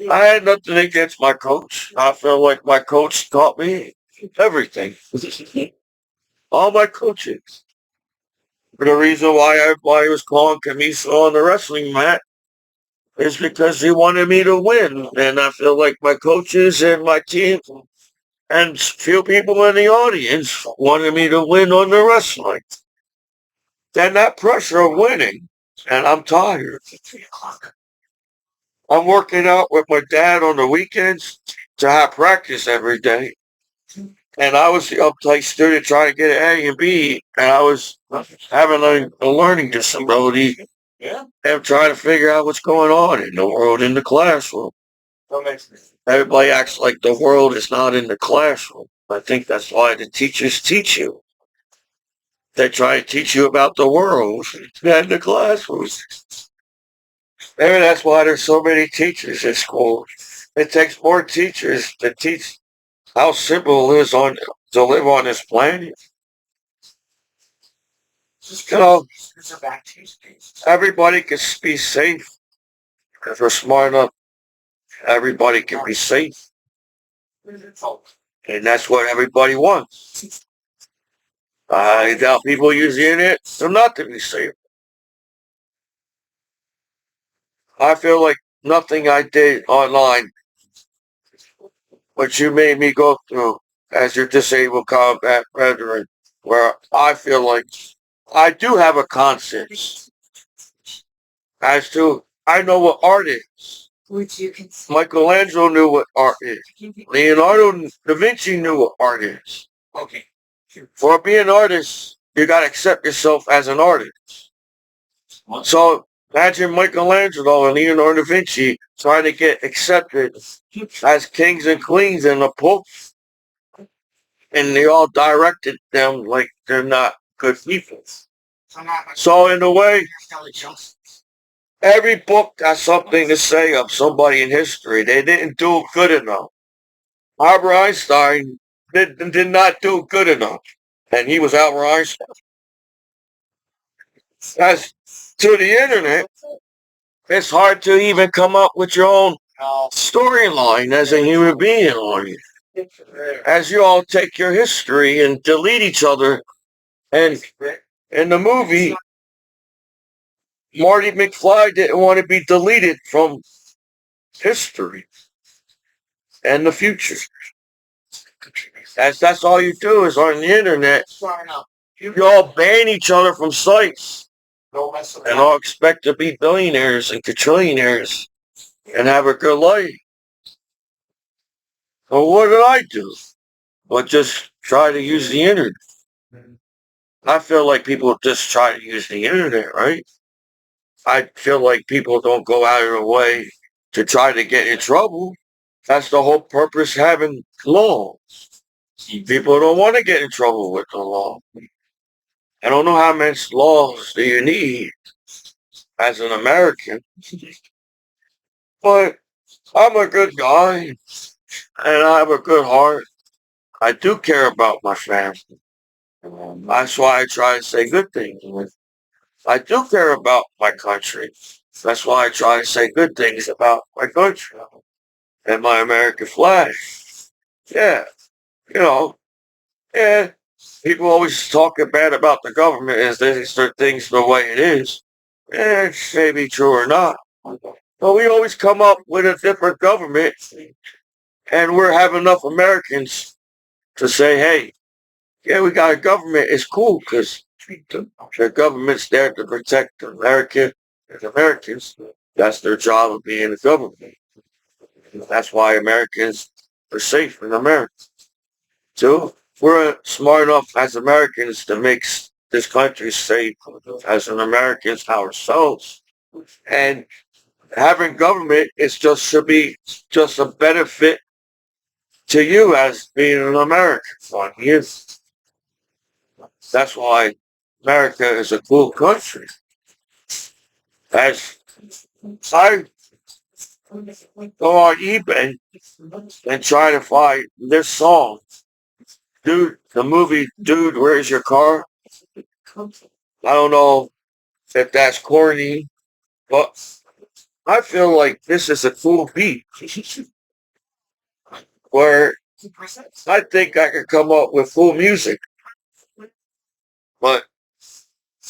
I had nothing against my coach. I feel like my coach taught me everything. All my coaches. The reason why everybody was calling Commiso on the wrestling mat is because he wanted me to win. And I feel like my coaches and my team and few people in the audience wanted me to win on the wrestling. Then that pressure of winning, and I'm tired. I'm working out with my dad on the weekends to have practice every day. And I was the uptight student trying to get an A and B, and I was having a learning disability and trying to figure out what's going on in the world in the classroom. Everybody acts like the world is not in the classroom. I think that's why the teachers teach you. They try to teach you about the world in the classroom. Maybe that's why there's so many teachers in school. It takes more teachers to teach how simple it is to live on this planet. You know, everybody can be safe if we're smart enough. Everybody can be safe, and that's what everybody wants. I doubt people use the internet to not to be safe. I feel like nothing I did online, what you made me go through as your disabled combat veteran, where I feel like I do have a conscience as to I know what art is. Michelangelo knew what art is. Leonardo da Vinci knew what art is. For being an artist, you gotta accept yourself as an artist. So imagine Michelangelo and Leonardo da Vinci trying to get accepted as kings and queens and the Pope, and they all directed them like they're not good people. So in a way, every book has something to say of somebody in history. They didn't do good enough. Albert Einstein did not do good enough. And he was Albert Einstein. As to the internet, it's hard to even come up with your own storyline as a human being on it. As you all take your history and delete each other. And in the movie, Marty McFly didn't want to be deleted from history and the future. That's all you do is on the internet. You all ban each other from sites and all expect to be billionaires and quadrillionaires and have a good life. Well, what did I do? But just try to use the internet. I feel like people just try to use the internet, right? I feel like people don't go out of their way to try to get in trouble. That's the whole purpose having law. People don't want to get in trouble with the law. I don't know how much laws do you need as an American, but I'm a good guy and I have a good heart. I do care about my family. That's why I try to say good things. I do care about my country. That's why I try to say good things about my country and my American flag. Yeah, you know, yeah. People always talk bad about the government as they start things the way it is. It may be true or not. But we always come up with a different government, and we're have enough Americans to say, hey, yeah, we got a government. It's cool because the government's there to protect America and Americans. That's their job of being a government. That's why Americans are safe in America. So we're smart enough as Americans to make this country safe as an Americans ourselves. And having government is just should be just a benefit to you as being an American. Fun is that's why America is a cool country. As I go on eBay and try to find this song, dude, the movie, Dude, Where's Your Car? I don't know if that's corny, but I feel like this is a cool beat where I think I could come up with cool music. But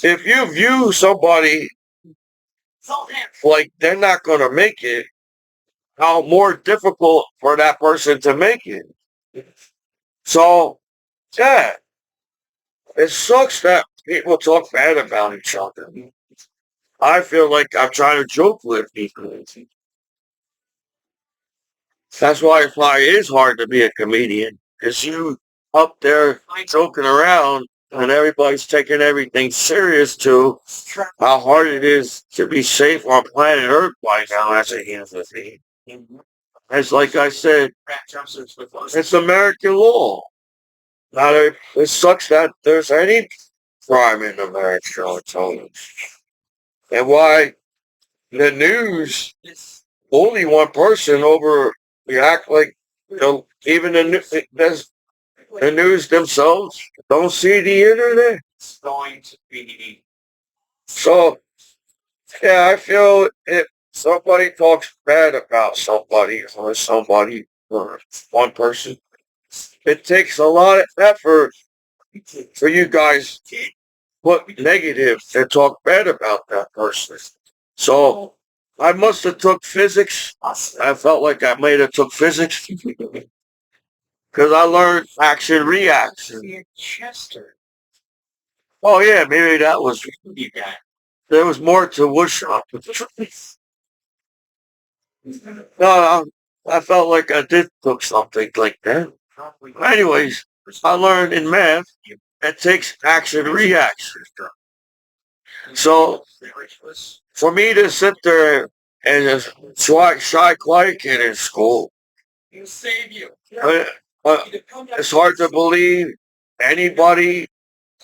if you view somebody like they're not going to make it, how more difficult for that person to make it. So, yeah, it sucks that people talk bad about each other. I feel like I'm trying to joke with people. That's why it probably is hard to be a comedian. Because you up there joking around and everybody's taking everything serious to how hard it is to be safe on planet Earth by now as a human being. It's like I said, it's American law. Not it sucks that there's any crime in America, I tell you. And why the news, only one person over, we act like, even the news themselves don't see the internet. So, yeah, I feel if somebody talks bad about or one person, it takes a lot of effort for you guys to put negative and talk bad about that person. So I must have took physics. I felt like I might have took physics because I learned action reaction. Oh yeah, maybe that was there was more to woodshop. No, I felt like I did took something like that. Anyways, I learned in math it takes action reaction. So for me to sit there and just shy quiet kid in school, uh, it's hard to believe anybody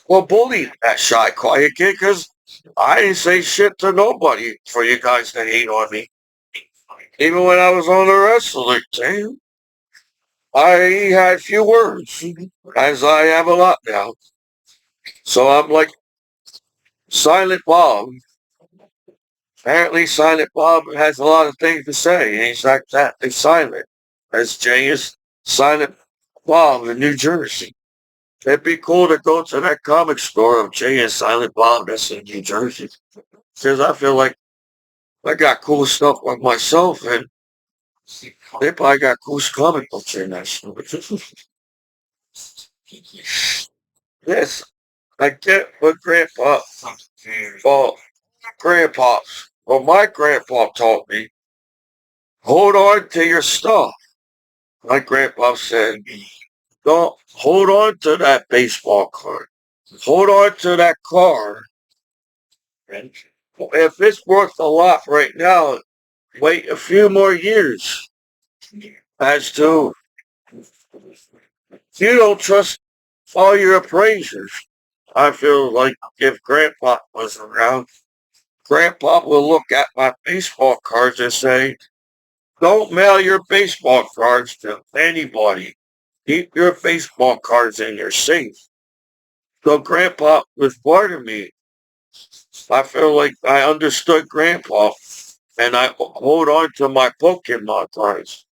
will bully that shy quiet kid because I didn't say shit to nobody for you guys to hate on me. Even when I was on the wrestling team, I had few words, as I have a lot now. So I'm like Silent Bob. Apparently, Silent Bob has a lot of things to say, and he's like that. He's silent. As Jay is Silent Bob in New Jersey. It'd be cool to go to that comic store of Jay and Silent Bob that's in New Jersey. Because I feel like I got cool stuff like myself, and they probably got cool comic books in that store. Yes, I get what well, my grandpa taught me, hold on to your stuff. My grandpa said, don't hold on to that baseball card. Hold on to that car. If it's worth a lot right now, wait a few more years. As to, you don't trust all your appraisers. I feel like if Grandpa was around, Grandpa will look at my baseball cards and say, don't mail your baseball cards to anybody. Keep your baseball cards in your safe. So Grandpa was part of me. I feel like I understood Grandpa and I hold on to my Pokemon cards.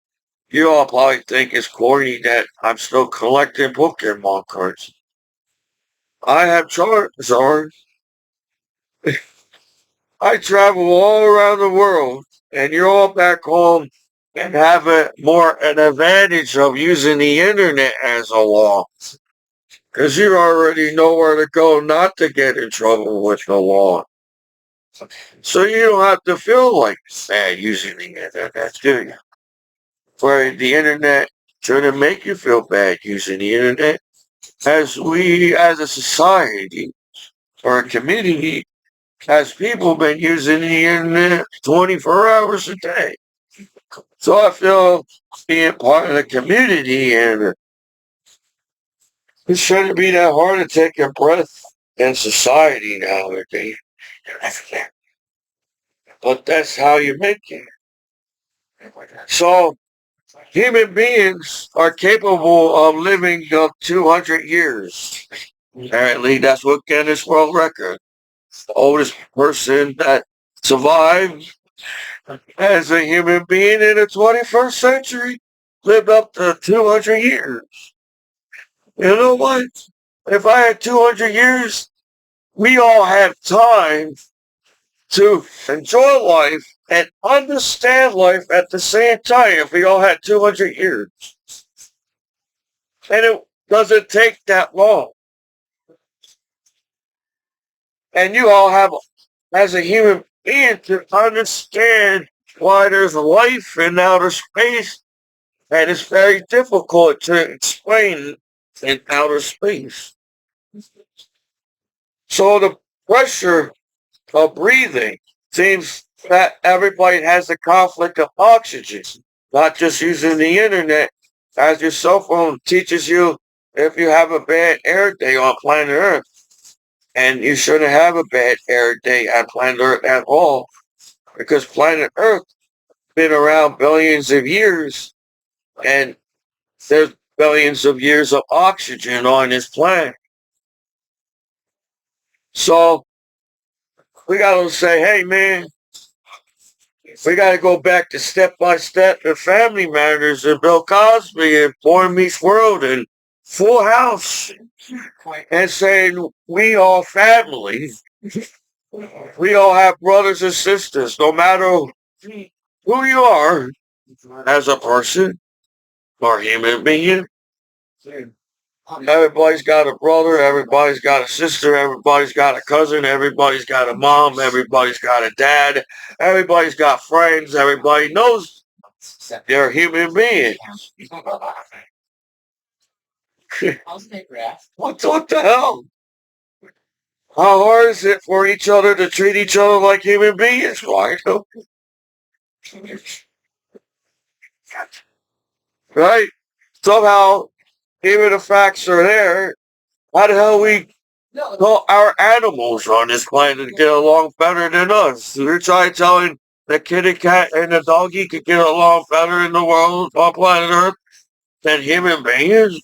You all probably think it's corny that I'm still collecting Pokemon cards. I have Charizard. I travel all around the world, and you're all back home and have an advantage of using the internet as a law. Because you already know where to go not to get in trouble with the law. So you don't have to feel like bad using the internet, do you? For the internet shouldn't make you feel bad using the internet. As we, as a society or a community, as people been using the internet 24 hours a day. So I feel being part of the community and it shouldn't be that hard to take a breath in society nowadays. But that's how you make it. So human beings are capable of living up 200 years. Apparently, that's what Guinness World Record. The oldest person that survived as a human being in the 21st century lived up to 200 years. You know what? If I had 200 years, we all have time to enjoy life and understand life at the same time if we all had 200 years. And it doesn't take that long. And you all have, as a human being, to understand why there's life in outer space. And it's very difficult to explain in outer space. So the pressure of breathing seems that everybody has a conflict of oxygen. not just using the internet, as your cell phone teaches you if you have a bad air day on planet Earth. And you shouldn't have a bad air day on planet Earth at all, because planet Earth been around billions of years, and there's billions of years of oxygen on this planet. So we gotta say, hey man, we gotta go back to Step by Step and Family Matters and Bill Cosby and Boy Meets World and Full House and saying we all family. We all have brothers and sisters, no matter who you are as a person or human being. Everybody's got a brother, everybody's got a sister, everybody's got a cousin, everybody's got a mom, everybody's got a dad, everybody's got friends, everybody knows they're human beings. What the hell? How hard is it for each other to treat each other like human beings? Why? Right? Somehow, even the facts are there. How the hell we well, our animals on this planet get along better than us? You're trying telling the kitty cat and the doggy could get along better in the world on planet Earth than human beings?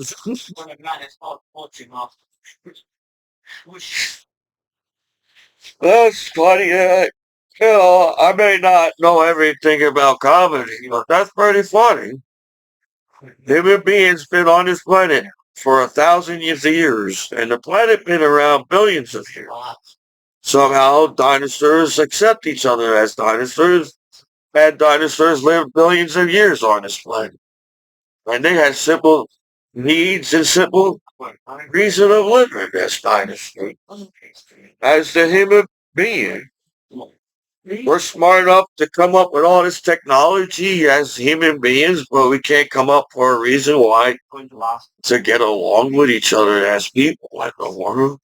That's funny. I may not know everything about comedy, but that's pretty funny. Human beings been on this planet for 1,000 years, and the planet been around billions of years. Somehow, dinosaurs accept each other as dinosaurs, and dinosaurs lived billions of years on this planet. And they had simple needs and simple reason of living as dinosaurs. As the human being, we're smart enough to come up with all this technology as human beings, but we can't come up for a reason why to get along with each other as people like the world.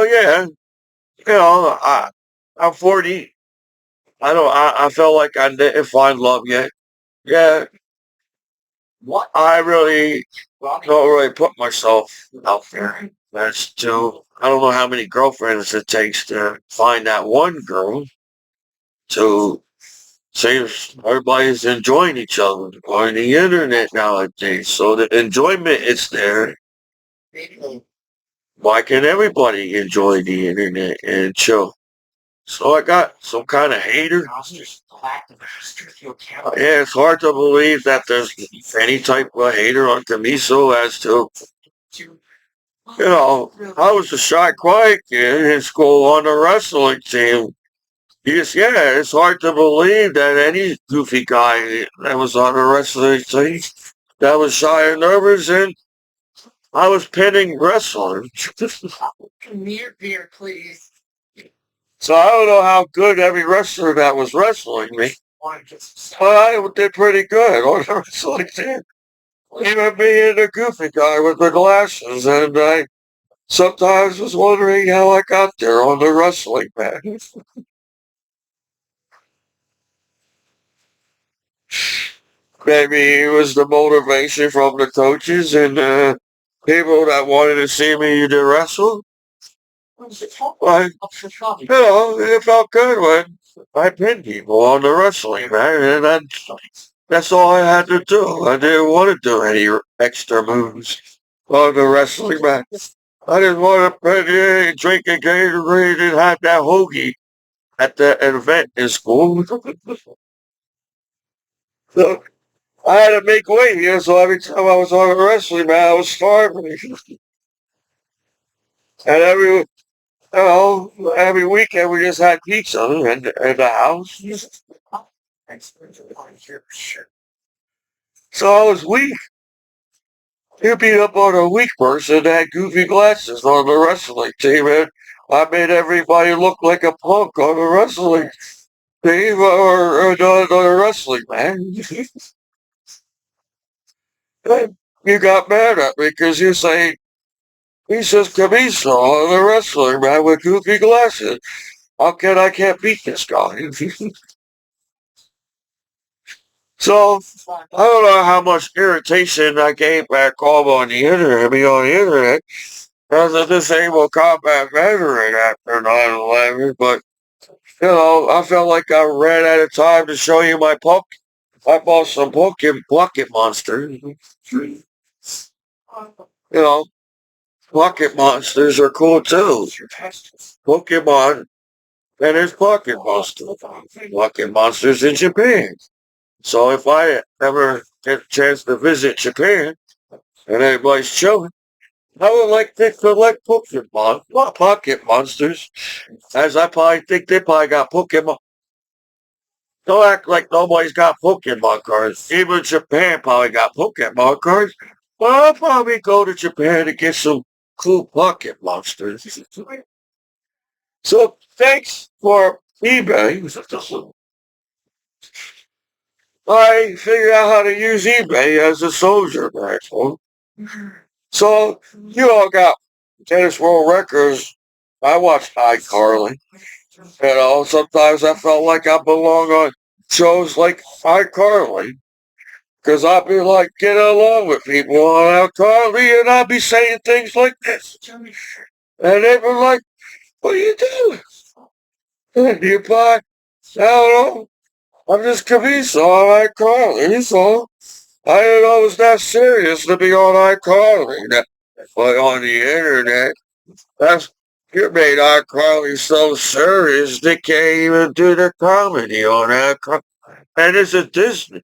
Yeah. I'm 40. I felt like I didn't find love yet. Yeah, I really don't really put myself out there. That's too. I don't know how many girlfriends it takes to find that one girl to seems everybody's enjoying each other on the internet nowadays. So the enjoyment is there. Why can't everybody enjoy the internet and chill? So I got some kind of hater. Yeah, it's hard to believe that there's any type of hater on Commiso as to, I was a shy, quiet kid in school on the wrestling team. Yes, yeah, it's hard to believe that any goofy guy that was on the wrestling team that was shy and nervous, and I was pinning wrestlers. So I don't know how good every wrestler that was wrestling me, but I did pretty good on the wrestling team. Even being a goofy guy with the glasses, and I sometimes was wondering how I got there on the wrestling mat. Maybe it was the motivation from the coaches and people that wanted to see me to wrestle. Like, it felt good when I pinned people on the wrestling mat, and that's all I had to do. I didn't want to do any extra moves on the wrestling mat. I didn't want to drink a Gatorade and have that hoagie at the event in school. So I had to make weight here, so every time I was on a wrestling mat, I was starving. And every weekend we just had pizza in the house. So I was weak. You beat up on a weak person that had goofy glasses on the wrestling team, and I made everybody look like a punk on the wrestling team or the wrestling man. And you got mad at me because you say he's just Commiso on the wrestling man with goofy glasses. I can't beat this guy? So I don't know how much irritation I gave back home on the internet, as a disabled combat veteran after 9/11, but I felt like I ran out of time to show you my poke. I bought some pocket monsters. Pocket monsters are cool too. Pokemon and there's pocket monsters. Pocket monsters in Japan. So if I ever get a chance to visit Japan and everybody's chilling, I would like to collect pocket monsters, as I probably think they probably got Pokemon. Don't act like nobody's got Pokemon cards. Even Japan probably got Pokemon cards. But I'll probably go to Japan to get some cool pocket monsters. So thanks for eBay. I figured out how to use eBay as a soldier back home. So you all got tennis world records. I watched iCarly. Sometimes I felt like I belong on shows like iCarly. Because I'd be like, get along with people on iCarly, and I'd be saying things like this. And they'd be like, what are you doing? You buy, I don't know. I'm just Commiso on iCarly, so I didn't know it was that serious to be on iCarly. But on the internet, that's you made iCarly so serious they can't even do the comedy on iCarly. And it's a Disney.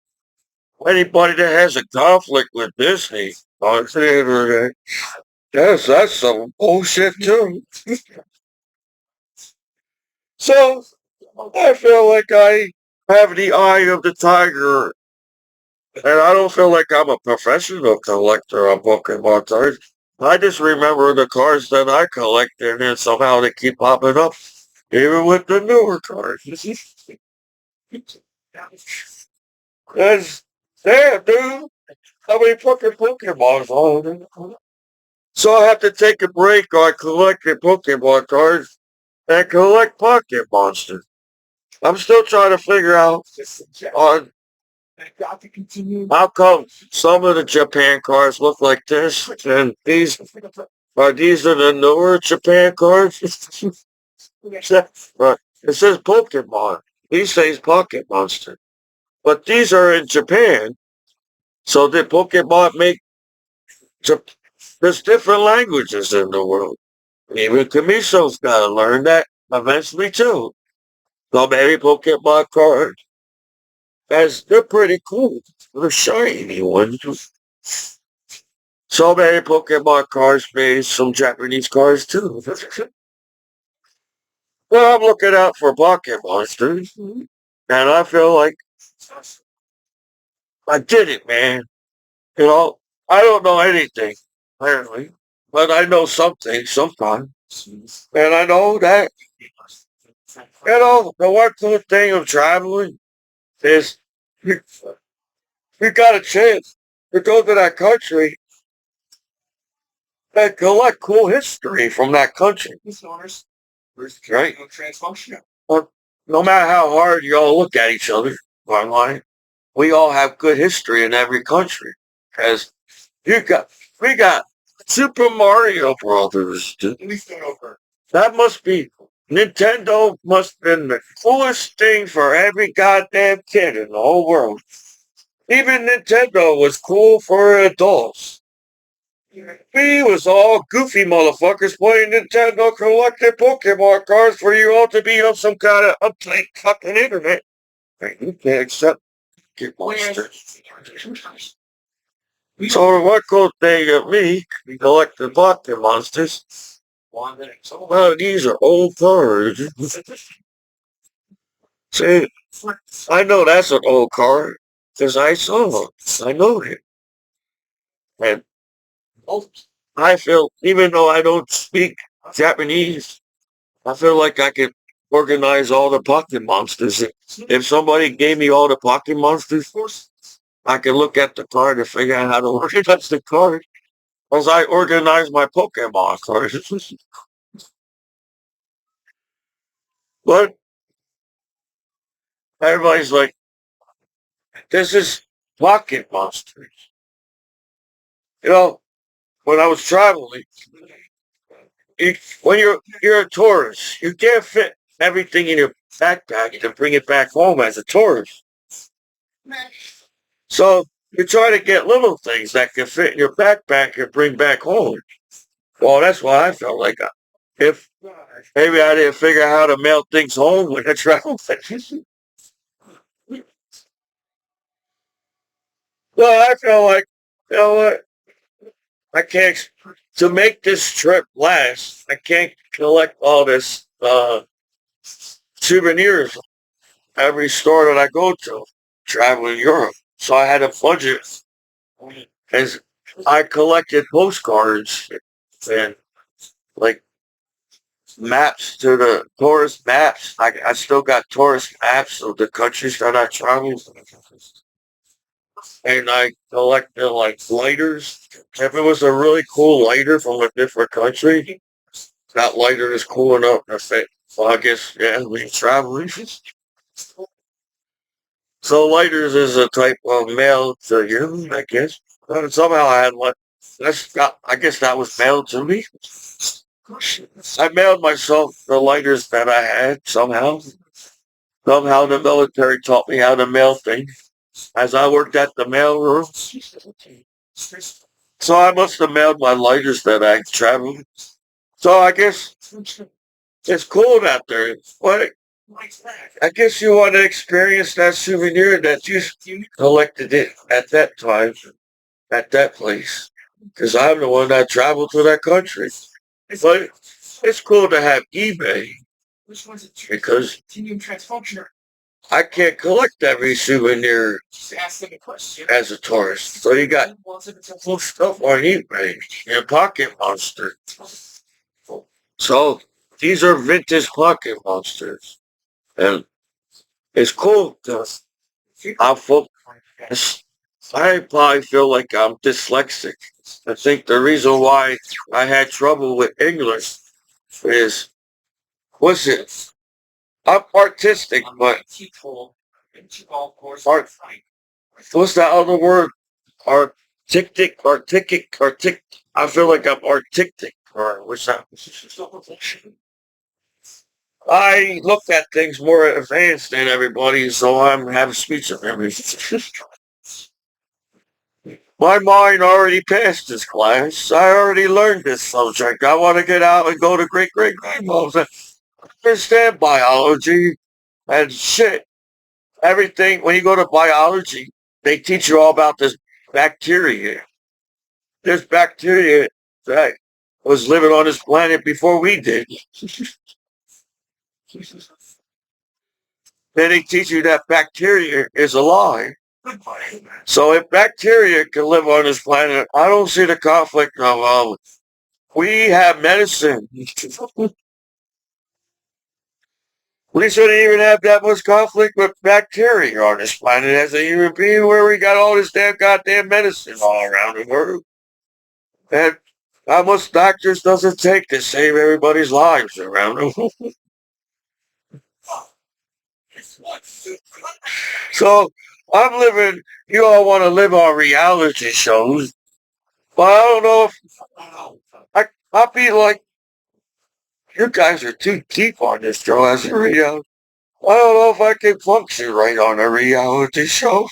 Anybody that has a conflict with Disney on the internet, yes, that's some bullshit too. So I feel like I have the eye of the tiger, and I don't feel like I'm a professional collector of Pokemon cards. I just remember the cards that I collect, and then somehow they keep popping up, even with the newer cards. That's damn, dude. How many fucking Pokemons are there? So I have to take a break on collecting Pokemon cards and collect Pocket Monsters. I'm still trying to figure out on how come some of the Japan cards look like this, and these are the newer Japan cards. Right. It says Pokemon. These says Pocket Monster. But these are in Japan. So did Pokemon make there's different languages in the world. Even Commiso's gotta learn that eventually too. So maybe Pokemon cards, as they're pretty cool. They're shiny ones. So many Pokemon cards made some Japanese cards too. Well, I'm looking out for Pocket Monsters, and I feel like I did it, man. You know, I don't know anything, apparently, but I know something sometimes. And I know that, the one cool thing of traveling is you, you got a chance to go to that country and collect cool history from that country. Right? Well, no matter how hard you all look at each other online, we all have good history in every country. Because you got, we got Super Mario Brothers. Dude. That must be, Nintendo must have been the coolest thing for every goddamn kid in the whole world. Even Nintendo was cool for adults. We was all goofy motherfuckers playing Nintendo collecting Pokemon cards for you all to be on some kind of uptight fucking internet. And you can't accept Pocket monsters. So the one cool thing of me collecting Pocket monsters, well, these are old cards. See, I know that's an old card because I saw it. I know it. And I feel, even though I don't speak Japanese, I feel like I could organize all the pocket monsters. If somebody gave me all the pocket monsters, I could look at the card and figure out how to organize the card. As I organize my Pokemon cards. But everybody's like, this is pocket monsters. You know, when I was traveling, when you're a tourist, you can't fit everything in your backpack to bring it back home as a tourist. So you try to get little things that can fit in your backpack and bring back home. Well, that's why I felt like if maybe I didn't figure out how to mail things home when I traveled. Well, I felt like, you know what? I can't, to make this trip last, I can't collect all this souvenirs every store that I go to traveling Europe. So I had a budget, and I collected postcards and like maps to the tourist maps. I still got tourist maps of the countries that I traveled, and I collected like lighters. If it was a really cool lighter from a different country, that lighter is cool enough to fit. So I guess yeah, we traveling. So lighters is a type of mail to you, I guess. But somehow I had one. I guess that was mailed to me. I mailed myself the lighters that I had somehow. Somehow the military taught me how to mail things as I worked at the mail room. So I must have mailed my lighters that I traveled. So I guess it's cold out there. But I guess you want to experience that souvenir that you collected it at that time, at that place. Because I'm the one that traveled to that country. But it's cool to have eBay because I can't collect every souvenir as a tourist. So you got cool stuff on eBay. Your pocket monster. So these are vintage pocket monsters. And it's cool because I feel, I probably feel like I'm dyslexic. I think the reason why I had trouble with English is, was it? I'm artistic, but art, what's that other word? Artic. I feel like I'm artistic. Or what's that? I looked at things more advanced than everybody, so I'm having speech impediment. My mind already passed this class. I already learned this subject. I want to get out and go to great grandmas and understand biology and shit. Everything. When you go to biology, they teach you all about this bacteria. There's bacteria that was living on this planet before we did. Then they teach you that bacteria is alive. So if bacteria can live on this planet, I don't see the conflict of we have medicine. We shouldn't even have that much conflict with bacteria on this planet as a human being where we got all this damn goddamn medicine all around the world. And how much doctors does it take to save everybody's lives around the world? So I'm living, you all want to live on reality shows, but I don't know if I'll be like, you guys are too deep on this show as a reality. I don't know if I can function right on a reality show.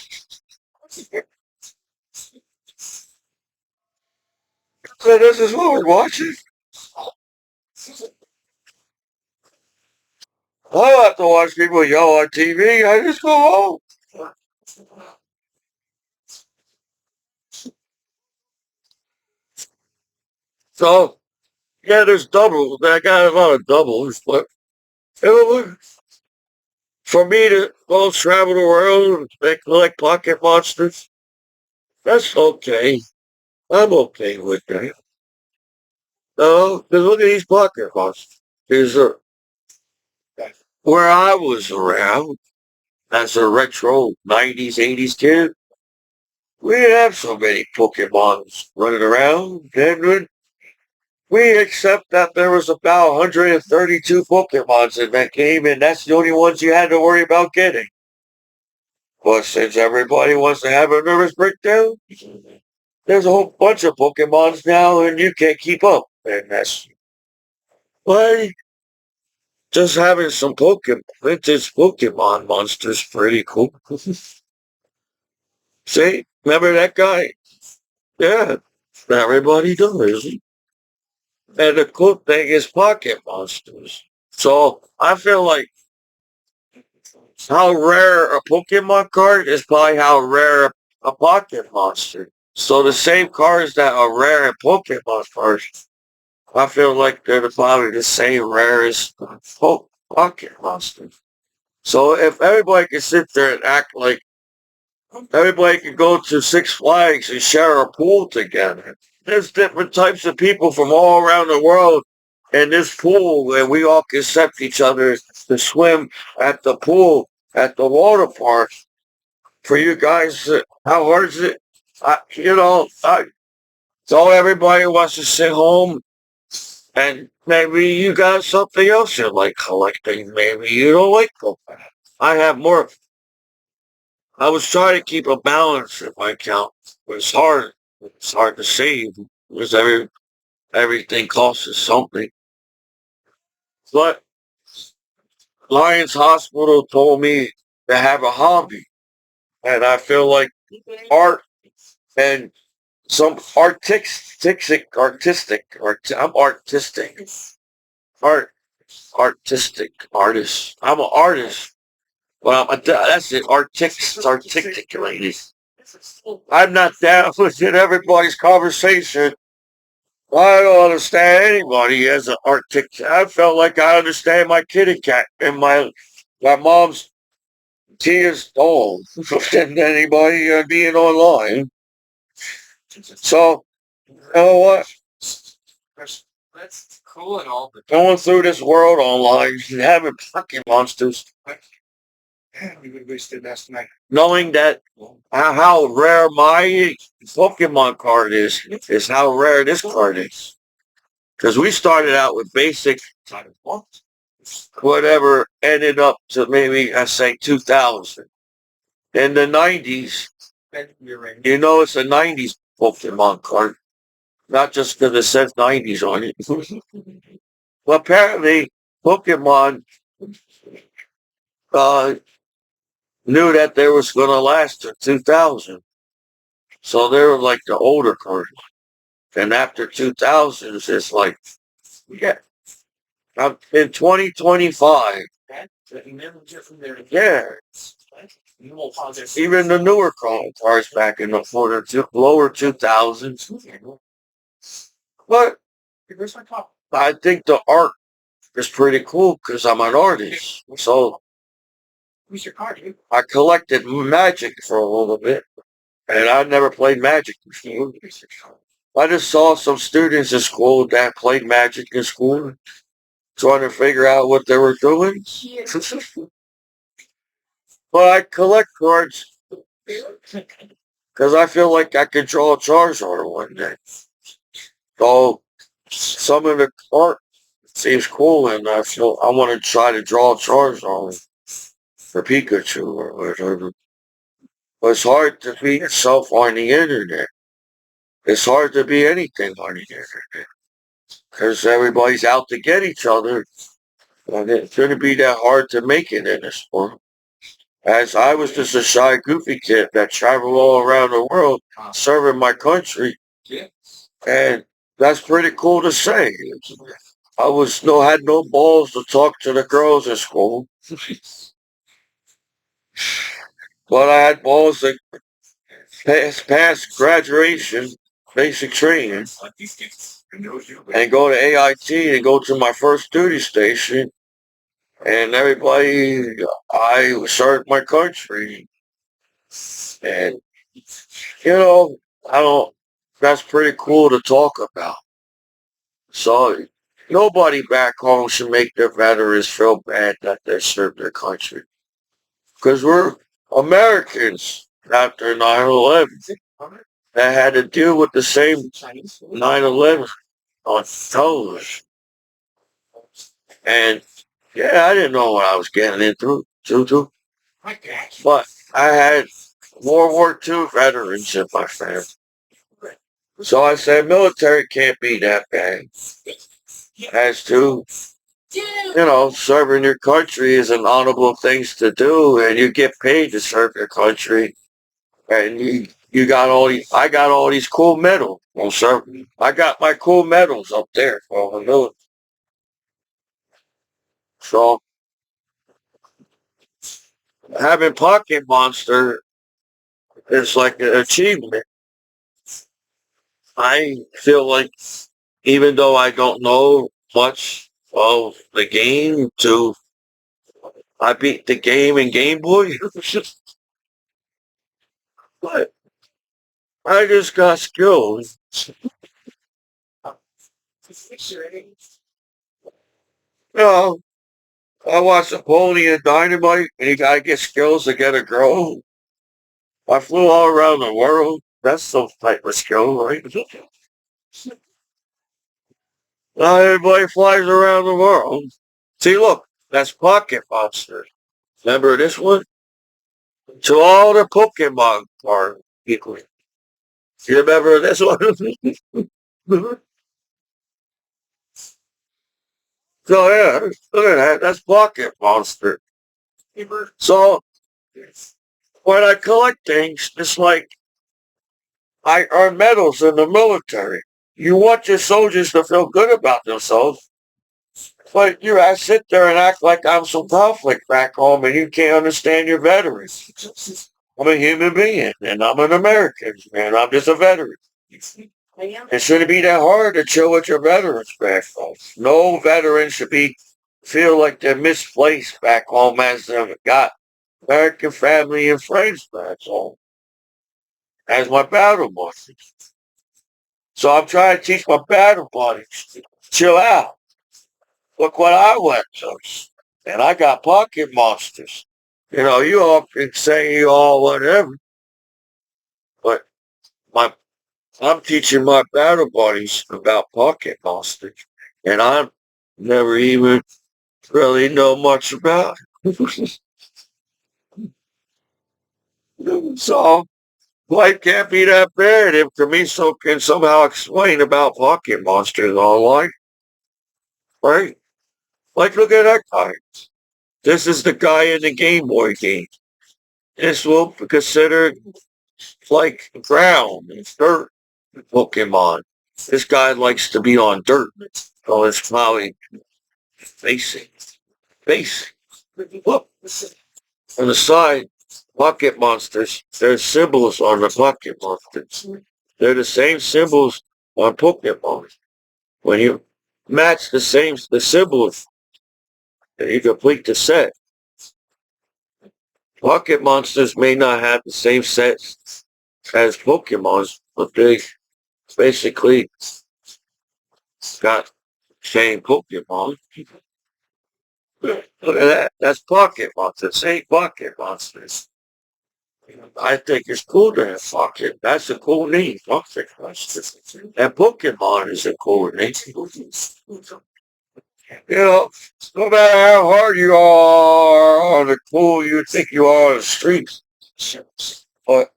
So this is what we're watching. I don't have to watch people yell on TV. I just go home. So yeah, there's doubles. I got a lot of doubles, but for me to go travel the world and collect pocket monsters, that's okay. I'm okay with that. No, because look at these pocket monsters. These are where I was around as a retro 90s, 80s kid. We didn't have so many Pokemons running around. We accept that there was about 132 Pokemons in that game, and that's the only ones you had to worry about getting. But since everybody wants to have a nervous breakdown, there's a whole bunch of Pokemons now, and you can't keep up. And that's why just having some vintage Pokemon monsters pretty cool. See, remember that guy? Yeah, everybody does. And the cool thing is pocket monsters. So I feel like how rare a Pokemon card is probably how rare a pocket monster. So the same cards that are rare in Pokemon cards, I feel like they're probably the same rare as pocket monsters. So if everybody can sit there and act like everybody can go to Six Flags and share a pool together. There's different types of people from all around the world in this pool, and we all can accept each other to swim at the pool at the water park. For you guys, how hard is it? So everybody wants to sit home, and maybe you got something else you like collecting. Maybe you don't like them. I have more. I was trying to keep a balance in my account. It's hard. It's hard to save because everything costs us something. But Lions Hospital told me to have a hobby, and I feel like art and some I'm artistic, art, artistic artist. I'm an artist. Well, that's it. Articulated. I'm not down with everybody's conversation. I don't understand anybody as an Arctic. I felt like I understand my kitty cat and my mom's tears doll than anybody being online. So, you know what? That's cool and all, but going through this world online and having fucking monsters, we would wasted last night. Knowing that how rare my Pokemon card is how rare this card is. Because we started out with basic, whatever ended up to maybe, I say, 2000. In the 90s, it's a 90s Pokemon card. Not just because it says 90s on it. Well, apparently, Pokemon uh, knew that they was going to last to 2000. So they were like the older cards. And after 2000s, it's like, yeah, I'm in 2025. Yeah. Even the newer cars back in the lower 2000s. But I think the art is pretty cool because I'm an artist. So I collected Magic for a little bit. And I never played Magic before. I just saw some students in school that played Magic in school, trying to figure out what they were doing. But I collect cards because I feel like I could draw a Charizard one day. So some of the art seems cool, and I feel I want to try to draw a Charizard for Pikachu or whatever. But it's hard to be yourself on the internet. It's hard to be anything on the internet because everybody's out to get each other, and it shouldn't be that hard to make it in this world. As I was just a shy, goofy kid that traveled all around the world serving my country, and that's pretty cool to say. I had no balls to talk to the girls at school, but I had balls to pass graduation, basic training, and go to AIT and go to my first duty station. And everybody, I served my country. And, you know, I don't, that's pretty cool to talk about. So nobody back home should make their veterans feel bad that they served their country. Because we're Americans after 9/11 that had to deal with the same 9/11. on toes. And yeah, I didn't know what I was getting into. But I had World War II veterans in my family. So I said, military can't be that bad. As to, serving your country is an honorable thing to do, and you get paid to serve your country. And you got I got all these cool medals. Well, sir, I got my cool medals up there for the military. So having Pocket Monster is like an achievement. I feel like even though I don't know much of the game, I beat the game in Game Boy. But I just got skills. You know, I watched Napoleon and Dynamite, and you gotta get skills to get a girl. I flew all around the world. That's some type of skill, right? Not everybody flies around the world. See, look, that's Pocket Monster. Remember this one? To all the Pokemon card people. You remember this one? So yeah, look at that. That's Pocket Monster. So when I collect things, it's like I earn medals in the military. You want your soldiers to feel good about themselves, but I sit there and act like I'm some conflict back home and you can't understand your veterans. I'm a human being and I'm an American and I'm just a veteran. It shouldn't be that hard to chill with your veterans back home. No veteran should feel like they're misplaced back home as they've got American family and friends back home as my battle buddies. So I'm trying to teach my battle buddies to chill out. Look what I went through. And I got pocket monsters. You all can say you all whatever, but my I'm teaching my battle buddies about pocket monsters. And I never even really know much about it. So life can't be that bad if Commiso can somehow explain about pocket monsters online, right? Like look at that guy. This is the guy in the Game Boy game. This will be considered like ground and dirt Pokemon. This guy likes to be on dirt. So it's probably facing. Facing. Look. On the side, pocket monsters, there's symbols on the pocket monsters. They're the same symbols on Pokemon. When you match the symbols, and you complete the set. Pocket monsters may not have the same sets as Pokemons, but they basically got the same Pokemon. Look at that. That's pocket monsters. Same pocket monsters. I think it's cool to have pocket. That's a cool name. Pocket monsters. And Pokemon is a cool name. No matter how hard you are on the cool you think you are on the streets. But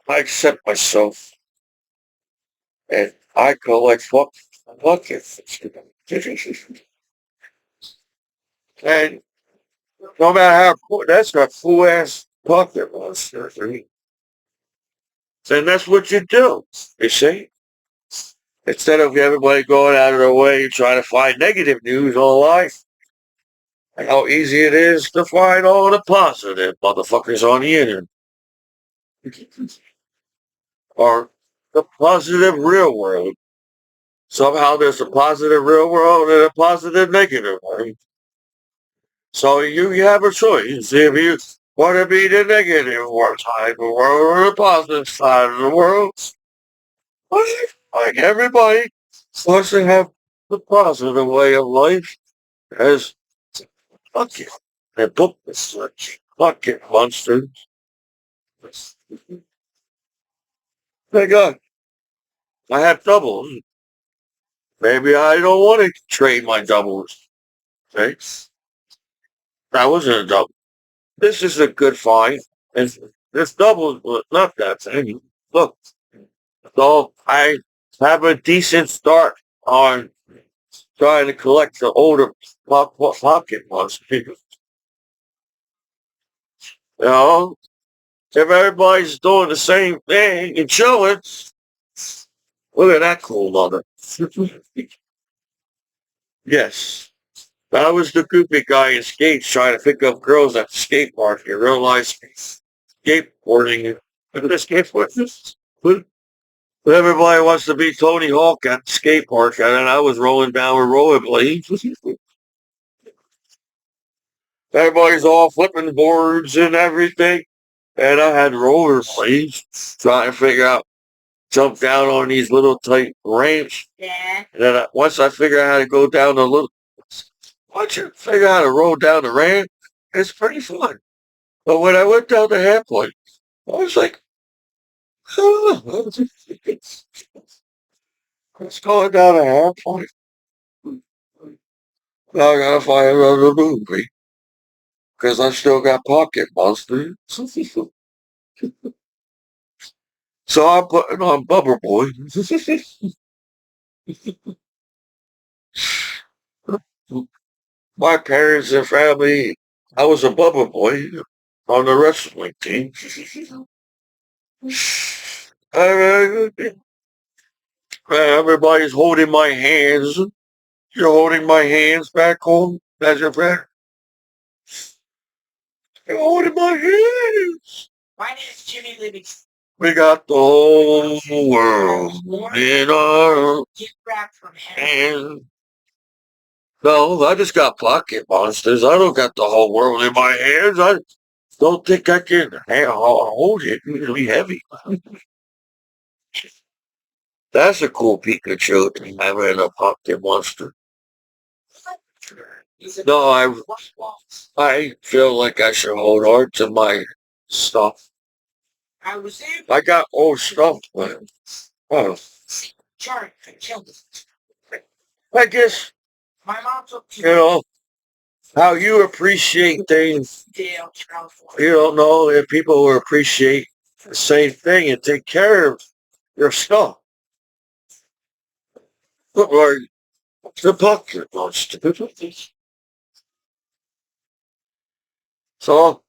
I accept myself and I collect pockets. And no matter how cool, that's a cool ass pocket monster for me. And that's what you do, you see? Instead of everybody going out of their way trying to find negative news online, and how easy it is to find all the positive motherfuckers on the internet. Or the positive real world. Somehow there's a positive real world and a positive negative world. So you have a choice if you want to be the negative world side of the world or the positive side of the world. Like everybody wants to have the positive way of life as bucket. And book the such bucket monsters. Thank God. I have trouble. Maybe I don't want to trade my doubles. Okay? That wasn't a double. This is a good find. And this double was not that thing. Look, so I have a decent start on trying to collect the older pocket ones. You know, if everybody's doing the same thing and chilling, look at that cool mother. Yes. I was the goofy guy in skates trying to pick up girls at the skate park. You realize skateboarding. Skateboarding. Everybody wants to be Tony Hawk at the skate park, and then I was rolling down with rollerblades. Everybody's all flipping boards and everything, and I had rollerblades trying to figure out jump down on these little tight ramps. Yeah. And then once I figure out how to go down the little, once you figure out how to roll down the ramp, it's pretty fun. But when I went down the half point, I was like, oh, it's going down a half point. Now I gotta find another movie because I still got pocket monsters. So I'm putting on Bubble Boy. My parents and family, I was a Bubble Boy on the wrestling team. Uh, Everybody's holding my hands. You're holding my hands back home. That's your friend. You're holding my hands. My name is Jimmy Living. We got the whole world in our hands. No, I just got pocket monsters. I don't got the whole world in my hands. I don't think I can hold it. It's really heavy. That's a cool Pikachu to have in a pocket monster. No, I feel like I should hold on to my stuff. I got old stuff, but well, I guess you know how you appreciate things. You don't know if people will appreciate the same thing and take care of your stuff. Or the pocket monster. So,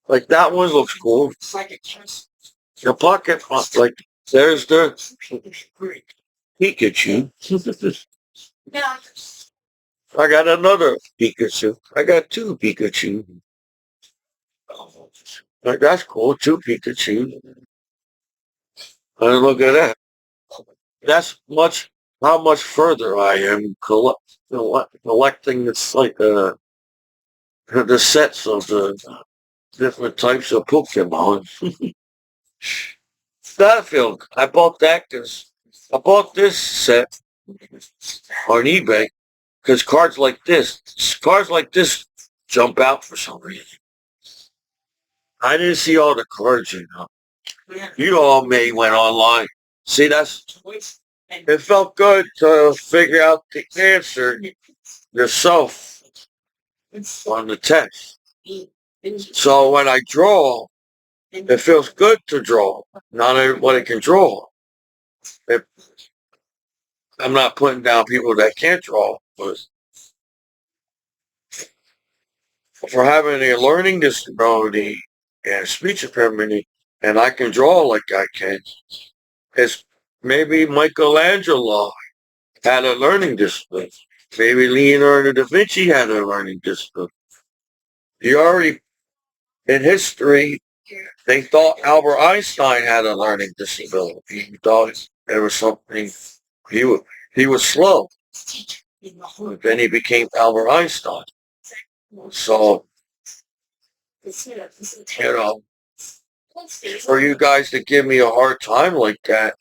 like that one looks cool. The pocket monster, like there's the Pikachu. I got another Pikachu. I got two Pikachu. Like that's cool, two Pikachu. And look at that. That's much how much further I am collecting this like the sets of the different types of Pokemon. Starfield. I bought that because I bought this set on eBay because cards like this jump out for some reason. I didn't see all the cards, you know. You all may went online. See, it felt good to figure out the answer yourself on the test. So when I draw, it feels good to draw. Not everybody can draw. If, I'm not putting down people that can't draw, but for having a learning disability and speech impairment, and I can draw like I can, it's maybe Michelangelo had a learning disability. Maybe Leonardo da Vinci had a learning disability. He already, in history, they thought Albert Einstein had a learning disability. He thought there was something, he was, he was slow. Then he became Albert Einstein. So, you know, for you guys to give me a hard time like that,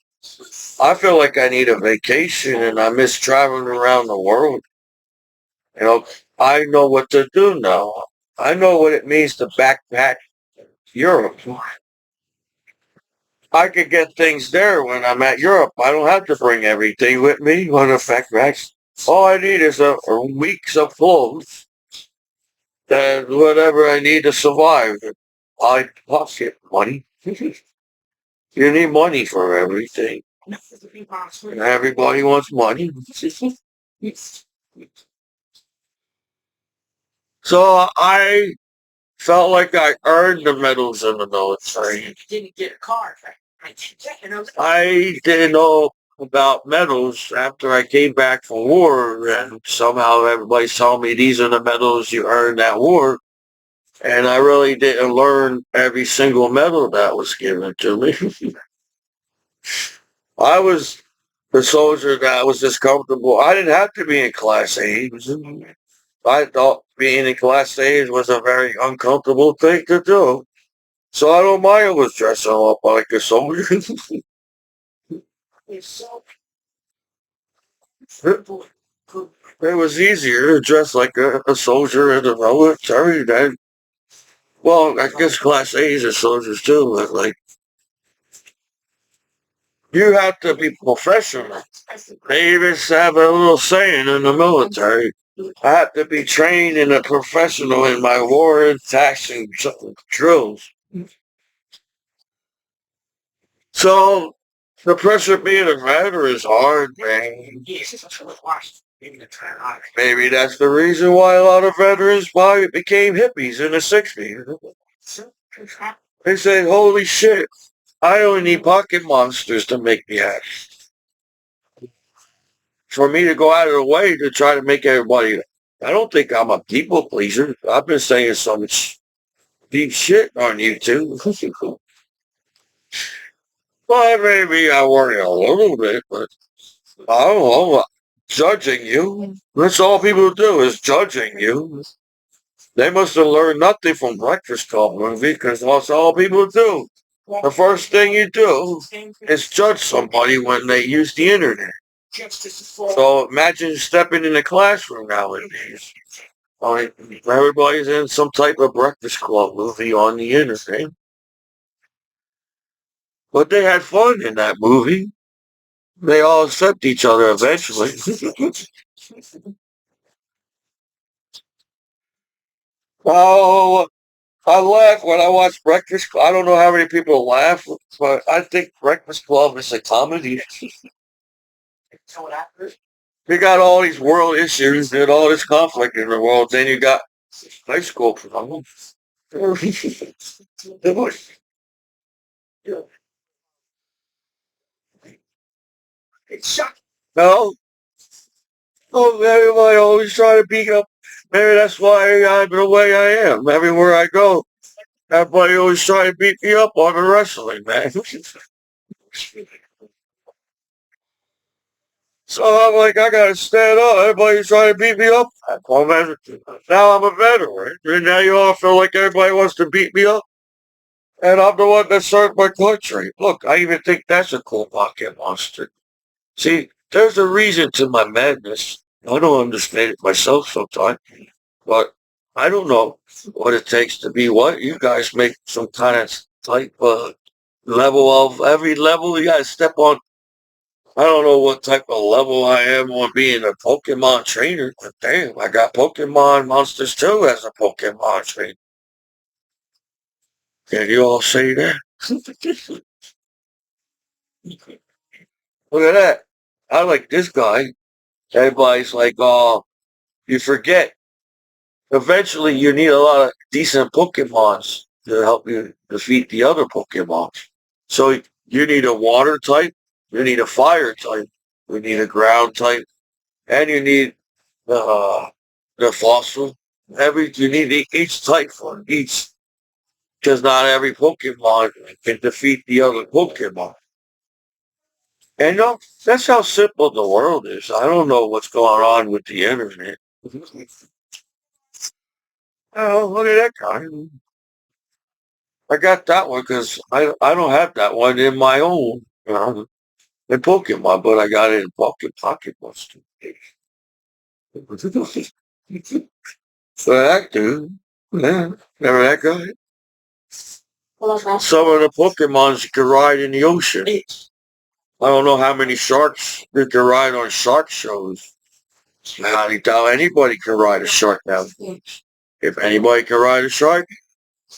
I feel like I need a vacation and I miss traveling around the world. You know, I know what to do now. I know what it means to backpack Europe. I could get things there when I'm at Europe. I don't have to bring everything with me on a fact racks. All I need is a week's of clothes and whatever I need to survive. I pocket money. You need money for everything. Everybody wants money. So I felt like I earned the medals in the military. I didn't know about medals after I came back from war, and somehow everybody's telling me these are the medals you earned at war. And I really didn't learn every single medal that was given to me. I was the soldier that was just comfortable. I didn't have to be in Class A. I thought being in Class A was a very uncomfortable thing to do. So I don't mind was dressing up like a soldier. It was easier to dress like a soldier in the military than, well, I guess Class A's are soldiers too, but like, you have to be professional. They even have a little saying in the military. I have to be trained in a professional in my war and taxing drills. So the pressure of being a veteran is hard, man. Maybe that's the reason why a lot of veterans why became hippies in the 60s. They say, holy shit, I only need pocket monsters to make me happy. For me to go out of the way to try to make everybody, I don't think I'm a people pleaser. I've been saying some deep shit on YouTube. Well, maybe I worry a little bit, but I don't know. Judging you. That's all people do is judging you. They must have learned nothing from Breakfast Club movie because that's all people do. The first thing you do is judge somebody when they use the internet. So imagine stepping in a classroom nowadays. Like everybody's in some type of Breakfast Club movie on the internet. But they had fun in that movie. They all accept each other eventually. Oh, I laugh when I watch Breakfast Club. I don't know how many people laugh, but I think Breakfast Club is a comedy. You got all these world issues and all this conflict in the world. Then you got high school problems. No, oh, everybody always try to beat up. Maybe that's why I'm the way I am. Everywhere I go, everybody always try to beat me up on the wrestling, man. So I'm like, I gotta stand up. Everybody's trying to beat me up. Well, man, now I'm a veteran. And now you all feel like everybody wants to beat me up. And I'm the one that served my country. Look, I even think that's a cool pocket monster. See, there's a reason to my madness. I don't understand it myself sometimes. But I don't know what it takes to be what. You guys make some kind of type level of every level you gotta step on. I don't know what type of level I am on being a Pokemon trainer, but damn, I got Pokemon monsters too as a Pokemon trainer. Can you all say that? Look at that. I like this guy. Everybody's like, oh, you forget. Eventually, you need a lot of decent Pokemons to help you defeat the other Pokemon. So you need a water type, you need a fire type, you need a ground type, and you need uh, the fossil. You need each type for each, because not every Pokemon can defeat the other Pokemon. And you know, that's how simple the world is. I don't know what's going on with the internet. Oh, look at that guy. I got that one because I don't have that one in my own, in Pokemon, but I got it in Pocket Monster. So that dude, yeah, remember that guy? Some of the Pokemons you can ride in the ocean. I don't know how many sharks you can ride on shark shows. I doubt anybody can ride a shark now. If anybody can ride a shark,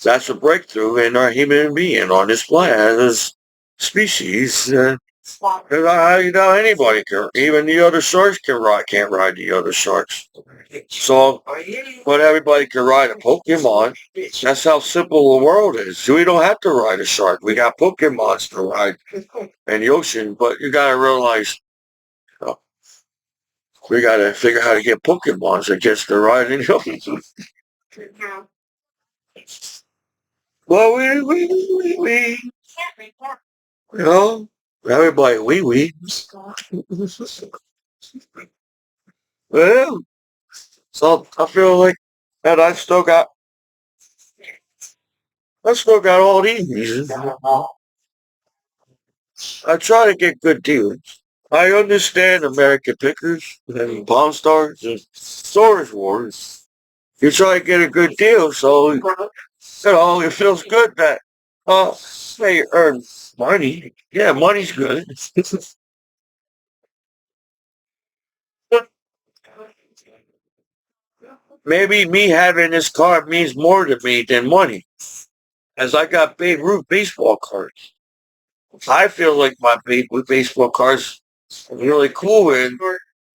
that's a breakthrough in our human being on this planet as species. 'Cause I doubt anybody can. Even the other sharks can't ride the other sharks. So, but everybody can ride a Pokemon. That's how simple the world is. We don't have to ride a shark. We got Pokemons to ride in the ocean. But you gotta realize, uh, we gotta figure out how to get Pokemons that gets to ride in the ocean. Well, you know, everybody, we. Well, so I feel like that I still got all these. I try to get good deals. I understand American Pickers and Pawn Stars and Storage Wars. You try to get a good deal, so it feels good that they earn money. Yeah, money's good. Maybe me having this card means more to me than money, as I got Babe Ruth baseball cards. I feel like my baseball cards are really cool and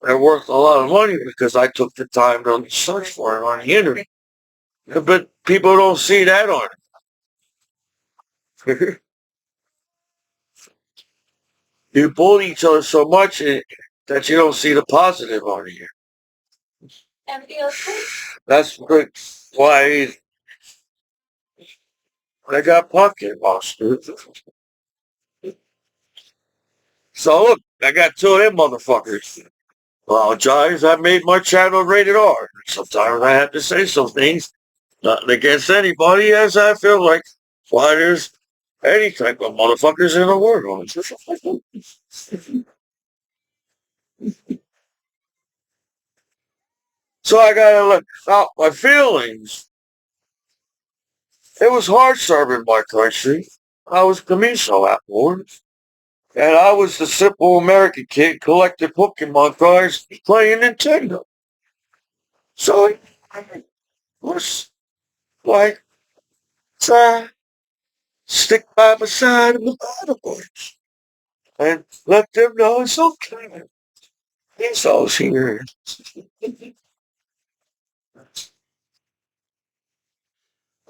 they're worth a lot of money because I took the time to search for it on the internet. But people don't see that on it. You bully each other so much that you don't see the positive on it. That's why I got pocket monsters. So look, I got two of them motherfuckers. Apologize, I made my channel rated R. Sometimes I have to say some things, nothing against anybody, as I feel like why there's any type of motherfuckers in the world. So I gotta let out my feelings. It was hard serving my country. I was Commiso at war. And I was the simple American kid collecting Pokemon cards playing Nintendo. So I was like, try stick by my side of the battle boys and let them know it's okay. It's all here.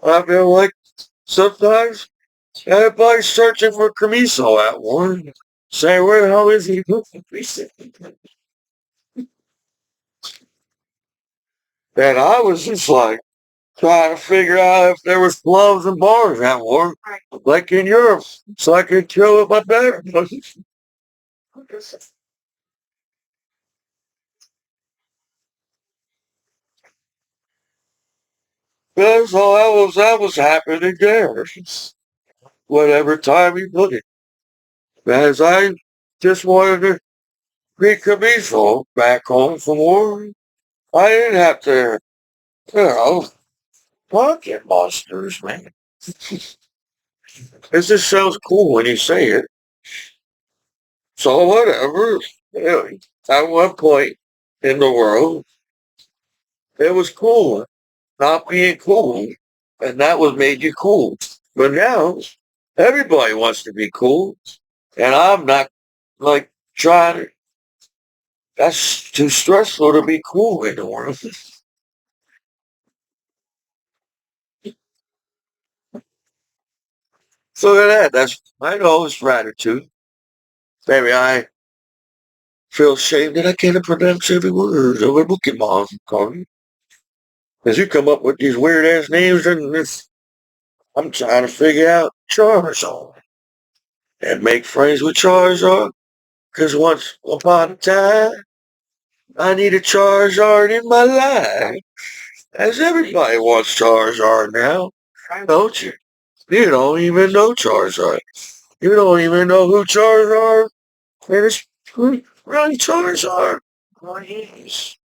I feel like sometimes everybody's searching for Commiso at war. Say, where the hell is he? And I was just like, trying to figure out if there was clubs and bars at war, like in Europe, so I could chill with my bear. That's all that was happening there. Whatever time you put it. As I just wanted to be Camiso back home from war. I didn't have to, pocket monsters, man. It just sounds cool when you say it. So whatever. Really. At one point in the world, it was cool not being cool, and that was made you cool. But now everybody wants to be cool, and I'm not like trying to. That's too stressful to be cool in the world. So look at that. That's I know it's gratitude. Maybe I feel ashamed that I can't pronounce every word of a Pokemon card. As you come up with these weird ass names, and I'm trying to figure out Charizard and make friends with Charizard. Cause once upon a time, I need a Charizard in my life. As everybody wants Charizard now, don't you? You don't even know Charizard. You don't even know who Charizard is. Really Charizard.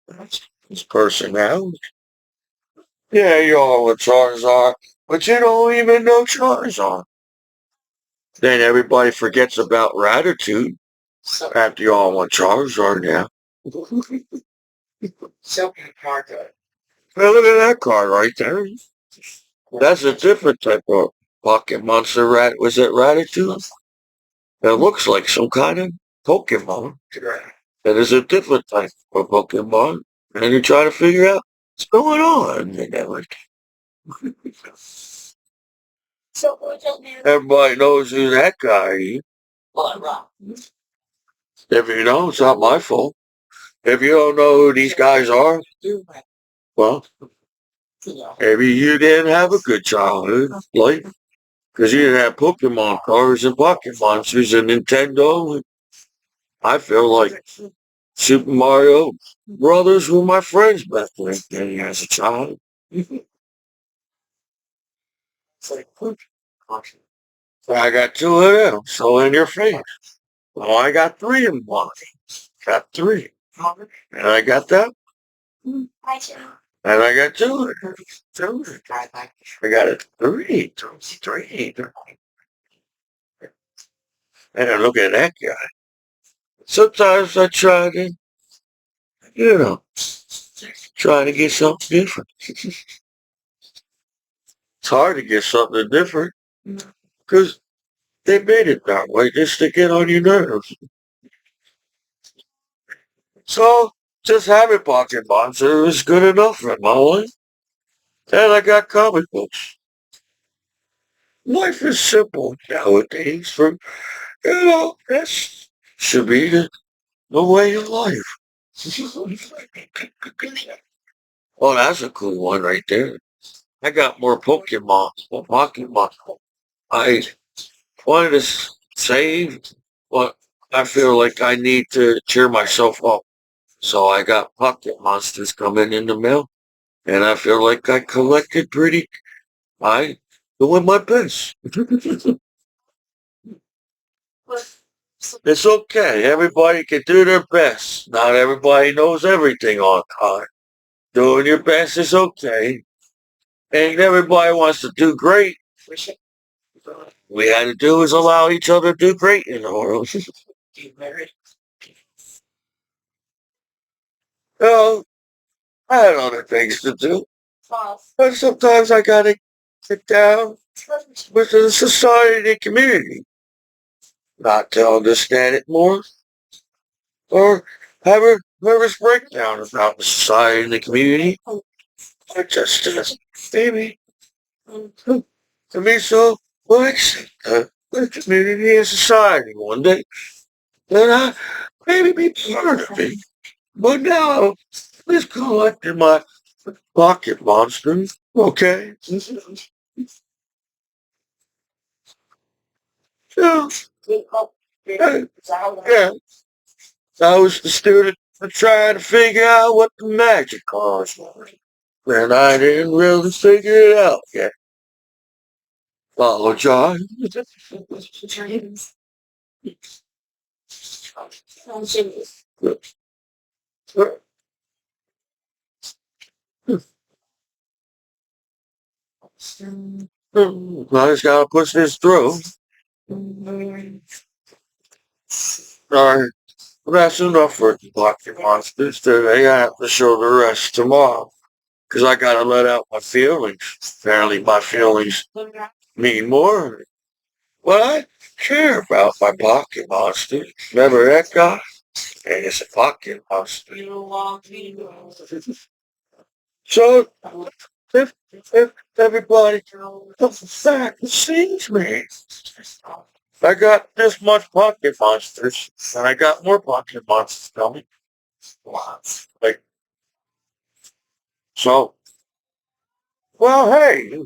That's his personality. Yeah, you all with Charizard. but you don't even know Charizard. Then everybody forgets about Ratitude after you all want Charizard now. Hey, look at that card right there. That's a different type of pocket monster rat. Was it Ratitude? It looks like some kind of Pokemon. That is a different type of Pokemon. And you try to figure out what's going on. And everybody knows who that guy is. If you don't, it's not my fault. If you don't know who these guys are, well, maybe you didn't have a good childhood life. Because you didn't have Pokemon cards and Pocket Monsters and Nintendo. I feel like Super Mario Brothers were my friends back then as a child. I got two of them, so in your face. Well, I got three in one. Got three. And I got that. And I got two. Two. I got it. Three. Three. And look at that guy. Sometimes I try to, you know, try to get something different. It's hard to get something different because they made it that way just to get on your nerves. So just having pocket monster is good enough for my life. And I got comic books. Life is simple nowadays. For this should be the way of life. Oh, that's a cool one right there. I got more Pokemon. More Pokemon. I wanted to save, but I feel like I need to cheer myself up. So I got pocket monsters coming in the mail, and I feel like I collected pretty. I doing my best. It's okay. Everybody can do their best. Not everybody knows everything on time. Doing your best is okay. And everybody wants to do great. We had to do is allow each other to do great in the world. Well, I had other things to do. But sometimes I gotta sit down with the society and community. Not to understand it more, or have a nervous breakdown about the society and the community. Or just, maybe, Commiso will accept the community and society one day. And I maybe be part of it. But now, let's collecting my pocket monsters. Okay. So, yeah, I was the student trying to figure out what the magic cards were. And I didn't really figure it out yet. Follow John. I just gotta push this through. Alright, that's enough for the pocket monsters today. I have to show the rest tomorrow. Because I gotta let out my feelings. Apparently my feelings mean more. What I care about my pocket monster. Remember that guy? And it's a pocket monster. So if everybody comes back and sees me, I got this much pocket monsters, and I got more pocket monsters coming. Like so. Well, hey,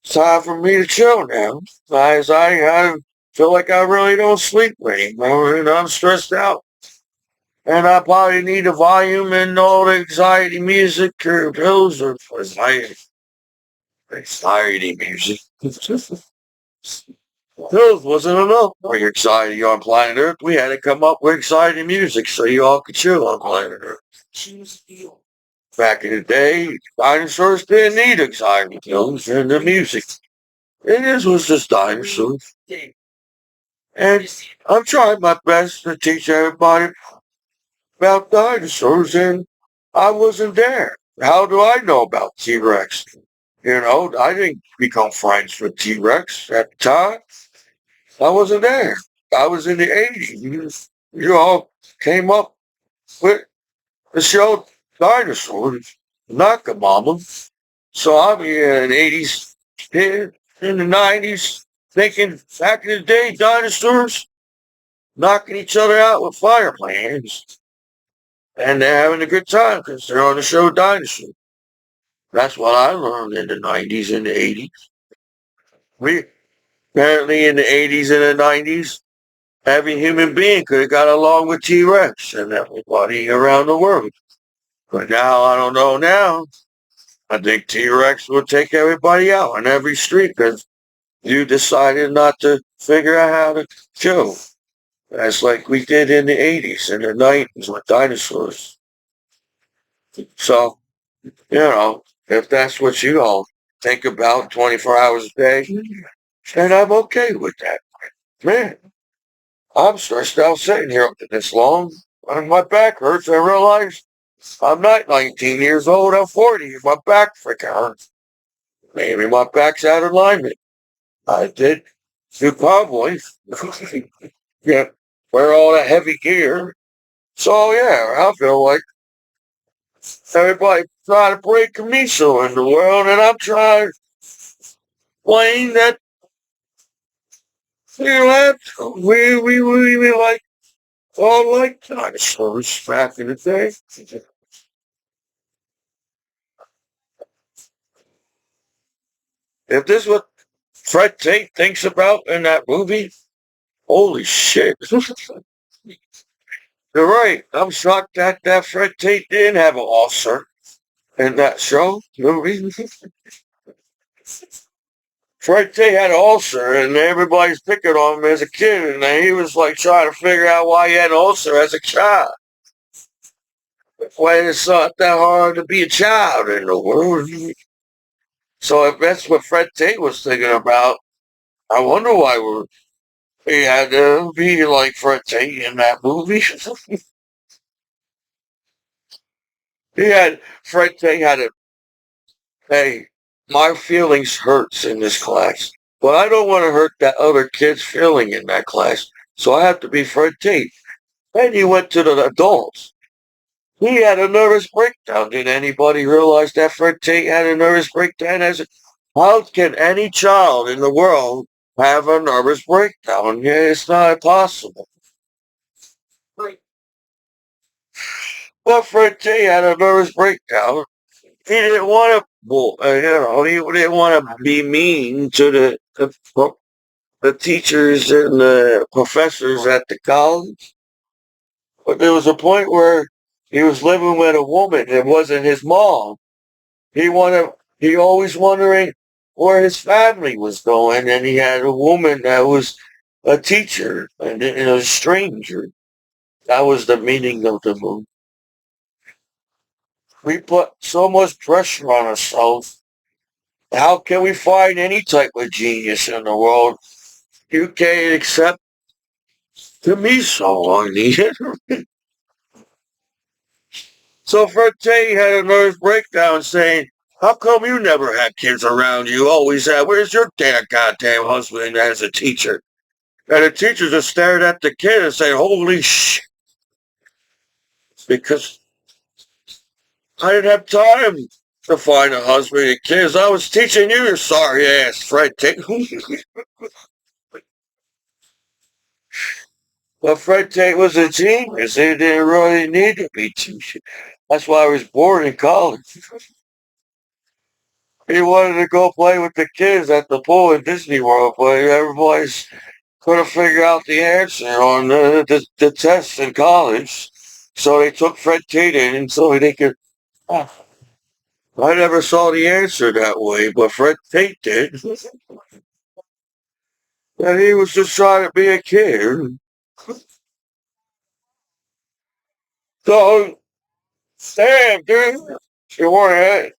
it's time for me to chill now. I feel like I really don't sleep anymore, and I'm stressed out. And I probably need a volume and all the anxiety music or pills or anxiety music. Pills wasn't enough for your anxiety on planet Earth. We had to come up with anxiety music so you all could chill on planet Earth. Back in the day, dinosaurs didn't need exciting films and the music. And this was just dinosaurs. And I'm trying my best to teach everybody about dinosaurs, and I wasn't there. How do I know about T-Rex? I didn't become friends with T-Rex at the time. I wasn't there. I was in the 80s. You all came up with the show Dinosaurs, Nakamama. So I'm here in the 80s, here in the 90s, thinking back in the day, dinosaurs knocking each other out with fire plans. And they're having a good time because they're on the show Dinosaur. That's what I learned in the 90s and the 80s. We apparently in the 80s and the 90s, every human being could have got along with T-Rex and everybody around the world. But now, I don't know now. I think T-Rex will take everybody out on every street because you decided not to figure out how to kill. That's like we did in the 80s and the 90s with dinosaurs. So, if that's what you all think about 24 hours a day, then I'm okay with that. Man, I'm stressed out sitting here this long, and my back hurts. I realize I'm not 19 years old. I'm 40. My back freaking hurts. Maybe my back's out of alignment. I did do cowboys. Yeah, wear all that heavy gear. So yeah, I feel like everybody trying to break Commiso in the world, and I'm trying to explain that we like all like dinosaurs back in the day. If this is what Fred Tate thinks about in that movie, holy shit. You're right. I'm shocked that Fred Tate didn't have an ulcer in that show. Movie. Fred Tate had an ulcer, and everybody's picking on him as a kid, and he was like trying to figure out why he had an ulcer as a child. Why it's not that hard to be a child in the world. So if that's what Fred Tate was thinking about, I wonder why he had to be like Fred Tate in that movie. Fred Tate had a, hey, my feelings hurts in this class, but I don't want to hurt that other kid's feeling in that class. So I have to be Fred Tate. Then he went to the adults. He had a nervous breakdown. Did anybody realize that Fred Tate had a nervous breakdown? How can any child in the world have a nervous breakdown? Yeah, it's not possible. But Fred Tate had a nervous breakdown. He didn't want to, he didn't want to be mean to the teachers and the professors at the college. But there was a point where he was living with a woman. It wasn't his mom. He always wondering where his family was going, and he had a woman that was a teacher and a stranger. That was the meaning of the movie. We put so much pressure on ourselves. How can we find any type of genius in the world? You can't accept Commiso on the internet. So Fred Tate had a nervous breakdown saying, how come you never had kids around you? Always had, where's your goddamn husband as a teacher? And the teacher just stared at the kid and said, holy shit, because I didn't have time to find a husband and kids. I was teaching you, your sorry ass, Fred Tate. But Fred Tate was a genius. He didn't really need to be teaching. That's why I was born in college. He wanted to go play with the kids at the pool in Disney World, but everybody's couldn't figure out the answer on the tests in college. So they took Fred Tate in so they could. I never saw the answer that way, but Fred Tate did. And he was just trying to be a kid. So, damn, dude. Sure, hey,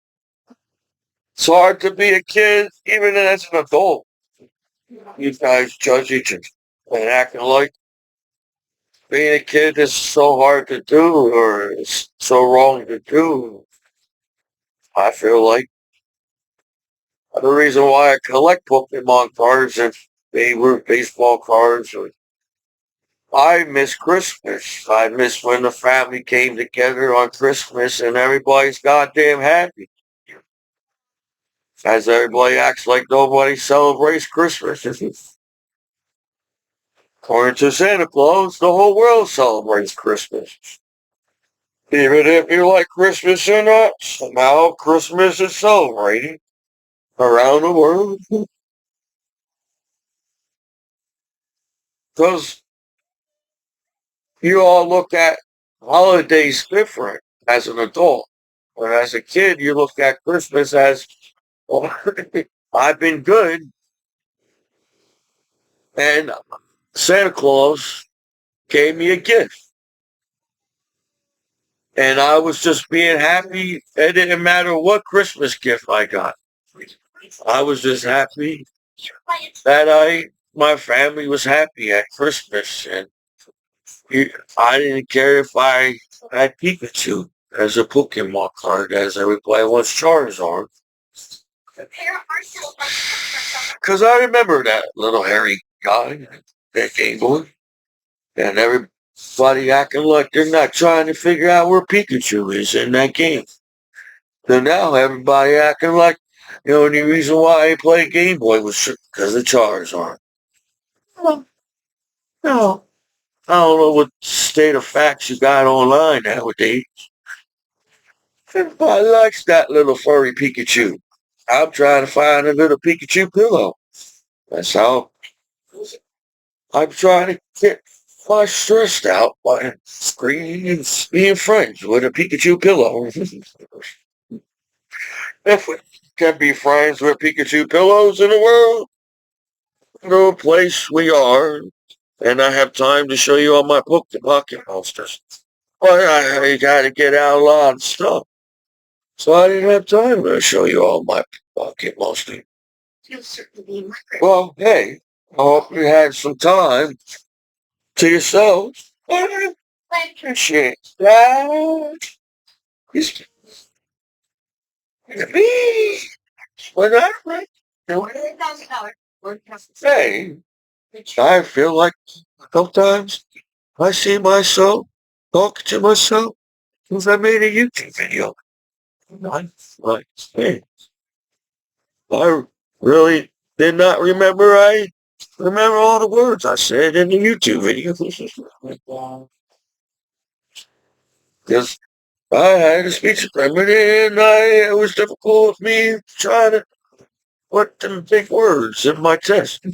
it's hard to be a kid, even as an adult. You guys judge each other and acting like being a kid is so hard to do or it's so wrong to do. I feel like the reason why I collect Pokemon cards and favorite baseball cards. I miss Christmas. I miss when the family came together on Christmas and everybody's goddamn happy. As everybody acts like nobody celebrates Christmas. According to Santa Claus, the whole world celebrates Christmas. Even if you like Christmas or not, somehow Christmas is celebrated around the world. Because you all look at holidays different as an adult. But as a kid, you look at Christmas as, well, I've been good, and Santa Claus gave me a gift. And I was just being happy. It didn't matter what Christmas gift I got. I was just happy that my family was happy at Christmas. And I didn't care if I had Pikachu as a Pokemon card, as everybody wants Charizard. Because I remember that little hairy guy, that Game Boy, and everybody acting like they're not trying to figure out where Pikachu is in that game. So now everybody acting like the only reason why I played Game Boy was because of Charizard. Well, no, I don't know what state of facts you got online nowadays. Everybody likes that little furry Pikachu. I'm trying to find a little Pikachu pillow. That's how I'm trying to get my stressed out by screaming and being friends with a Pikachu pillow. If we can be friends with Pikachu pillows in the world, no place we are, and I have time to show you all my pocket monsters. Well, I got to get out a lot of stuff, so I didn't have time to show you all my pocket monsters. Well, hey, I hope you had some time to yourself. I appreciate that. It's me. When I hey, I feel like sometimes I see myself talking to myself since I made a YouTube video. I'm like, hey, I really did not remember I remember all the words I said in the YouTube video. Because I had a speech impediment and it was difficult for me trying to put them big words in my test.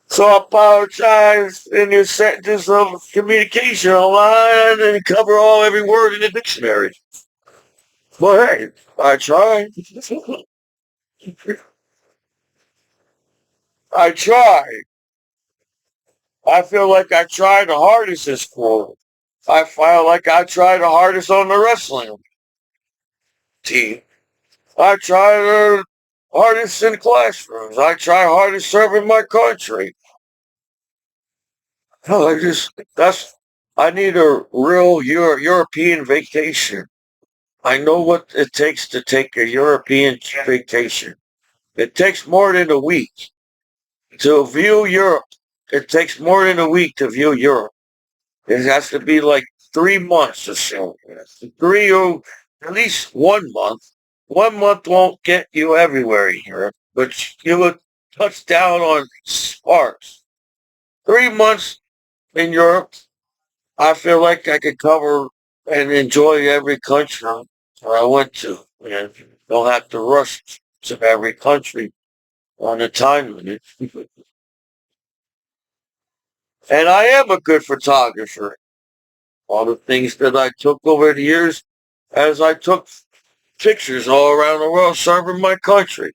So I apologize in your sentence of communication online and cover every word in the dictionary. But hey, I tried. I tried. I feel like I tried the hardest this fall. I feel like I tried the hardest on the wrestling team. I tried the hardest in classrooms. I tried hardest serving my country. No, I need a real European vacation. I know what it takes to take a European vacation. It takes more than a week to view Europe. It takes more than a week to view Europe. It has to be like 3 months or so. Three or at least 1 month. 1 month won't get you everywhere in Europe, but you would touch down on sparks. 3 months in Europe, I feel like I could cover and enjoy every country I went to. And don't have to rush to every country on a time limit. And I am a good photographer. All the things that I took over the years as I took pictures all around the world serving my country.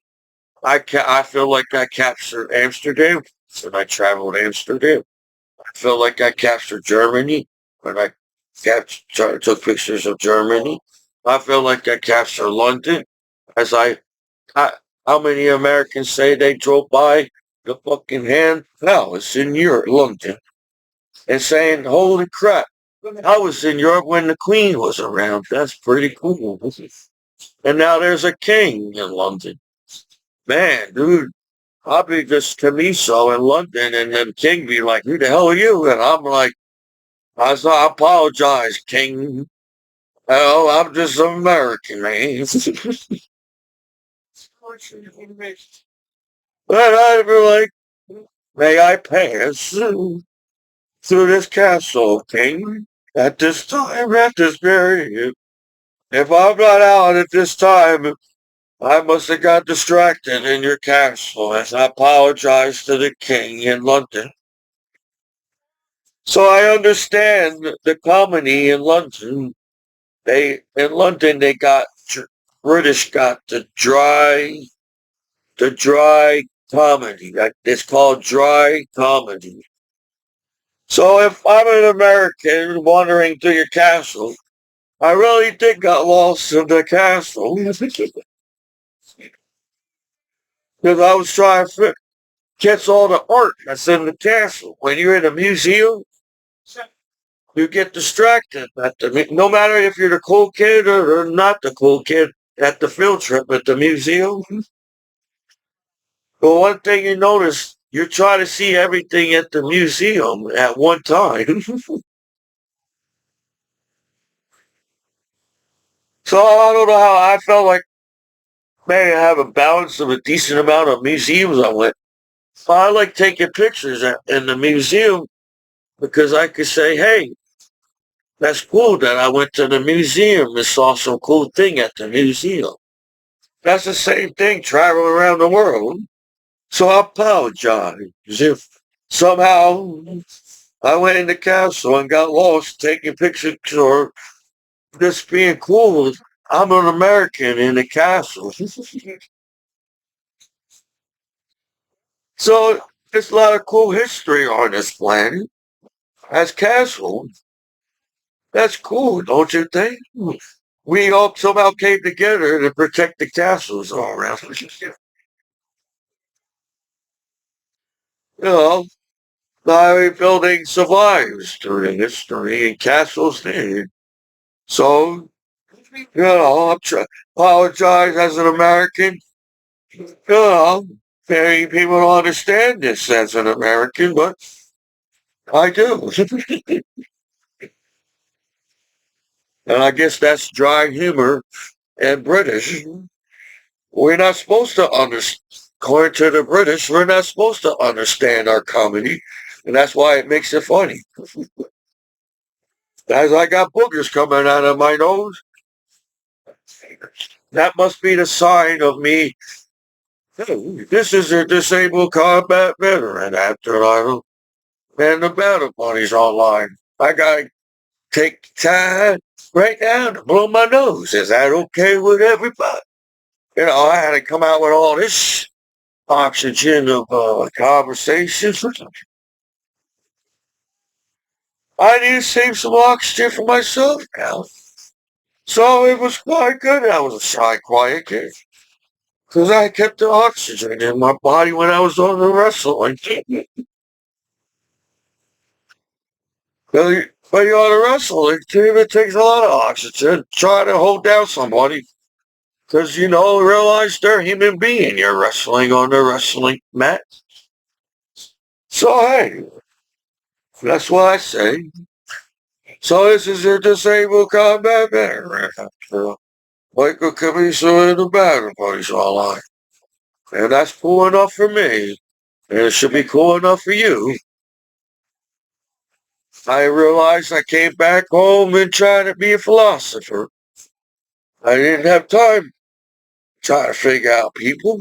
I feel like I captured Amsterdam when I traveled Amsterdam. I feel like I captured Germany when I took pictures of Germany. I feel like I captured London as I how many Americans say they drove by the fucking hand palace in Europe, London, and saying, "Holy crap, I was in Europe when the Queen was around. That's pretty cool." And now there's a king in London. Man, dude, I'll be just Commiso in London, and then King be like, "Who the hell are you?" And I'm like, I apologize, King. Oh, I'm just an American, man. But I'd be like, may I pass through this castle, King? At this time, at this period. If I'm not out at this time, I must have got distracted in your castle, as I apologize to the king in London. So I understand the comedy in London. They got British got the dry comedy. It's called dry comedy. So if I'm an American wandering through your castle, I really did got lost in the castle because I was trying to catch all the art that's in the castle. When you're in a museum, you get distracted. No matter if you're the cool kid or not the cool kid at the field trip at the museum. But one thing you notice, you try to see everything at the museum at one time. So I don't know how I felt like maybe I have a balance of a decent amount of museums I went. I like taking pictures in the museum because I could say, hey, that's cool that I went to the museum and saw some cool thing at the museum. That's the same thing traveling around the world. So I apologize if somehow I went in the castle and got lost taking pictures or just being cool. I'm an American in the castle. So there's a lot of cool history on this planet. As castles, that's cool, don't you think? We all somehow came together to protect the castles all around. You know, the building survives during history and castles did. So, apologize as an American. Many people don't understand this as an American, but I do. And I guess that's dry humor and British. We're not supposed to understand, according to the British, we're not supposed to understand our comedy. And that's why it makes it funny. As I got boogers coming out of my nose, that must be the sign of me. "Hey, this is a disabled combat veteran after I and the battle buddies online. I gotta take time right now to blow my nose. Is that okay with everybody?" I had to come out with all this oxygen of conversations. I need to save some oxygen for myself now. So it was quite good. I was a shy, quiet kid. Because I kept the oxygen in my body when I was on the wrestling. But you on the wrestling team, it takes a lot of oxygen. Try to hold down somebody. Because, realize they're a human being. You're wrestling on the wrestling mat. So, hey, that's what I say. So this is your disabled combat veteran. Michael Commiso in the battle buddies online. And that's cool enough for me. And it should be cool enough for you. I realized I came back home and tried to be a philosopher. I didn't have time trying to figure out people.